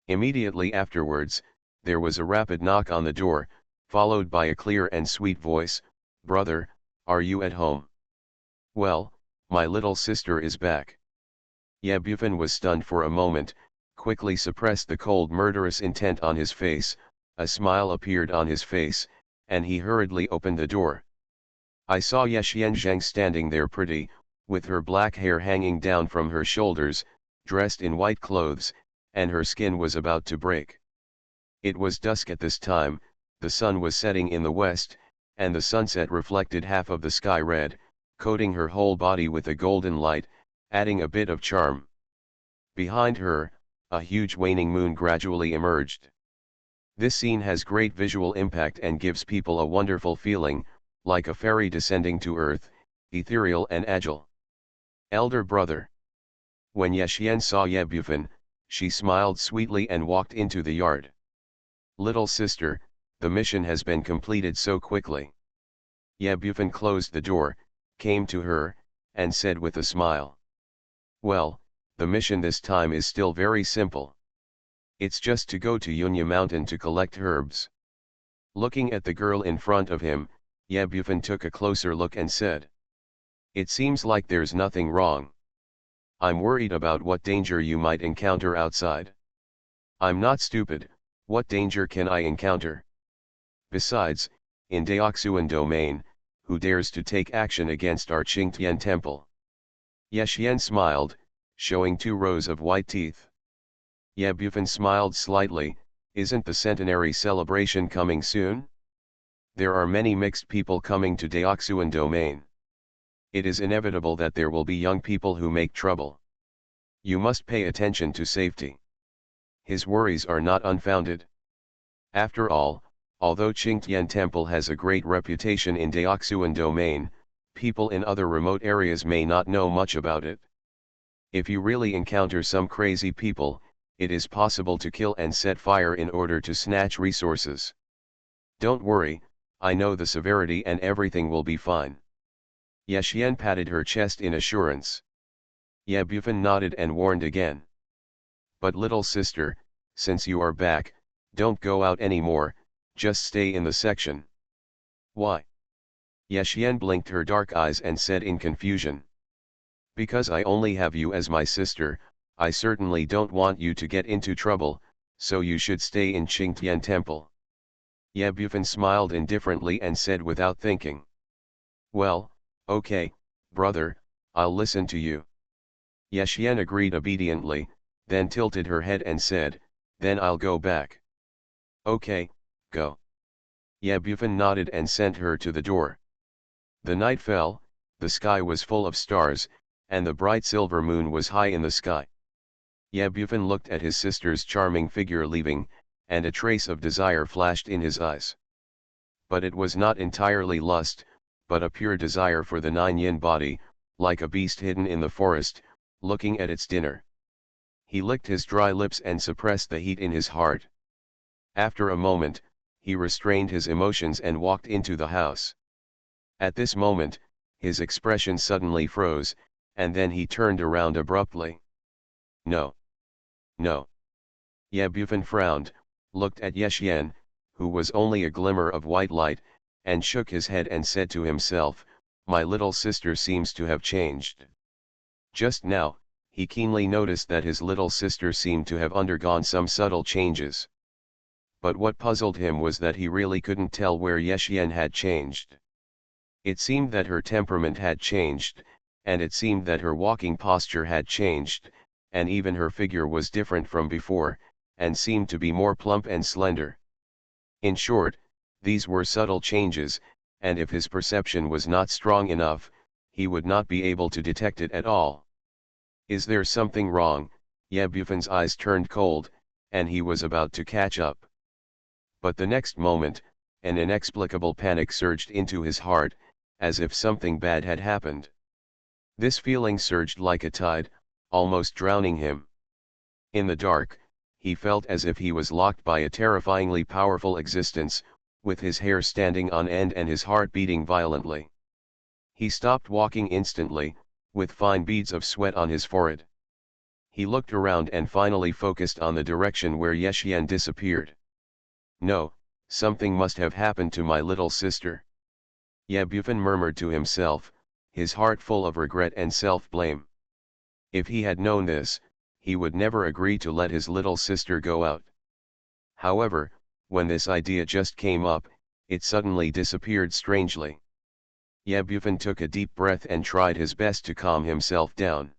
Immediately afterwards, there was a rapid knock on the door, followed by a clear and sweet voice, "Brother, are you at home?" "Well, my little sister is back." Ye Bufan was stunned for a moment, quickly suppressed the cold murderous intent on his face, a smile appeared on his face, and he hurriedly opened the door. I saw Ye Xianzhang standing there pretty, with her black hair hanging down from her shoulders, dressed in white clothes, and her skin was about to break. It was dusk at this time, the sun was setting in the west, and the sunset reflected half of the sky red, coating her whole body with a golden light, adding a bit of charm. Behind her, a huge waning moon gradually emerged. This scene has great visual impact and gives people a wonderful feeling, like a fairy descending to earth, ethereal and agile. Elder brother. When Ye Xian saw Ye Bufan, she smiled sweetly and walked into the yard. Little sister, the mission has been completed so quickly. Ye Bufan closed the door, came to her, and said with a smile. Well, the mission this time is still very simple. It's just to go to Yunya Mountain to collect herbs. Looking at the girl in front of him, Ye Bufan took a closer look and said. It seems like there's nothing wrong. I'm worried about what danger you might encounter outside. I'm not stupid, what danger can I encounter? Besides, in Deoxuan domain, who dares to take action against our Qingtian temple? Ye Xian smiled, showing 2 rows of white teeth. Ye Bufan smiled slightly, isn't the centenary celebration coming soon? There are many mixed people coming to Deoxuan domain. It is inevitable that there will be young people who make trouble. You must pay attention to safety. His worries are not unfounded. After all, although Qingtian Temple has a great reputation in Deoxuan domain, people in other remote areas may not know much about it. If you really encounter some crazy people, it is possible to kill and set fire in order to snatch resources. Don't worry, I know the severity and everything will be fine. Ye Xian patted her chest in assurance. Ye Bufan nodded and warned again. But little sister, since you are back, don't go out anymore, just stay in the section. Why? Ye Xian blinked her dark eyes and said in confusion. Because I only have you as my sister, I certainly don't want you to get into trouble, so you should stay in Qingtian Temple. Ye Bufan smiled indifferently and said without thinking. Well, okay, brother, I'll listen to you. Ye Xian agreed obediently, then tilted her head and said, then I'll go back. Okay, go. Ye Bufan nodded and sent her to the door. The night fell, the sky was full of stars, and the bright silver moon was high in the sky. Ye Bufan looked at his sister's charming figure leaving, and a trace of desire flashed in his eyes. But it was not entirely lust, but a pure desire for the 9-yin body, like a beast hidden in the forest, looking at its dinner. He licked his dry lips and suppressed the heat in his heart. After a moment, he restrained his emotions and walked into the house. At this moment, his expression suddenly froze, and then he turned around abruptly. No. No. Ye Bufan frowned, looked at Ye Xian, who was only a glimmer of white light, and shook his head and said to himself, my little sister seems to have changed. Just now, he keenly noticed that his little sister seemed to have undergone some subtle changes. But what puzzled him was that he really couldn't tell where Ye Xian had changed. It seemed that her temperament had changed, and it seemed that her walking posture had changed, and even her figure was different from before, and seemed to be more plump and slender. In short, these were subtle changes, and if his perception was not strong enough, he would not be able to detect it at all. Is there something wrong? Ye Bufan's eyes turned cold, and he was about to catch up. But the next moment, an inexplicable panic surged into his heart, as if something bad had happened. This feeling surged like a tide, almost drowning him. In the dark, he felt as if he was locked by a terrifyingly powerful existence, with his hair standing on end and his heart beating violently. He stopped walking instantly, with fine beads of sweat on his forehead. He looked around and finally focused on the direction where Yexian disappeared. No, something must have happened to my little sister. Ye Bufan murmured to himself, his heart full of regret and self-blame. If he had known this, he would never agree to let his little sister go out. However, when this idea just came up, it suddenly disappeared strangely. Ye Bufan took a deep breath and tried his best to calm himself down.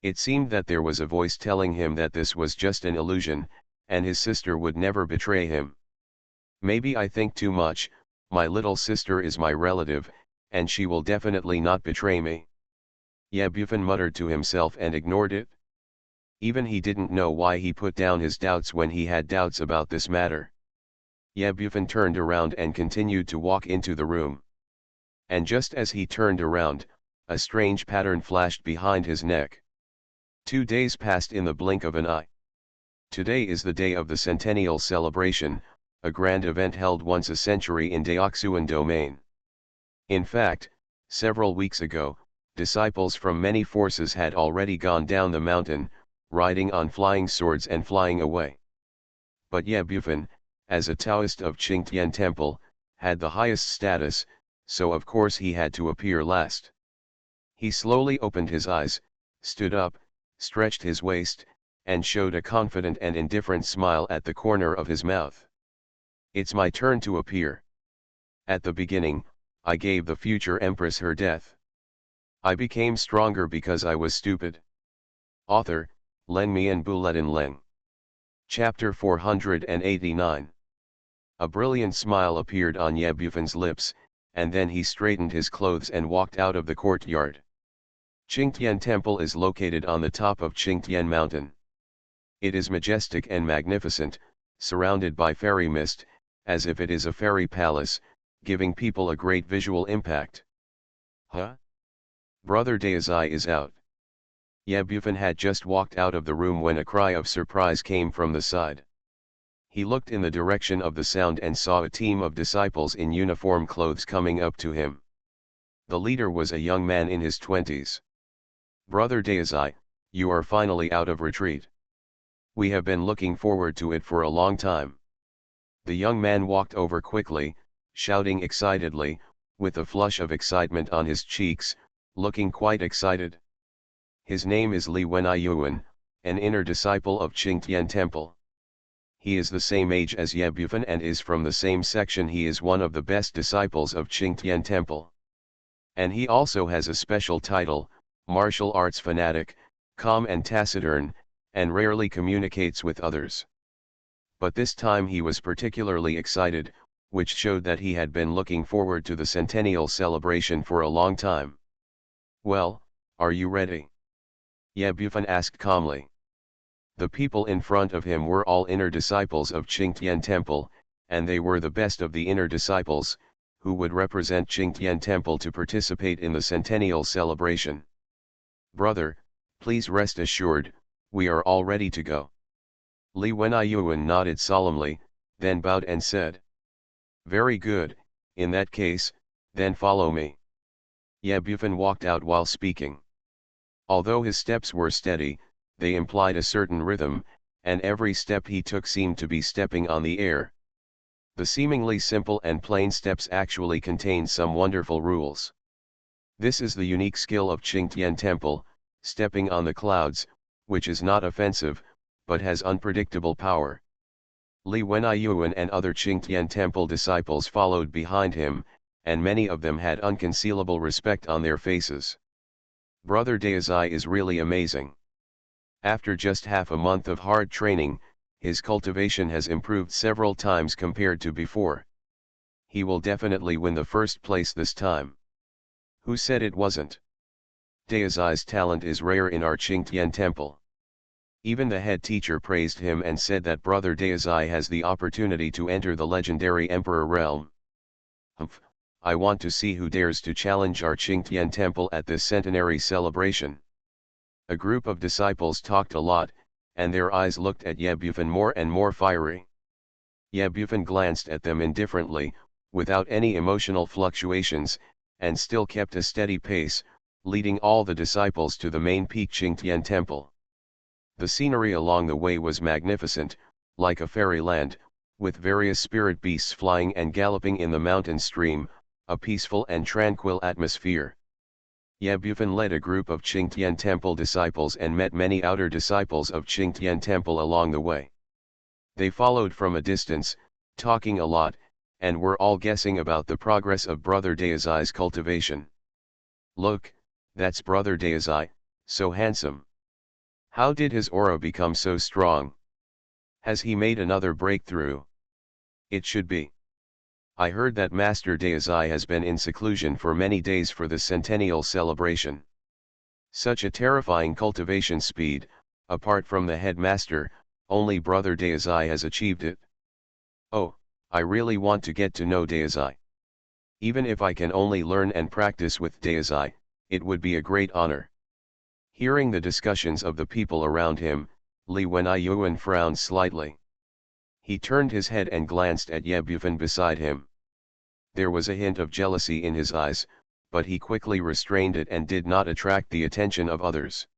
It seemed that there was a voice telling him that this was just an illusion, and his sister would never betray him. Maybe I think too much, my little sister is my relative, and she will definitely not betray me. Ye Bufan muttered to himself and ignored it. Even he didn't know why he put down his doubts when he had doubts about this matter. Ye Bufan turned around and continued to walk into the room. And just as he turned around, a strange pattern flashed behind his neck. 2 days passed in the blink of an eye. Today is the day of the centennial celebration, a grand event held once a century in Daoxuan domain. In fact, several weeks ago, disciples from many forces had already gone down the mountain, riding on flying swords and flying away. But Ye Bufan, as a Taoist of Qingtian Temple, had the highest status, so of course he had to appear last. He slowly opened his eyes, stood up, stretched his waist, and showed a confident and indifferent smile at the corner of his mouth. It's my turn to appear. At the beginning, I gave the future empress her death. I became stronger because I was stupid. Author, Len Mian Buletin Leng. Chapter 489. A brilliant smile appeared on Ye Bufan's lips, and then he straightened his clothes and walked out of the courtyard. Qingtian Temple is located on the top of Qingtian Mountain. It is majestic and magnificent, surrounded by fairy mist, as if it is a fairy palace, giving people a great visual impact. Huh? Brother Daozai is out. Ye Bufan had just walked out of the room when a cry of surprise came from the side. He looked in the direction of the sound and saw a team of disciples in uniform clothes coming up to him. The leader was a young man in his 20s. Brother Daozai, you are finally out of retreat. We have been looking forward to it for a long time. The young man walked over quickly, shouting excitedly, with a flush of excitement on his cheeks, looking quite excited. His name is Li Wenyuan, an inner disciple of Qingtian Temple. He is the same age as Ye Bufan and is from the same section. He is one of the best disciples of Qingtian Temple. And he also has a special title, martial arts fanatic, calm and taciturn, and rarely communicates with others. But this time he was particularly excited, which showed that he had been looking forward to the centennial celebration for a long time. Well, are you ready? Ye Bufan asked calmly. The people in front of him were all inner disciples of Qingtian Temple, and they were the best of the inner disciples, who would represent Qingtian Temple to participate in the centennial celebration. Brother, please rest assured, we are all ready to go. Li Wenyuan nodded solemnly, then bowed and said. Very good, in that case, then follow me. Ye Bufan walked out while speaking. Although his steps were steady, they implied a certain rhythm, and every step he took seemed to be stepping on the air. The seemingly simple and plain steps actually contained some wonderful rules. This is the unique skill of Qingtian Temple, stepping on the clouds, which is not offensive, but has unpredictable power. Li Wenyuan and other Qingtian Temple disciples followed behind him, and many of them had unconcealable respect on their faces. Brother Daozai is really amazing. After just half a month of hard training, his cultivation has improved several times compared to before. He will definitely win the first place this time. Who said it wasn't? Daozai's talent is rare in our Qingtian Temple. Even the head teacher praised him and said that Brother Daozai has the opportunity to enter the legendary Emperor realm. Humph, I want to see who dares to challenge our Qingtian Temple at this centenary celebration. A group of disciples talked a lot, and their eyes looked at Ye Bufan more and more fiery. Ye Bufan glanced at them indifferently, without any emotional fluctuations, and still kept a steady pace, leading all the disciples to the main peak Qingtian temple. The scenery along the way was magnificent, like a fairyland, with various spirit beasts flying and galloping in the mountain stream, a peaceful and tranquil atmosphere. Ye Bufan led a group of Qingtian temple disciples and met many outer disciples of Qingtian temple along the way. They followed from a distance, talking a lot, and were all guessing about the progress of Brother Daozai's cultivation. "Look, that's Brother Daozai, so handsome. How did his aura become so strong? Has he made another breakthrough? It should be. I heard that Master Daozai has been in seclusion for many days for the centennial celebration. Such a terrifying cultivation speed, apart from the headmaster, only Brother Daozai has achieved it. Oh, I really want to get to know Daozai. Even if I can only learn and practice with Daozai, it would be a great honor." Hearing the discussions of the people around him, Li Wenyuan frowned slightly. He turned his head and glanced at Ye Bufan beside him. There was a hint of jealousy in his eyes, but he quickly restrained it and did not attract the attention of others.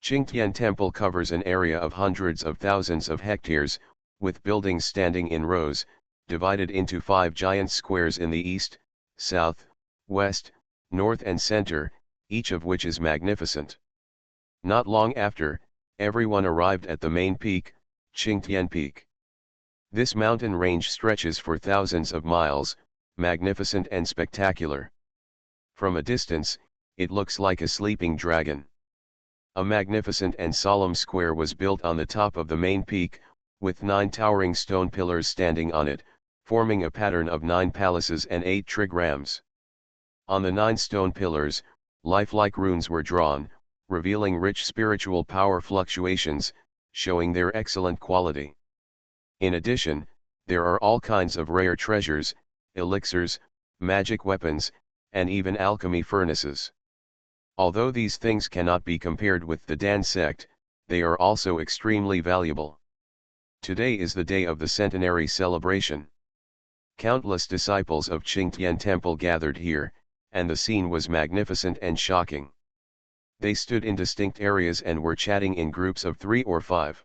Qingtian Temple covers an area of hundreds of thousands of hectares, with buildings standing in rows, divided into 5 giant squares in the east, south, west, north and center, each of which is magnificent. Not long after, everyone arrived at the main peak, Qingtian Peak. This mountain range stretches for thousands of miles, magnificent and spectacular. From a distance, it looks like a sleeping dragon. A magnificent and solemn square was built on the top of the main peak, with 9 towering stone pillars standing on it, forming a pattern of 9 palaces and 8 trigrams. On the 9 stone pillars, lifelike runes were drawn, revealing rich spiritual power fluctuations, showing their excellent quality. In addition, there are all kinds of rare treasures, elixirs, magic weapons, and even alchemy furnaces. Although these things cannot be compared with the Dan sect, they are also extremely valuable. Today is the day of the centenary celebration. Countless disciples of Qingtian Temple gathered here, and the scene was magnificent and shocking. They stood in distinct areas and were chatting in groups of 3 or 5.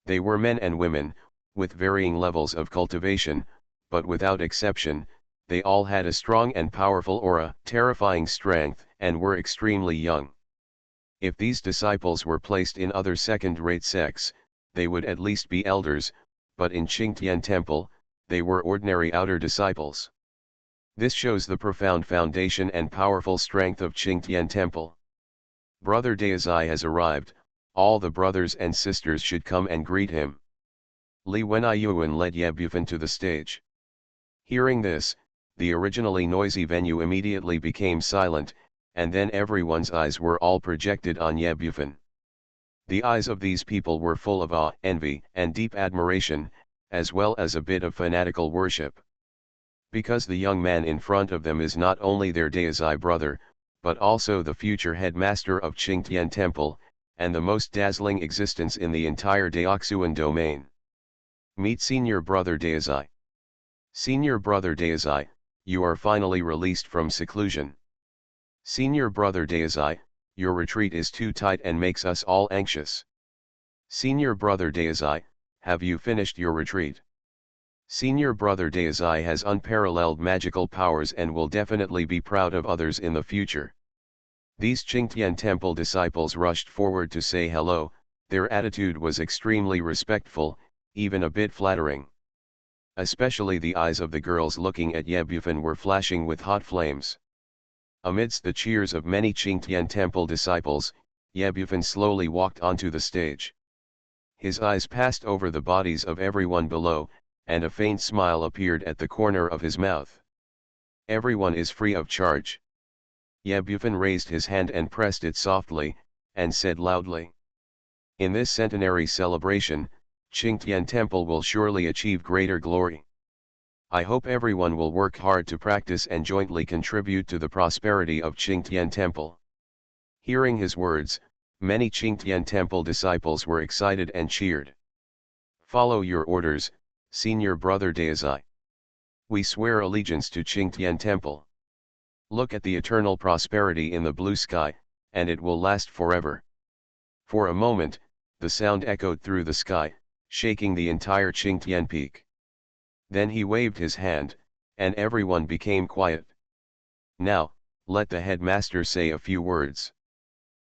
They were men and women, with varying levels of cultivation, but without exception, they all had a strong and powerful aura, terrifying strength, and were extremely young. If these disciples were placed in other second-rate sects, they would at least be elders, but in Qingtian Temple, they were ordinary outer disciples. This shows the profound foundation and powerful strength of Qingtian Temple. Brother Daozai has arrived, all the brothers and sisters should come and greet him. Li Wenyuan led Ye Bufan to the stage. Hearing this, the originally noisy venue immediately became silent, and then everyone's eyes were all projected on Ye Bufan. The eyes of these people were full of awe, envy, and deep admiration, as well as a bit of fanatical worship. Because the young man in front of them is not only their Daozai brother, but also the future headmaster of Qingtian Temple, and the most dazzling existence in the entire Daoxuan domain. Meet Senior Brother Daozai. Senior Brother Daozai, you are finally released from seclusion. Senior Brother Daozai, your retreat is too tight and makes us all anxious. Senior Brother Daozai, have you finished your retreat? Senior Brother Daozai has unparalleled magical powers and will definitely be proud of others in the future. These Qingtian Temple disciples rushed forward to say hello. Their attitude was extremely respectful, even a bit flattering. Especially the eyes of the girls looking at Ye Bufan were flashing with hot flames. Amidst the cheers of many Qingtian Temple disciples, Ye Bufan slowly walked onto the stage. His eyes passed over the bodies of everyone below, and a faint smile appeared at the corner of his mouth. Everyone is free of charge. Ye Bufan raised his hand and pressed it softly, and said loudly, "In this centenary celebration, Qingtian Temple will surely achieve greater glory. I hope everyone will work hard to practice and jointly contribute to the prosperity of Qingtian Temple." Hearing his words, Many Qingtian temple disciples were excited and cheered. Follow your orders, senior brother Daizai. We swear allegiance to Qingtian temple. Look at the eternal prosperity in the blue sky, and it will last forever. For a moment, the sound echoed through the sky, shaking the entire Qingtian peak. Then he waved his hand, and everyone became quiet. Now, let the headmaster say a few words.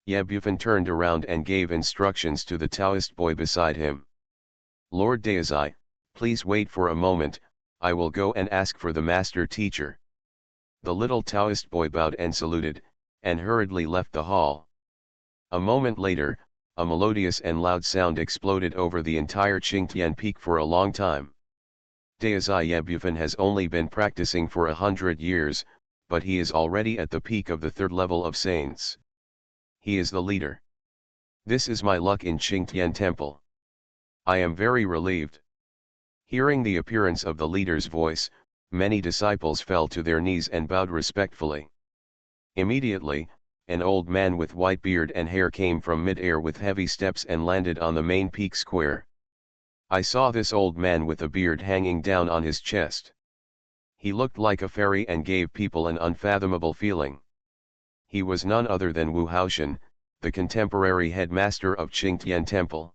Ye Bufan turned around and gave instructions to the Taoist boy beside him. Lord Daizai, please wait for a moment, I will go and ask for the master teacher. The little Taoist boy bowed and saluted, and hurriedly left the hall. A moment later, a melodious and loud sound exploded over the entire Qingtian peak for a long time. Daizai Ye Bufan has only been practicing for 100 years, but he is already at the peak of the third level of saints. He is the leader. This is my luck in Qingtian temple. I am very relieved. Hearing the appearance of the leader's voice, many disciples fell to their knees and bowed respectfully. Immediately, an old man with white beard and hair came from mid-air with heavy steps and landed on the main peak square. I saw this old man with a beard hanging down on his chest. He looked like a fairy and gave people an unfathomable feeling. He was none other than Wu Haoshan, the contemporary headmaster of Qingtian temple.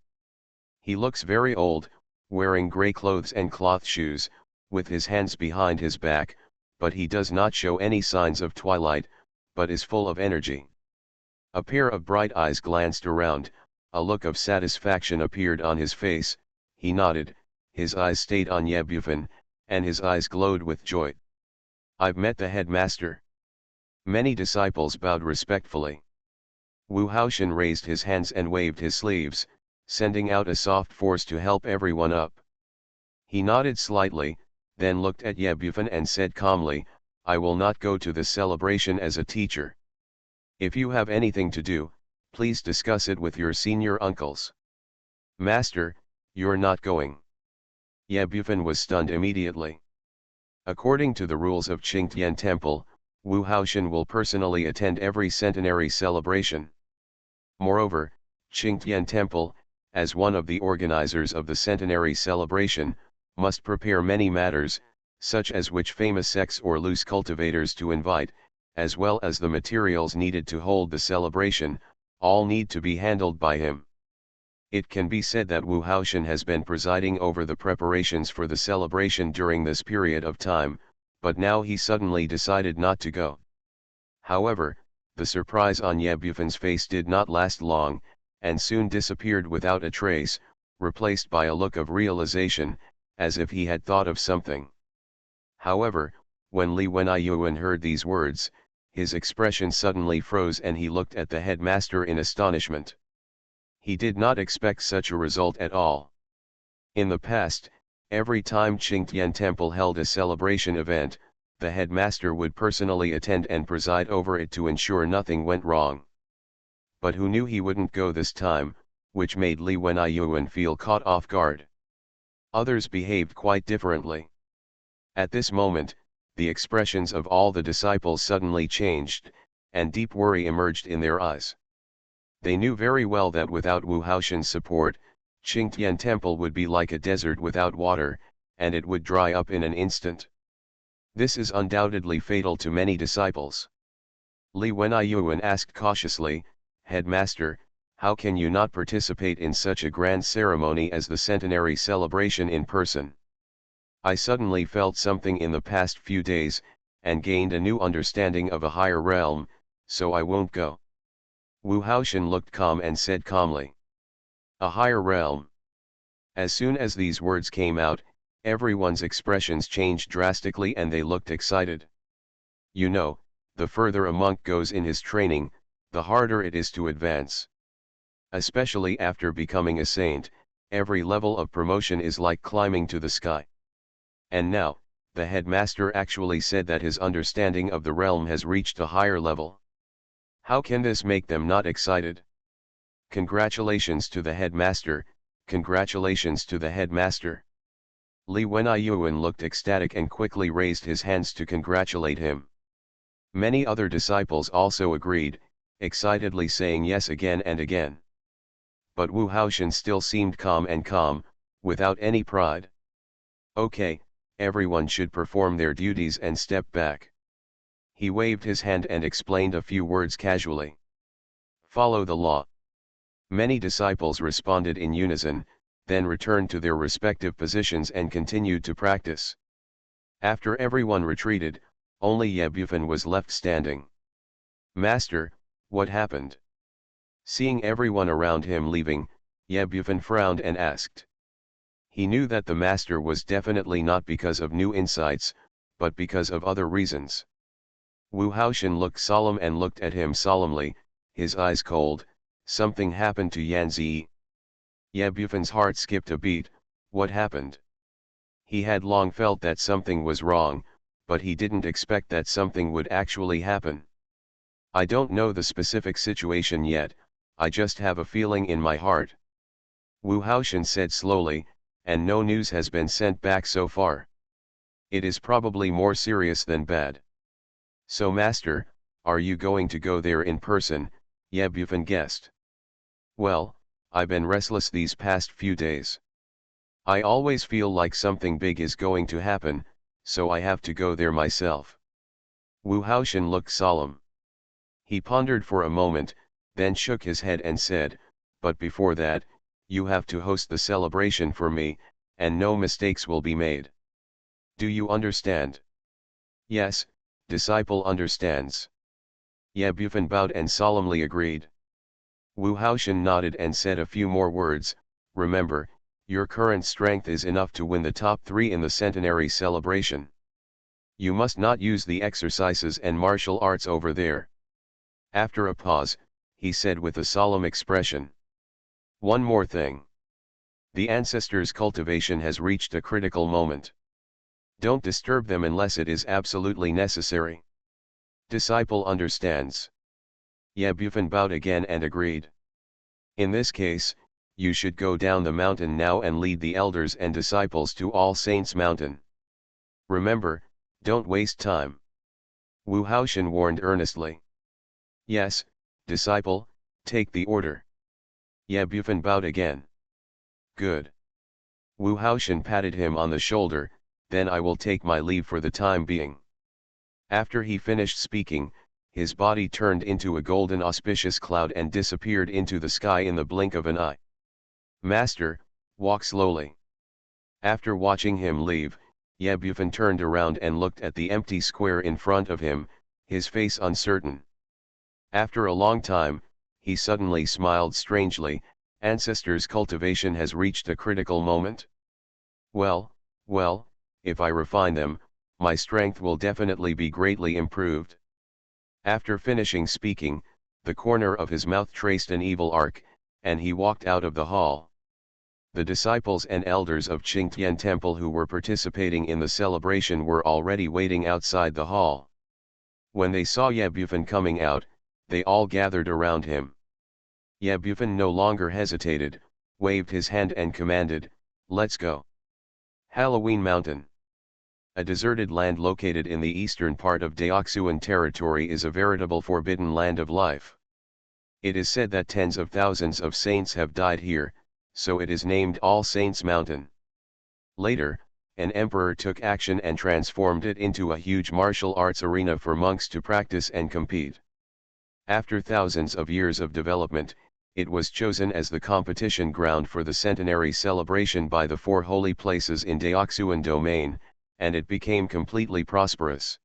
He looks very old, wearing grey clothes and cloth shoes, with his hands behind his back, but he does not show any signs of twilight, but is full of energy. A pair of bright eyes glanced around, a look of satisfaction appeared on his face, he nodded, his eyes stayed on Ye Bufan, and his eyes glowed with joy. I've met the headmaster. Many disciples bowed respectfully. Wu Haoshan raised his hands and waved his sleeves, sending out a soft force to help everyone up. He nodded slightly, then looked at Ye Bufan and said calmly, I will not go to this celebration as a teacher. If you have anything to do, please discuss it with your senior uncles. Master, you're not going. Ye Bufan was stunned immediately. According to the rules of Qingtian temple, Wu Haoshan will personally attend every centenary celebration. Moreover, Qingtian temple, as one of the organizers of the centenary celebration, must prepare many matters, such as which famous sects or loose cultivators to invite, as well as the materials needed to hold the celebration, all need to be handled by him. It can be said that Wu Haoshan has been presiding over the preparations for the celebration during this period of time, but now he suddenly decided not to go. However, the surprise on Ye Bufan's face did not last long, and soon disappeared without a trace, replaced by a look of realization, as if he had thought of something. However, when Li Wenyuan heard these words, his expression suddenly froze and he looked at the headmaster in astonishment. He did not expect such a result at all. In the past, every time Qingtian temple held a celebration event, the headmaster would personally attend and preside over it to ensure nothing went wrong. But who knew he wouldn't go this time, which made Li Wenyuan feel caught off guard. Others behaved quite differently. At this moment, the expressions of all the disciples suddenly changed, and deep worry emerged in their eyes. They knew very well that without Wu Haoshan's support, Qingtian temple would be like a desert without water, and it would dry up in an instant. This is undoubtedly fatal to many disciples. Li Wenyuan asked cautiously, Headmaster, how can you not participate in such a grand ceremony as the centenary celebration in person? I suddenly felt something in the past few days, and gained a new understanding of a higher realm, so I won't go. Wu Haoshan looked calm and said calmly. A higher realm. As soon as these words came out, everyone's expressions changed drastically and they looked excited. You know, the further a monk goes in his training, the harder it is to advance. Especially after becoming a saint, every level of promotion is like climbing to the sky. And now, the headmaster actually said that his understanding of the realm has reached a higher level. How can this make them not excited? Congratulations to the headmaster, congratulations to the headmaster. Li Wenyuan looked ecstatic and quickly raised his hands to congratulate him. Many other disciples also agreed, excitedly saying yes again and again. But Wu Haoshan still seemed calm, without any pride. Okay, everyone should perform their duties and step back. He waved his hand and explained a few words casually. Follow the law. Many disciples responded in unison, then returned to their respective positions and continued to practice. After everyone retreated, only Ye Bufan was left standing. Master, what happened? Seeing everyone around him leaving, Ye Bufan frowned and asked. He knew that the master was definitely not because of new insights, but because of other reasons. Wu Haoshan looked solemn and looked at him solemnly, his eyes cold. Something happened to Yan Zi. Ye Bufan's heart skipped a beat. What happened? He had long felt that something was wrong, but he didn't expect that something would actually happen. I don't know the specific situation yet, I just have a feeling in my heart. Wu Haoshan said slowly, and no news has been sent back so far. It is probably more serious than bad. So master, are you going to go there in person? Ye Bufan guessed. Well, I've been restless these past few days. I always feel like something big is going to happen, so I have to go there myself. Wu Haoshan looked solemn. He pondered for a moment, then shook his head and said, but before that, you have to host the celebration for me, and no mistakes will be made. Do you understand? Yes, disciple understands. Ye Bufan bowed and solemnly agreed. Wu Haoshan nodded and said a few more words. Remember, your current strength is enough to win the top 3 in the centenary celebration. You must not use the exercises and martial arts over there. After a pause, he said with a solemn expression. One more thing. The ancestors' cultivation has reached a critical moment. Don't disturb them unless it is absolutely necessary. Disciple understands. Ye Bufan bowed again and agreed. In this case, you should go down the mountain now and lead the elders and disciples to All Saints Mountain. Remember, don't waste time. Wu Haoshan warned earnestly. Yes, disciple, take the order. Ye Bufan bowed again. Good. Wu Haoshan patted him on the shoulder, then I will take my leave for the time being. After he finished speaking, his body turned into a golden auspicious cloud and disappeared into the sky in the blink of an eye. Master, walk slowly. After watching him leave, Ye Bufan turned around and looked at the empty square in front of him, his face uncertain. After a long time, he suddenly smiled strangely. Ancestors' cultivation has reached a critical moment. Well, if I refine them, my strength will definitely be greatly improved. After finishing speaking, the corner of his mouth traced an evil arc, and he walked out of the hall. The disciples and elders of Qingtian Temple who were participating in the celebration were already waiting outside the hall. When they saw Ye Bufan coming out, they all gathered around him. Ye Bufan no longer hesitated, waved his hand and commanded, let's go. Halloween Mountain. A deserted land located in the eastern part of Deoxuan territory is a veritable forbidden land of life. It is said that tens of thousands of saints have died here, so it is named All Saints Mountain. Later, an emperor took action and transformed it into a huge martial arts arena for monks to practice and compete. After thousands of years of development, it was chosen as the competition ground for the centenary celebration by the 4 holy places in Deoxuan domain, and it became completely prosperous.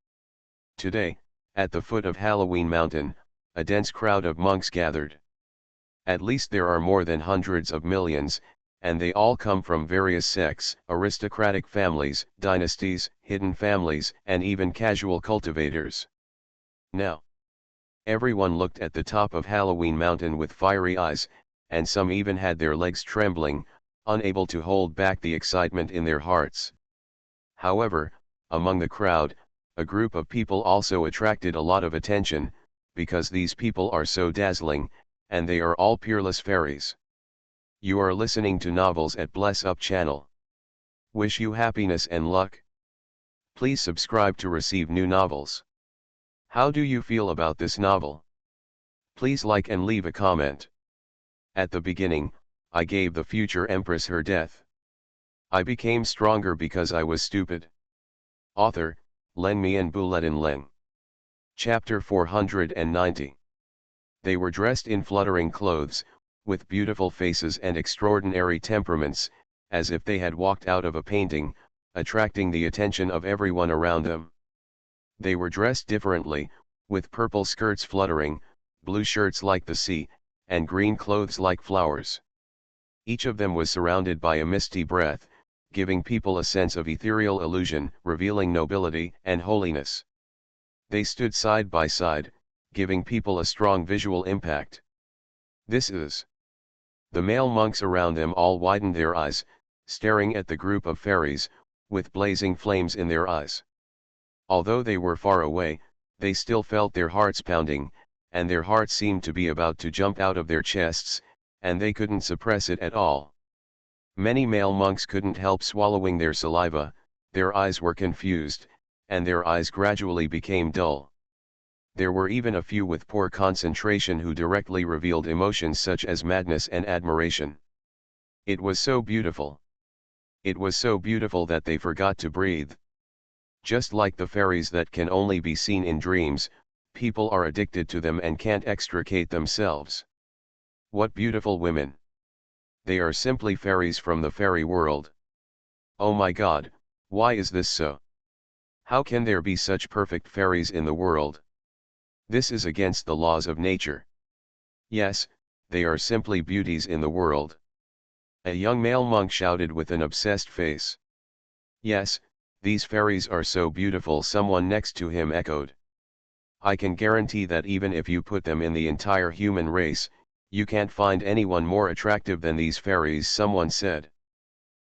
Today, at the foot of Halloween Mountain, a dense crowd of monks gathered. At least there are more than hundreds of millions, and they all come from various sects, aristocratic families, dynasties, hidden families, and even casual cultivators. Now, everyone looked at the top of Halloween Mountain with fiery eyes, and some even had their legs trembling, unable to hold back the excitement in their hearts. However, among the crowd, a group of people also attracted a lot of attention, because these people are so dazzling, and they are all peerless fairies. You are listening to Novels at Bless Up channel. Wish you happiness and luck. Please subscribe to receive new novels. How do you feel about this novel? Please like and leave a comment. At the beginning, I gave the future empress her death. I became stronger because I was stupid. Author, Len Mian Buletin Leng. Chapter 490. They were dressed in fluttering clothes, with beautiful faces and extraordinary temperaments, as if they had walked out of a painting, attracting the attention of everyone around them. They were dressed differently, with purple skirts fluttering, blue shirts like the sea, and green clothes like flowers. Each of them was surrounded by a misty breath, giving people a sense of ethereal illusion, revealing nobility and holiness. They stood side by side, giving people a strong visual impact. This is. The male monks around them all widened their eyes, staring at the group of fairies, with blazing flames in their eyes. Although they were far away, they still felt their hearts pounding, and their hearts seemed to be about to jump out of their chests, and they couldn't suppress it at all. Many male monks couldn't help swallowing their saliva, their eyes were confused, and their eyes gradually became dull. There were even a few with poor concentration who directly revealed emotions such as madness and admiration. It was so beautiful. It was so beautiful that they forgot to breathe. Just like the fairies that can only be seen in dreams, people are addicted to them and can't extricate themselves. What beautiful women! They are simply fairies from the fairy world. Oh my God, why is this so? How can there be such perfect fairies in the world? This is against the laws of nature. Yes, they are simply beauties in the world. A young male monk shouted with an obsessed face. Yes, these fairies are so beautiful, someone next to him echoed. I can guarantee that even if you put them in the entire human race, you can't find anyone more attractive than these fairies, someone said.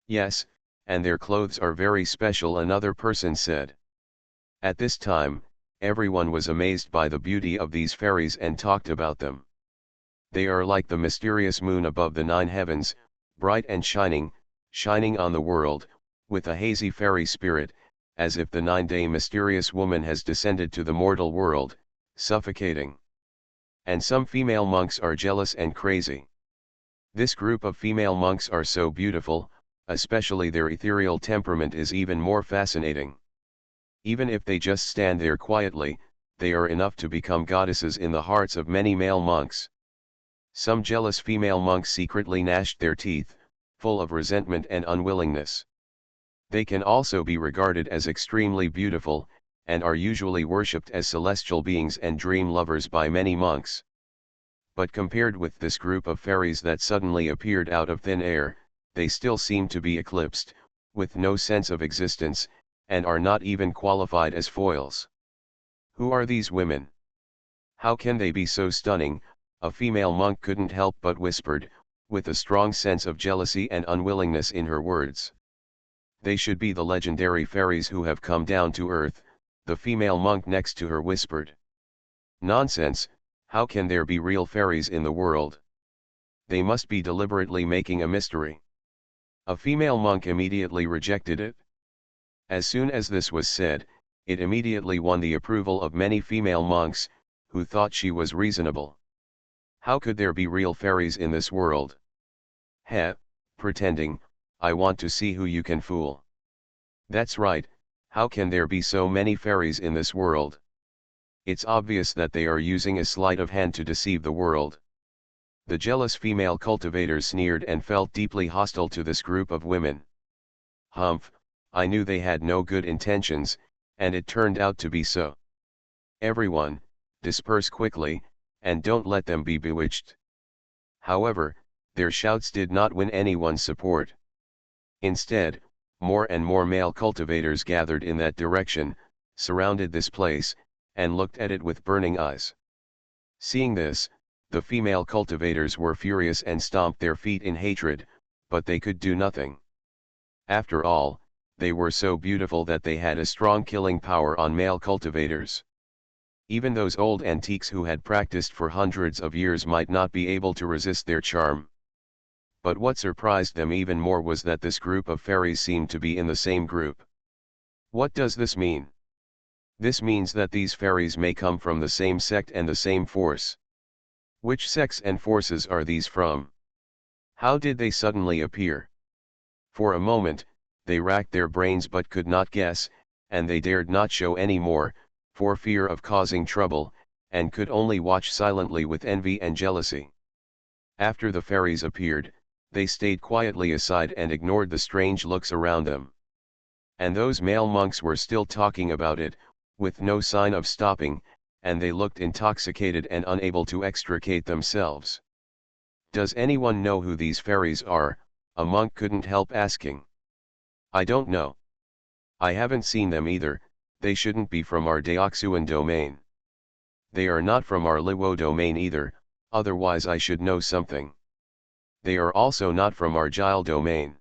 Yes, and their clothes are very special, another person said. At this time, everyone was amazed by the beauty of these fairies and talked about them. They are like the mysterious moon above the 9 heavens, bright and shining on the world, with a hazy fairy spirit, as if the 9-day mysterious woman has descended to the mortal world, suffocating. And some female monks are jealous and crazy. This group of female monks are so beautiful, especially their ethereal temperament is even more fascinating. Even if they just stand there quietly, they are enough to become goddesses in the hearts of many male monks. Some jealous female monks secretly gnashed their teeth, full of resentment and unwillingness. They can also be regarded as extremely beautiful, and are usually worshipped as celestial beings and dream lovers by many monks. But compared with this group of fairies that suddenly appeared out of thin air, they still seem to be eclipsed, with no sense of existence, and are not even qualified as foils. Who are these women? How can they be so stunning? A female monk couldn't help but whispered, with a strong sense of jealousy and unwillingness in her words. They should be the legendary fairies who have come down to earth, the female monk next to her whispered. Nonsense, how can there be real fairies in the world? They must be deliberately making a mystery. A female monk immediately rejected it. As soon as this was said, it immediately won the approval of many female monks, who thought she was reasonable. How could there be real fairies in this world? Heh, pretending, I want to see who you can fool. That's right, how can there be so many fairies in this world? It's obvious that they are using a sleight of hand to deceive the world. The jealous female cultivators sneered and felt deeply hostile to this group of women. Humph, I knew they had no good intentions, and it turned out to be so. Everyone, disperse quickly, and don't let them be bewitched. However, their shouts did not win anyone's support. Instead, more and more male cultivators gathered in that direction, surrounded this place, and looked at it with burning eyes. Seeing this, the female cultivators were furious and stomped their feet in hatred, but they could do nothing. After all, they were so beautiful that they had a strong killing power on male cultivators. Even those old antiques who had practiced for hundreds of years might not be able to resist their charm. But what surprised them even more was that this group of fairies seemed to be in the same group. What does this mean? This means that these fairies may come from the same sect and the same force. Which sects and forces are these from? How did they suddenly appear? For a moment, they racked their brains but could not guess, and they dared not show any more, for fear of causing trouble, and could only watch silently with envy and jealousy. After the fairies appeared, they stayed quietly aside and ignored the strange looks around them. And those male monks were still talking about it, with no sign of stopping, and they looked intoxicated and unable to extricate themselves. "Does anyone know who these fairies are?" a monk couldn't help asking. "I don't know. I haven't seen them either. They shouldn't be from our Xuanhuan domain. They are not from our Luo domain either, otherwise I should know something. They are also not from our Jile domain.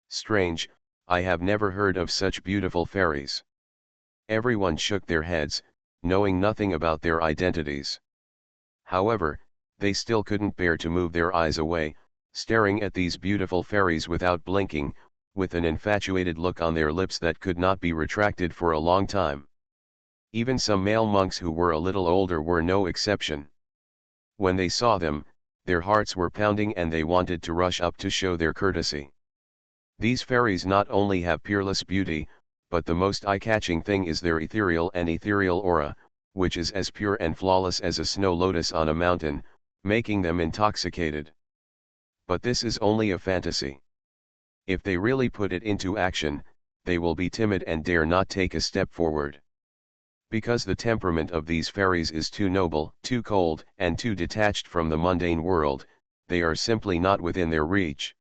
Strange, I have never heard of such beautiful fairies." Everyone shook their heads, knowing nothing about their identities. However, they still couldn't bear to move their eyes away, staring at these beautiful fairies without blinking, with an infatuated look on their lips that could not be retracted for a long time. Even some male monks who were a little older were no exception. When they saw them, their hearts were pounding and they wanted to rush up to show their courtesy. These fairies not only have peerless beauty, but the most eye-catching thing is their ethereal aura, which is as pure and flawless as a snow lotus on a mountain, making them intoxicated. But this is only a fantasy. If they really put it into action, they will be timid and dare not take a step forward. Because the temperament of these fairies is too noble, too cold, and too detached from the mundane world, they are simply not within their reach.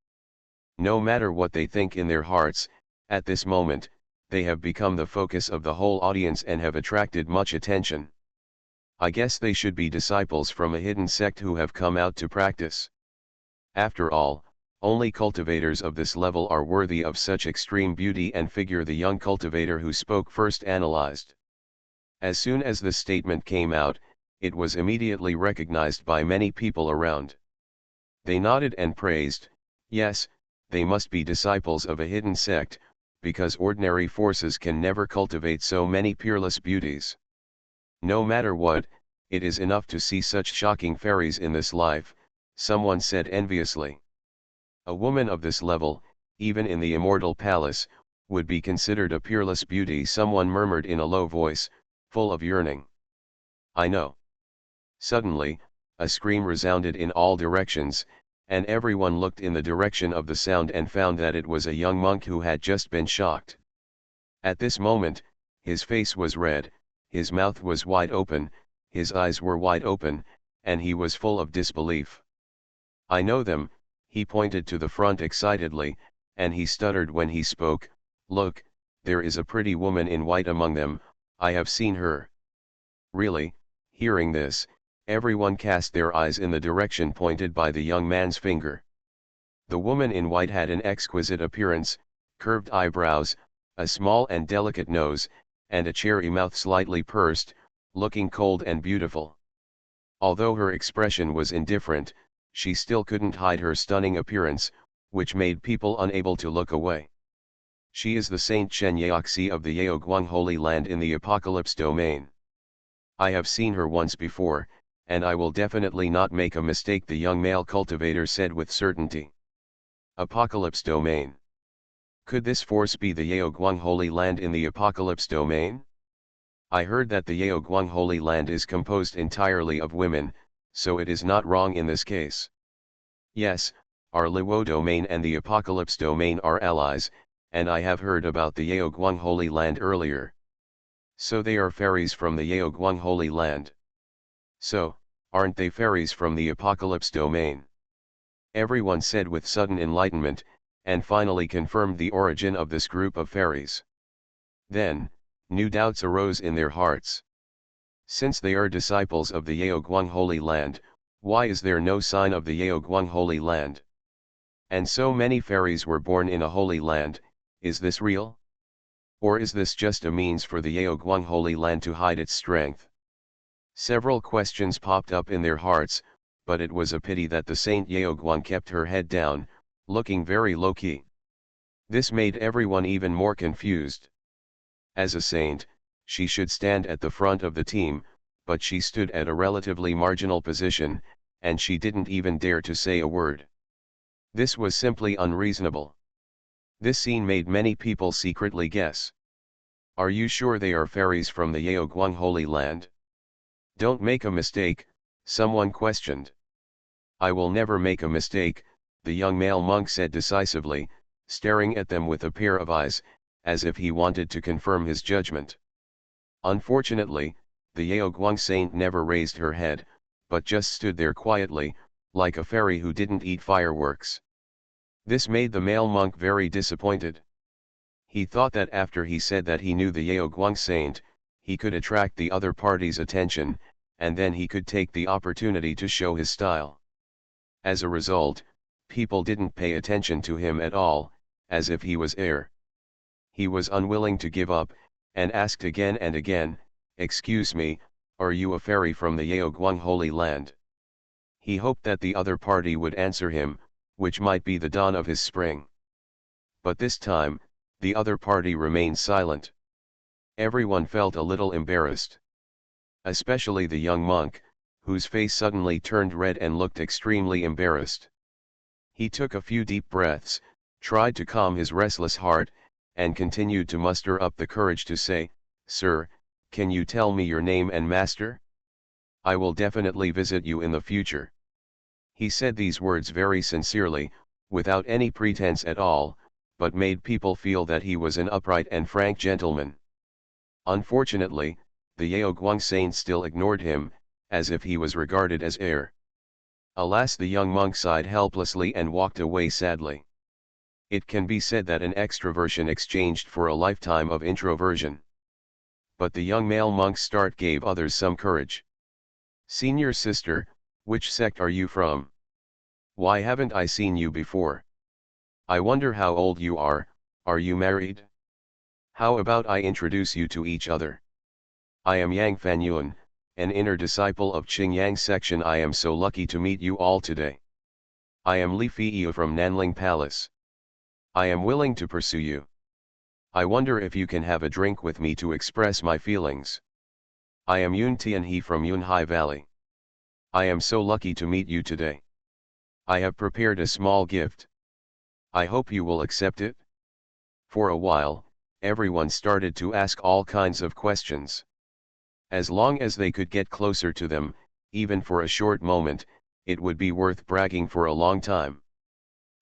No matter what they think in their hearts, at this moment, they have become the focus of the whole audience and have attracted much attention. I guess they should be disciples from a hidden sect who have come out to practice. After all, only cultivators of this level are worthy of such extreme beauty and figure. The young cultivator who spoke first analyzed. As soon as the statement came out, it was immediately recognized by many people around. They nodded and praised, yes, they must be disciples of a hidden sect, because ordinary forces can never cultivate so many peerless beauties. No matter what, it is enough to see such shocking fairies in this life, someone said enviously. A woman of this level, even in the immortal palace, would be considered a peerless beauty, someone murmured in a low voice, full of yearning. "I know." Suddenly, a scream resounded in all directions, and everyone looked in the direction of the sound and found that it was a young monk who had just been shocked. At this moment, his face was red, his mouth was wide open, his eyes were wide open, and he was full of disbelief. "I know them," he pointed to the front excitedly, and he stuttered when he spoke, "Look, there is a pretty woman in white among them, I have seen her." Really, hearing this, everyone cast their eyes in the direction pointed by the young man's finger. The woman in white had an exquisite appearance, curved eyebrows, a small and delicate nose, and a cherry mouth slightly pursed, looking cold and beautiful. Although her expression was indifferent, she still couldn't hide her stunning appearance, which made people unable to look away. She is the Saint Chen Yaoxi of the Yaoguang Holy Land in the Apocalypse domain. I have seen her once before, and I will definitely not make a mistake, the young male cultivator said with certainty. Apocalypse domain. Could this force be the Yaoguang Holy Land in the Apocalypse domain? I heard that the Yaoguang Holy Land is composed entirely of women, so it is not wrong in this case. Yes, our Luo domain and the Apocalypse domain are allies, and I have heard about the Yaoguang Holy Land earlier. So they are fairies from the Yaoguang Holy Land. So, aren't they fairies from the Apocalypse domain? Everyone said with sudden enlightenment, and finally confirmed the origin of this group of fairies. Then, new doubts arose in their hearts. Since they are disciples of the Yaoguang Holy Land, why is there no sign of the Yaoguang Holy Land? And so many fairies were born in a holy land, is this real? Or is this just a means for the Yaoguang Holy Land to hide its strength? Several questions popped up in their hearts, but it was a pity that the Saint Yaoguang kept her head down, looking very low-key. This made everyone even more confused. As a saint, she should stand at the front of the team, but she stood at a relatively marginal position, and she didn't even dare to say a word. This was simply unreasonable. This scene made many people secretly guess. Are you sure they are fairies from the Yaoguang Holy Land? Don't make a mistake, someone questioned. I will never make a mistake, the young male monk said decisively, staring at them with a pair of eyes, as if he wanted to confirm his judgment. Unfortunately, the Yaoguang saint never raised her head, but just stood there quietly, like a fairy who didn't eat fireworks. This made the male monk very disappointed. He thought that after he said that he knew the Yaoguang saint, he could attract the other party's attention, and then he could take the opportunity to show his style. As a result, people didn't pay attention to him at all, as if he was air. He was unwilling to give up, and asked again and again, "Excuse me, are you a fairy from the Yaoguang Holy Land?" He hoped that the other party would answer him, which might be the dawn of his spring. But this time, the other party remained silent. Everyone felt a little embarrassed. Especially the young monk, whose face suddenly turned red and looked extremely embarrassed. He took a few deep breaths, tried to calm his restless heart, and continued to muster up the courage to say, "Sir, can you tell me your name and master? I will definitely visit you in the future." He said these words very sincerely, without any pretense at all, but made people feel that he was an upright and frank gentleman. Unfortunately, the Yaoguang saint still ignored him, as if he was regarded as air. Alas, the young monk sighed helplessly and walked away sadly. It can be said that an extroversion exchanged for a lifetime of introversion. But the young male monk's start gave others some courage. "Senior sister, which sect are you from? Why haven't I seen you before? I wonder how old you are you married? How about I introduce you to each other? I am Yang Xuanhuan, an inner disciple of Qingyang section. I am so lucky to meet you all today. I am Li Feiyu from Nanling Palace. I am willing to pursue you. I wonder if you can have a drink with me to express my feelings. I am Yun Tianhe from Yunhai Valley. I am so lucky to meet you today. I have prepared a small gift. I hope you will accept it." For a while, everyone started to ask all kinds of questions. As long as they could get closer to them, even for a short moment, it would be worth bragging for a long time.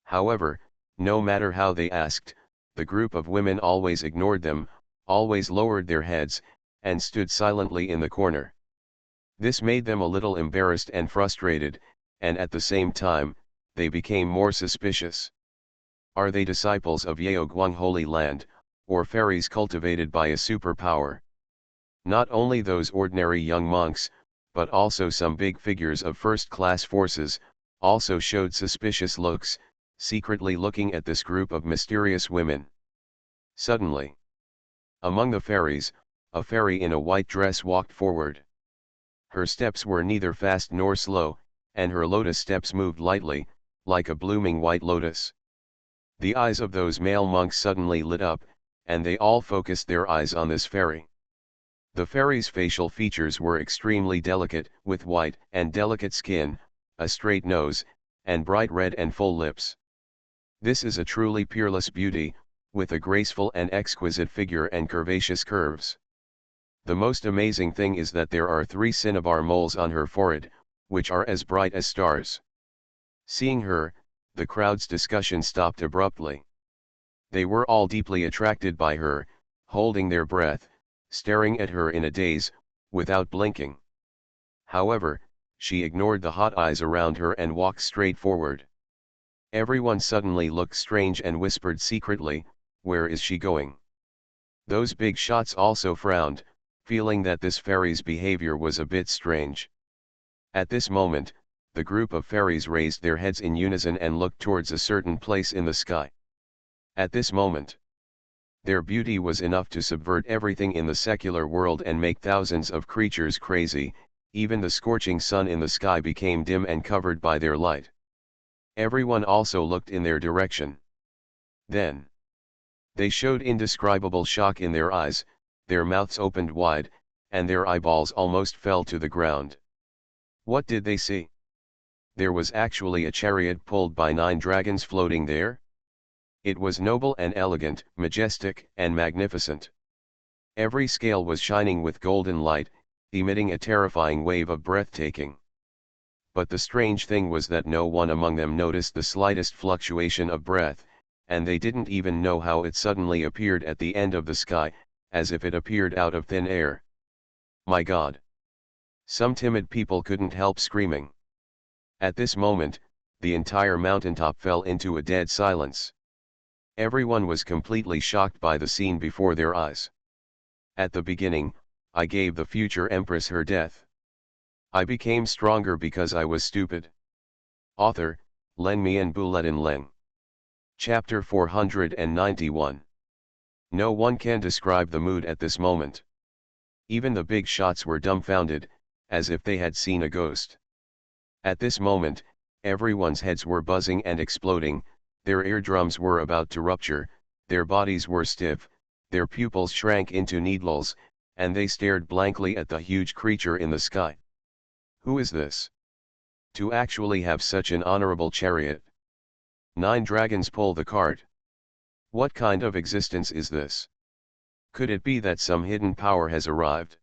However, no matter how they asked, the group of women always ignored them, always lowered their heads, and stood silently in the corner. This made them a little embarrassed and frustrated, and at the same time, they became more suspicious. Are they disciples of Yaoguang Holy Land, or fairies cultivated by a superpower? Not only those ordinary young monks, but also some big figures of first-class forces, also showed suspicious looks, secretly looking at this group of mysterious women. Suddenly, among the fairies, a fairy in a white dress walked forward. Her steps were neither fast nor slow, and her lotus steps moved lightly, like a blooming white lotus. The eyes of those male monks suddenly lit up, and they all focused their eyes on this fairy. The fairy's facial features were extremely delicate, with white and delicate skin, a straight nose, and bright red and full lips. This is a truly peerless beauty, with a graceful and exquisite figure and curvaceous curves. The most amazing thing is that there are 3 cinnabar moles on her forehead, which are as bright as stars. Seeing her, the crowd's discussion stopped abruptly. They were all deeply attracted by her, holding their breath, staring at her in a daze, without blinking. However, she ignored the hot eyes around her and walked straight forward. Everyone suddenly looked strange and whispered secretly, "Where is she going?" Those big shots also frowned, feeling that this fairy's behavior was a bit strange. At this moment, the group of fairies raised their heads in unison and looked towards a certain place in the sky. At this moment, their beauty was enough to subvert everything in the secular world and make thousands of creatures crazy. Even the scorching sun in the sky became dim and covered by their light. Everyone also looked in their direction. Then, they showed indescribable shock in their eyes, their mouths opened wide, and their eyeballs almost fell to the ground. What did they see? there was actually a chariot pulled by 9 dragons floating there? It was noble and elegant, majestic and magnificent. Every scale was shining with golden light, emitting a terrifying wave of breathtaking. But the strange thing was that no one among them noticed the slightest fluctuation of breath, and they didn't even know how it suddenly appeared at the end of the sky, as if it appeared out of thin air. My God! Some timid people couldn't help screaming. At this moment, the entire mountaintop fell into a dead silence. Everyone was completely shocked by the scene before their eyes. At the beginning, I gave the future empress her death. I became stronger because I was stupid. Author, Len Mian Bulletin Leng. Chapter 491. No one can describe the mood at this moment. Even the big shots were dumbfounded, as if they had seen a ghost. At this moment, everyone's heads were buzzing and exploding, their eardrums were about to rupture, their bodies were stiff, their pupils shrank into needles, and they stared blankly at the huge creature in the sky. Who is this? To actually have such an honorable chariot. 9 dragons pull the cart. What kind of existence is this? Could it be that some hidden power has arrived?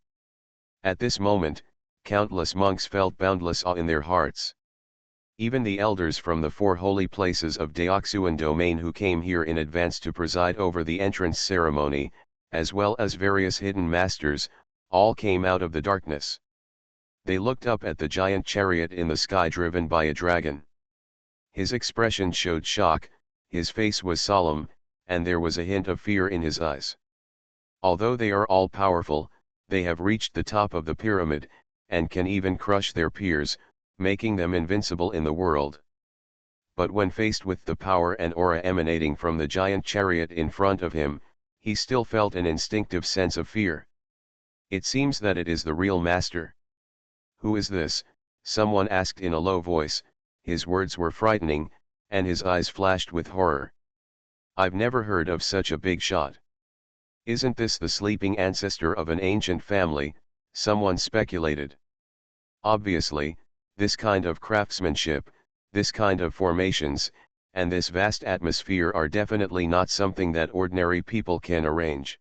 At this moment, countless monks felt boundless awe in their hearts. Even the elders from the 4 holy places of Deoxuan domain who came here in advance to preside over the entrance ceremony, as well as various hidden masters, all came out of the darkness. They looked up at the giant chariot in the sky driven by a dragon. His expression showed shock, his face was solemn, and there was a hint of fear in his eyes. Although they are all powerful, they have reached the top of the pyramid, and can even crush their peers, making them invincible in the world. But when faced with the power and aura emanating from the giant chariot in front of him, he still felt an instinctive sense of fear. It seems that it is the real master. Who is this? Someone asked in a low voice. His words were frightening, and his eyes flashed with horror. I've never heard of such a big shot. Isn't this the sleeping ancestor of an ancient family? Someone speculated. Obviously, this kind of craftsmanship, this kind of formations, and this vast atmosphere are definitely not something that ordinary people can arrange.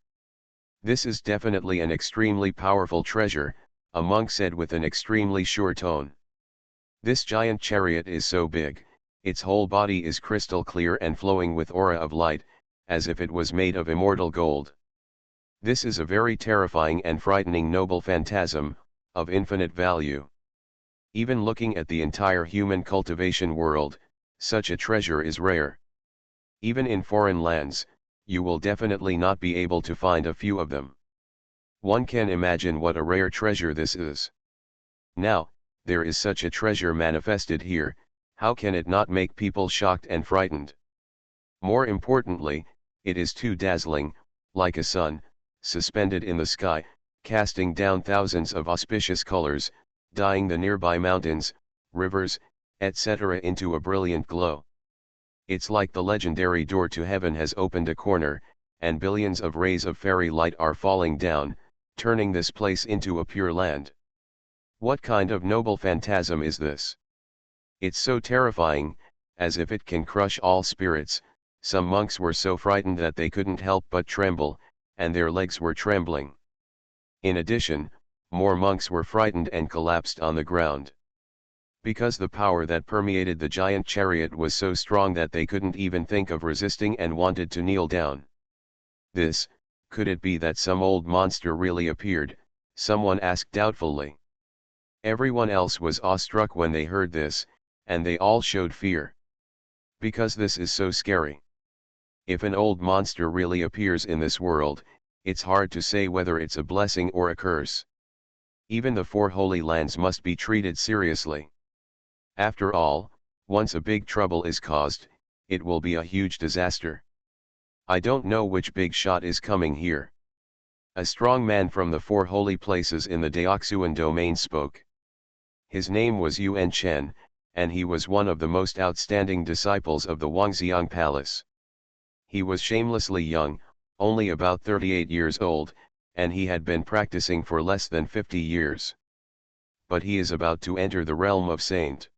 This is definitely an extremely powerful treasure, a monk said with an extremely sure tone. This giant chariot is so big, its whole body is crystal clear and flowing with aura of light, as if it was made of immortal gold. This is a very terrifying and frightening noble phantasm, of infinite value. Even looking at the entire human cultivation world, such a treasure is rare. Even in foreign lands, you will definitely not be able to find a few of them. One can imagine what a rare treasure this is. Now, there is such a treasure manifested here, how can it not make people shocked and frightened? More importantly, it is too dazzling, like a sun, suspended in the sky, casting down thousands of auspicious colors, dyeing the nearby mountains, rivers, etc. into a brilliant glow. It's like the legendary door to heaven has opened a corner, and billions of rays of fairy light are falling down, turning this place into a pure land. What kind of noble phantasm is this? It's so terrifying, as if it can crush all spirits. Some monks were so frightened that they couldn't help but tremble, and their legs were trembling. In addition, more monks were frightened and collapsed on the ground. Because the power that permeated the giant chariot was so strong that they couldn't even think of resisting and wanted to kneel down. Could it be that some old monster really appeared? Someone asked doubtfully. Everyone else was awestruck when they heard this, and they all showed fear. Because this is so scary. If an old monster really appears in this world, it's hard to say whether it's a blessing or a curse. Even the 4 holy lands must be treated seriously. After all, once a big trouble is caused, it will be a huge disaster. I don't know which big shot is coming here. A strong man from the 4 holy places in the Deoxuan domain spoke. His name was Yuan Chen, and he was one of the most outstanding disciples of the Wangxiang Palace. He was shamelessly young, only about 38 years old, and he had been practicing for less than 50 years. But he is about to enter the realm of saint.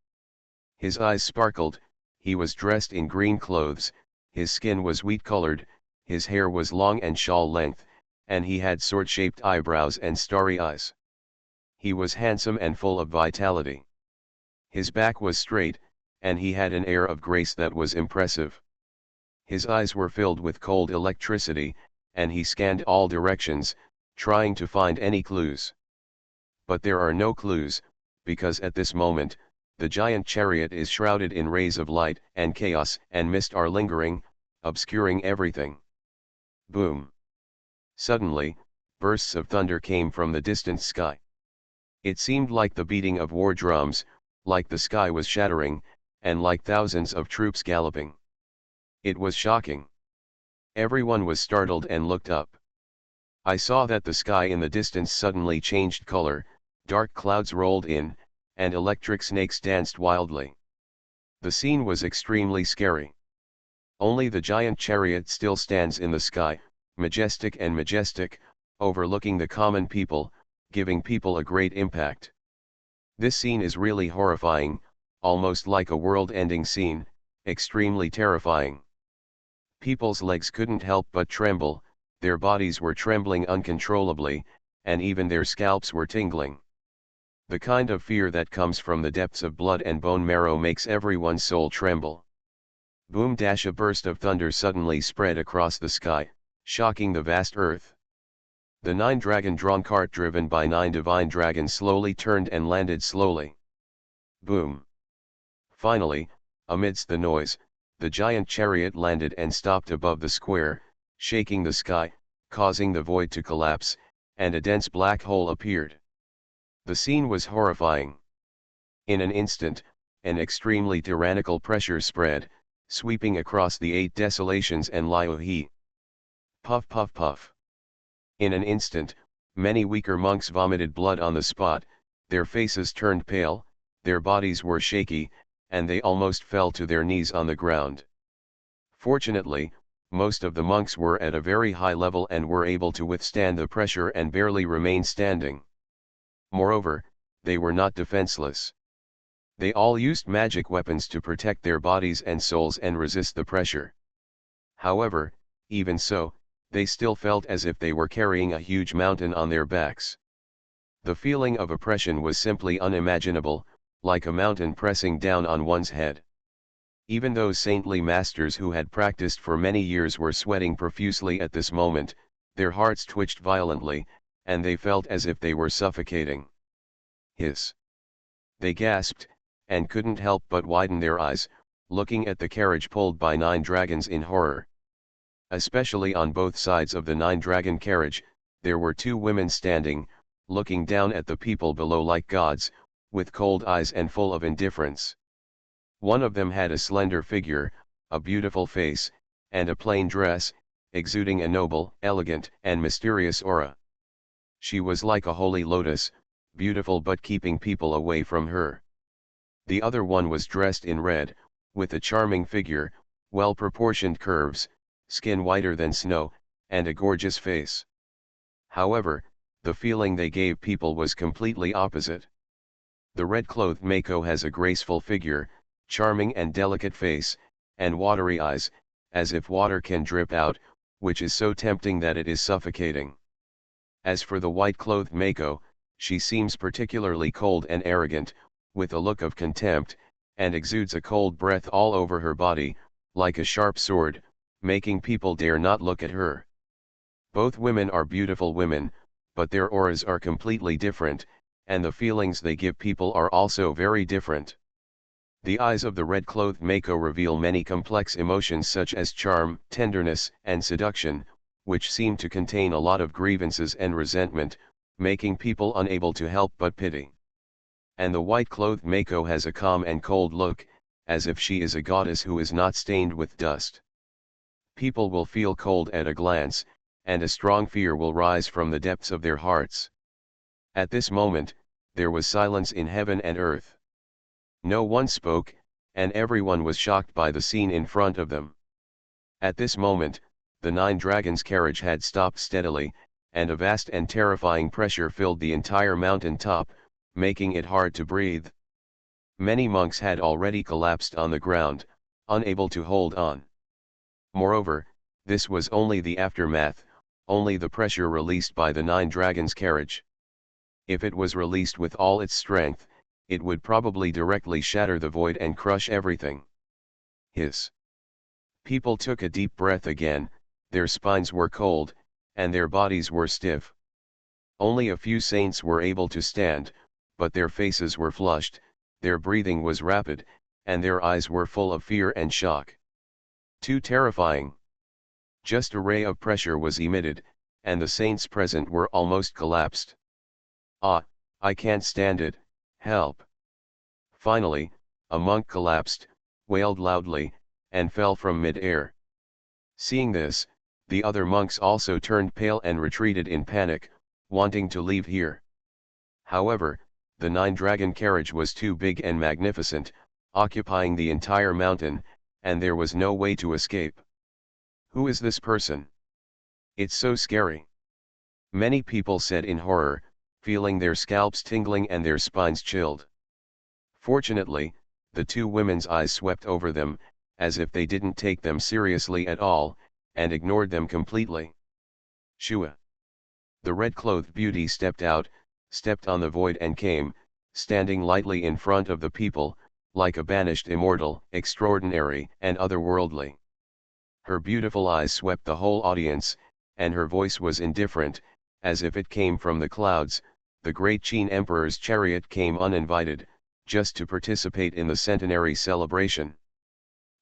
His eyes sparkled, he was dressed in green clothes, his skin was wheat-colored, his hair was long and shawl-length, and he had sword-shaped eyebrows and starry eyes. He was handsome and full of vitality. His back was straight, and he had an air of grace that was impressive. His eyes were filled with cold electricity, and he scanned all directions, trying to find any clues. But there are no clues, because at this moment, the giant chariot is shrouded in rays of light, and chaos and mist are lingering, obscuring everything. Boom! Suddenly, bursts of thunder came from the distant sky. It seemed like the beating of war drums, like the sky was shattering, and like thousands of troops galloping. It was shocking. Everyone was startled and looked up. I saw that the sky in the distance suddenly changed color, dark clouds rolled in, and electric snakes danced wildly. The scene was extremely scary. Only the giant chariot still stands in the sky, majestic and majestic, overlooking the common people, giving people a great impact. This scene is really horrifying, almost like a world-ending scene, extremely terrifying. People's legs couldn't help but tremble, their bodies were trembling uncontrollably, and even their scalps were tingling. The kind of fear that comes from the depths of blood and bone marrow makes everyone's soul tremble. Boom! A burst of thunder suddenly spread across the sky, shocking the vast earth. The 9-dragon drawn cart driven by 9 divine dragons slowly turned and landed slowly. Boom! Finally, amidst the noise, the giant chariot landed and stopped above the square, shaking the sky, causing the void to collapse, and a dense black hole appeared. The scene was horrifying. In an instant, an extremely tyrannical pressure spread, sweeping across the 8 desolations and Liuhe. Puff puff puff. In an instant, many weaker monks vomited blood on the spot, their faces turned pale, their bodies were shaky, and they almost fell to their knees on the ground. Fortunately, most of the monks were at a very high level and were able to withstand the pressure and barely remain standing. Moreover, they were not defenseless. They all used magic weapons to protect their bodies and souls and resist the pressure. However, even so, they still felt as if they were carrying a huge mountain on their backs. The feeling of oppression was simply unimaginable, like a mountain pressing down on one's head. Even those saintly masters who had practiced for many years were sweating profusely at this moment, their hearts twitched violently, and they felt as if they were suffocating. Hiss! They gasped, and couldn't help but widen their eyes, looking at the carriage pulled by 9 dragons in horror. Especially on both sides of the 9-dragon carriage, there were 2 women standing, looking down at the people below like gods, with cold eyes and full of indifference. One of them had a slender figure, a beautiful face, and a plain dress, exuding a noble, elegant, and mysterious aura. She was like a holy lotus, beautiful but keeping people away from her. The other one was dressed in red, with a charming figure, well-proportioned curves, skin whiter than snow, and a gorgeous face. However, the feeling they gave people was completely opposite. The red-clothed Mako has a graceful figure, charming and delicate face, and watery eyes, as if water can drip out, which is so tempting that it is suffocating. As for the white-clothed Mako, she seems particularly cold and arrogant, with a look of contempt, and exudes a cold breath all over her body, like a sharp sword, making people dare not look at her. Both women are beautiful women, but their auras are completely different, and the feelings they give people are also very different. The eyes of the red-clothed Mako reveal many complex emotions such as charm, tenderness, and seduction, which seem to contain a lot of grievances and resentment, making people unable to help but pity. And the white-clothed Mako has a calm and cold look, as if she is a goddess who is not stained with dust. People will feel cold at a glance, and a strong fear will rise from the depths of their hearts. At this moment, there was silence in heaven and earth. No one spoke, and everyone was shocked by the scene in front of them. At this moment, the 9 dragons carriage had stopped steadily, and a vast and terrifying pressure filled the entire mountain top, making it hard to breathe. Many monks had already collapsed on the ground, unable to hold on. Moreover, this was only the aftermath, only the pressure released by the 9 dragons' carriage. If it was released with all its strength, it would probably directly shatter the void and crush everything. Hiss. People took a deep breath again, their spines were cold, and their bodies were stiff. Only a few saints were able to stand, but their faces were flushed, their breathing was rapid, and their eyes were full of fear and shock. Too terrifying. Just a ray of pressure was emitted, and the saints present were almost collapsed. Ah, I can't stand it, help. Finally, a monk collapsed, wailed loudly, and fell from mid-air. Seeing this, the other monks also turned pale and retreated in panic, wanting to leave here. However, the 9-dragon carriage was too big and magnificent, occupying the entire mountain, and there was no way to escape. Who is this person? It's so scary. Many people said in horror, feeling their scalps tingling and their spines chilled. Fortunately, the 2 women's eyes swept over them, as if they didn't take them seriously at all, and ignored them completely. Shua. The red-clothed beauty stepped out, stepped on the void and came, standing lightly in front of the people, like a banished immortal, extraordinary and otherworldly. Her beautiful eyes swept the whole audience, and her voice was indifferent, as if it came from the clouds. The great Qin Emperor's chariot came uninvited, just to participate in the centenary celebration.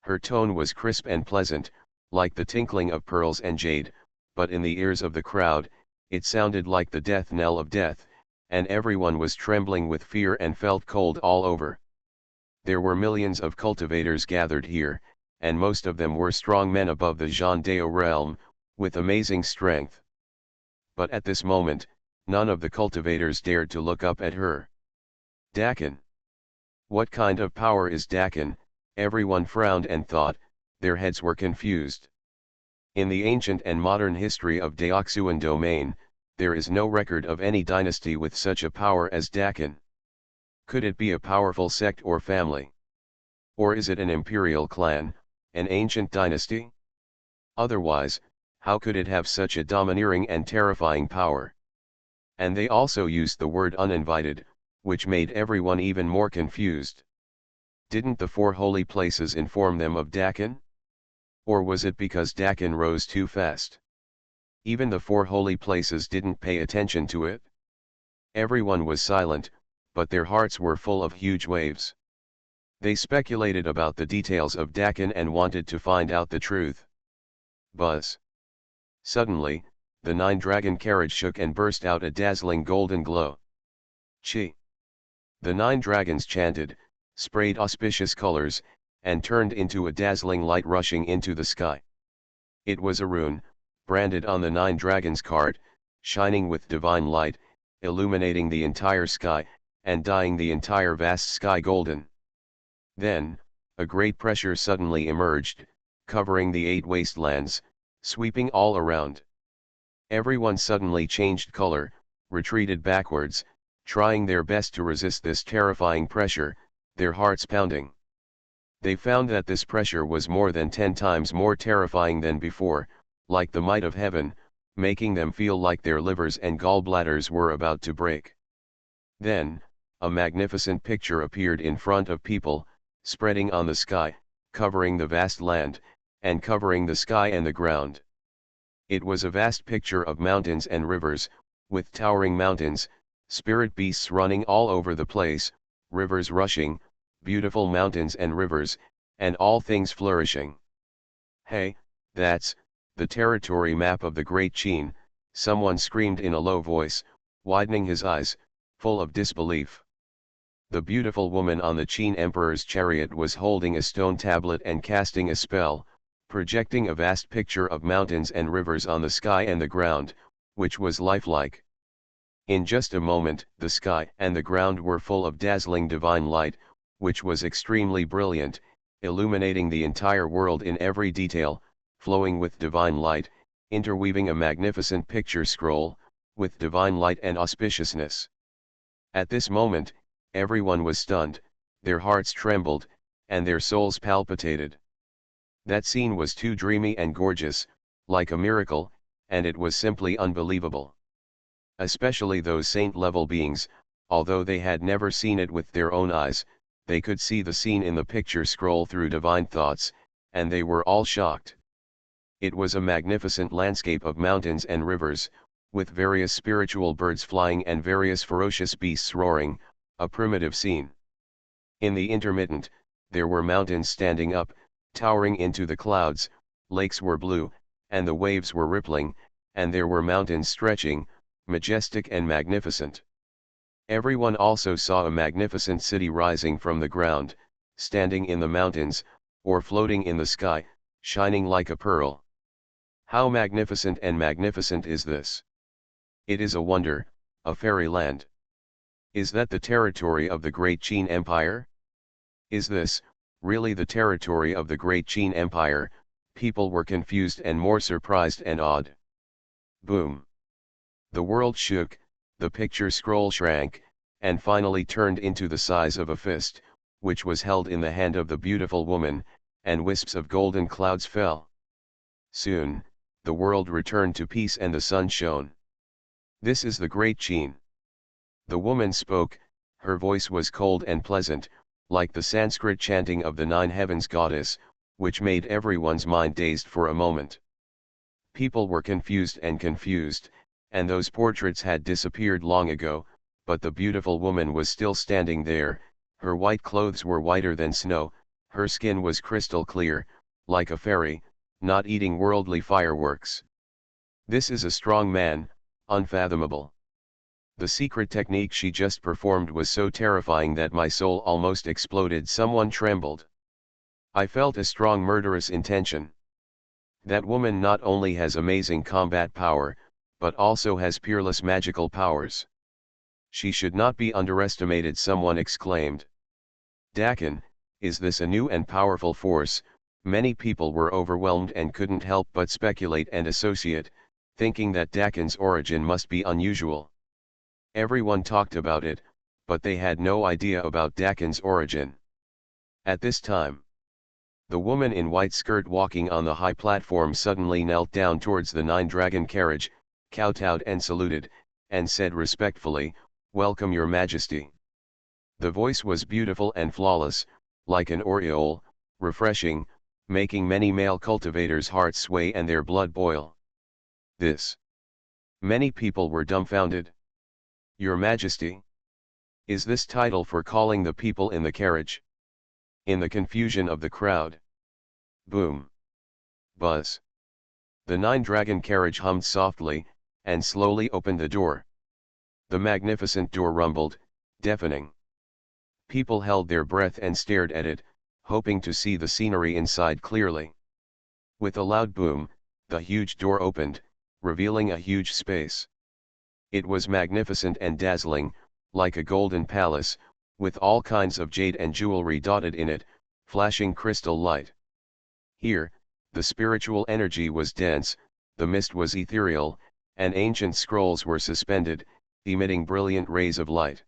Her tone was crisp and pleasant, like the tinkling of pearls and jade, but in the ears of the crowd, it sounded like the death knell of death, and everyone was trembling with fear and felt cold all over. There were millions of cultivators gathered here, and most of them were strong men above the Zhandao realm, with amazing strength. But at this moment, none of the cultivators dared to look up at her. Dakin. What kind of power is Dakin? Everyone frowned and thought, their heads were confused. In the ancient and modern history of Daoxuan domain, there is no record of any dynasty with such a power as Dakin. Could it be a powerful sect or family? Or is it an imperial clan, an ancient dynasty? Otherwise, how could it have such a domineering and terrifying power? And they also used the word uninvited, which made everyone even more confused. Didn't the 4 holy places inform them of Dakin? Or was it because Dakin rose too fast? Even the 4 holy places didn't pay attention to it. Everyone was silent, but their hearts were full of huge waves. They speculated about the details of Dakin and wanted to find out the truth. Buzz. Suddenly, the 9-dragon carriage shook and burst out a dazzling golden glow. Chi. The 9 dragons chanted, sprayed auspicious colors, and turned into a dazzling light rushing into the sky. It was a rune, branded on the 9 dragons' cart, shining with divine light, illuminating the entire sky, and dyeing the entire vast sky golden. Then, a great pressure suddenly emerged, covering the 8 wastelands, sweeping all around. Everyone suddenly changed color, retreated backwards, trying their best to resist this terrifying pressure, their hearts pounding. They found that this pressure was more than 10 times more terrifying than before, like the might of heaven, making them feel like their livers and gallbladders were about to break. Then, a magnificent picture appeared in front of people, spreading on the sky, covering the vast land, and covering the sky and the ground. It was a vast picture of mountains and rivers, with towering mountains, spirit beasts running all over the place, rivers rushing, beautiful mountains and rivers, and all things flourishing. Hey, that's the territory map of the Great Qin, someone screamed in a low voice, widening his eyes, full of disbelief. The beautiful woman on the Qin Emperor's chariot was holding a stone tablet and casting a spell, projecting a vast picture of mountains and rivers on the sky and the ground, which was lifelike. In just a moment, the sky and the ground were full of dazzling divine light, which was extremely brilliant, illuminating the entire world in every detail, flowing with divine light, interweaving a magnificent picture scroll, with divine light and auspiciousness. At this moment, everyone was stunned, their hearts trembled, and their souls palpitated. That scene was too dreamy and gorgeous, like a miracle, and it was simply unbelievable. Especially those saint-level beings, although they had never seen it with their own eyes, they could see the scene in the picture scroll through divine thoughts, and they were all shocked. It was a magnificent landscape of mountains and rivers, with various spiritual birds flying and various ferocious beasts roaring, a primitive scene. In the intermittent, there were mountains standing up, towering into the clouds, lakes were blue, and the waves were rippling, and there were mountains stretching, majestic and magnificent. Everyone also saw a magnificent city rising from the ground, standing in the mountains, or floating in the sky, shining like a pearl. How magnificent and magnificent is this! It is a wonder, a fairyland. Is that the territory of the great Qin Empire? Is this, really the territory of the great Qin Empire? People were confused and more surprised and awed. Boom! The world shook, the picture scroll shrank, and finally turned into the size of a fist, which was held in the hand of the beautiful woman, and wisps of golden clouds fell. Soon, the world returned to peace and the sun shone. This is the great Qin. The woman spoke, her voice was cold and pleasant, like the Sanskrit chanting of the nine heavens goddess, which made everyone's mind dazed for a moment. People were confused, and those portraits had disappeared long ago, but the beautiful woman was still standing there. Her white clothes were whiter than snow, her skin was crystal clear, like a fairy, not eating worldly fireworks. This is a strong man, unfathomable. The secret technique she just performed was so terrifying that my soul almost exploded. Someone trembled. I felt a strong murderous intention. That woman not only has amazing combat power, but also has peerless magical powers. She should not be underestimated, someone exclaimed. Dakin, is this a new and powerful force? Many people were overwhelmed and couldn't help but speculate and associate, thinking that Dakin's origin must be unusual. Everyone talked about it, but they had no idea about Dakin's origin. At this time, the woman in white skirt walking on the high platform suddenly knelt down towards the nine-dragon carriage, kowtowed and saluted, and said respectfully, "Welcome, Your Majesty." The voice was beautiful and flawless, like an aureole, refreshing, making many male cultivators' hearts sway and their blood boil. This. Many people were dumbfounded. Your Majesty? Is this title for calling the people in the carriage? In the confusion of the crowd. Boom. Buzz. The nine-dragon carriage hummed softly, and slowly opened the door. The magnificent door rumbled, deafening. People held their breath and stared at it, hoping to see the scenery inside clearly. With a loud boom, the huge door opened, revealing a huge space. It was magnificent and dazzling, like a golden palace, with all kinds of jade and jewelry dotted in it, flashing crystal light. Here, the spiritual energy was dense, the mist was ethereal, and ancient scrolls were suspended, emitting brilliant rays of light.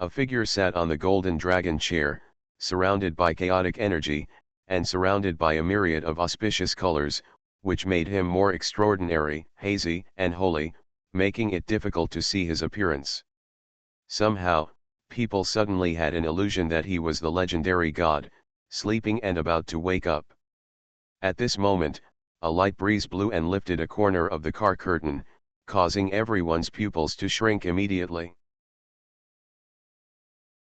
A figure sat on the golden dragon chair, surrounded by chaotic energy, and surrounded by a myriad of auspicious colors, which made him more extraordinary, hazy, and holy, making it difficult to see his appearance. Somehow, people suddenly had an illusion that he was the legendary god, sleeping and about to wake up. At this moment, a light breeze blew and lifted a corner of the car curtain, causing everyone's pupils to shrink immediately.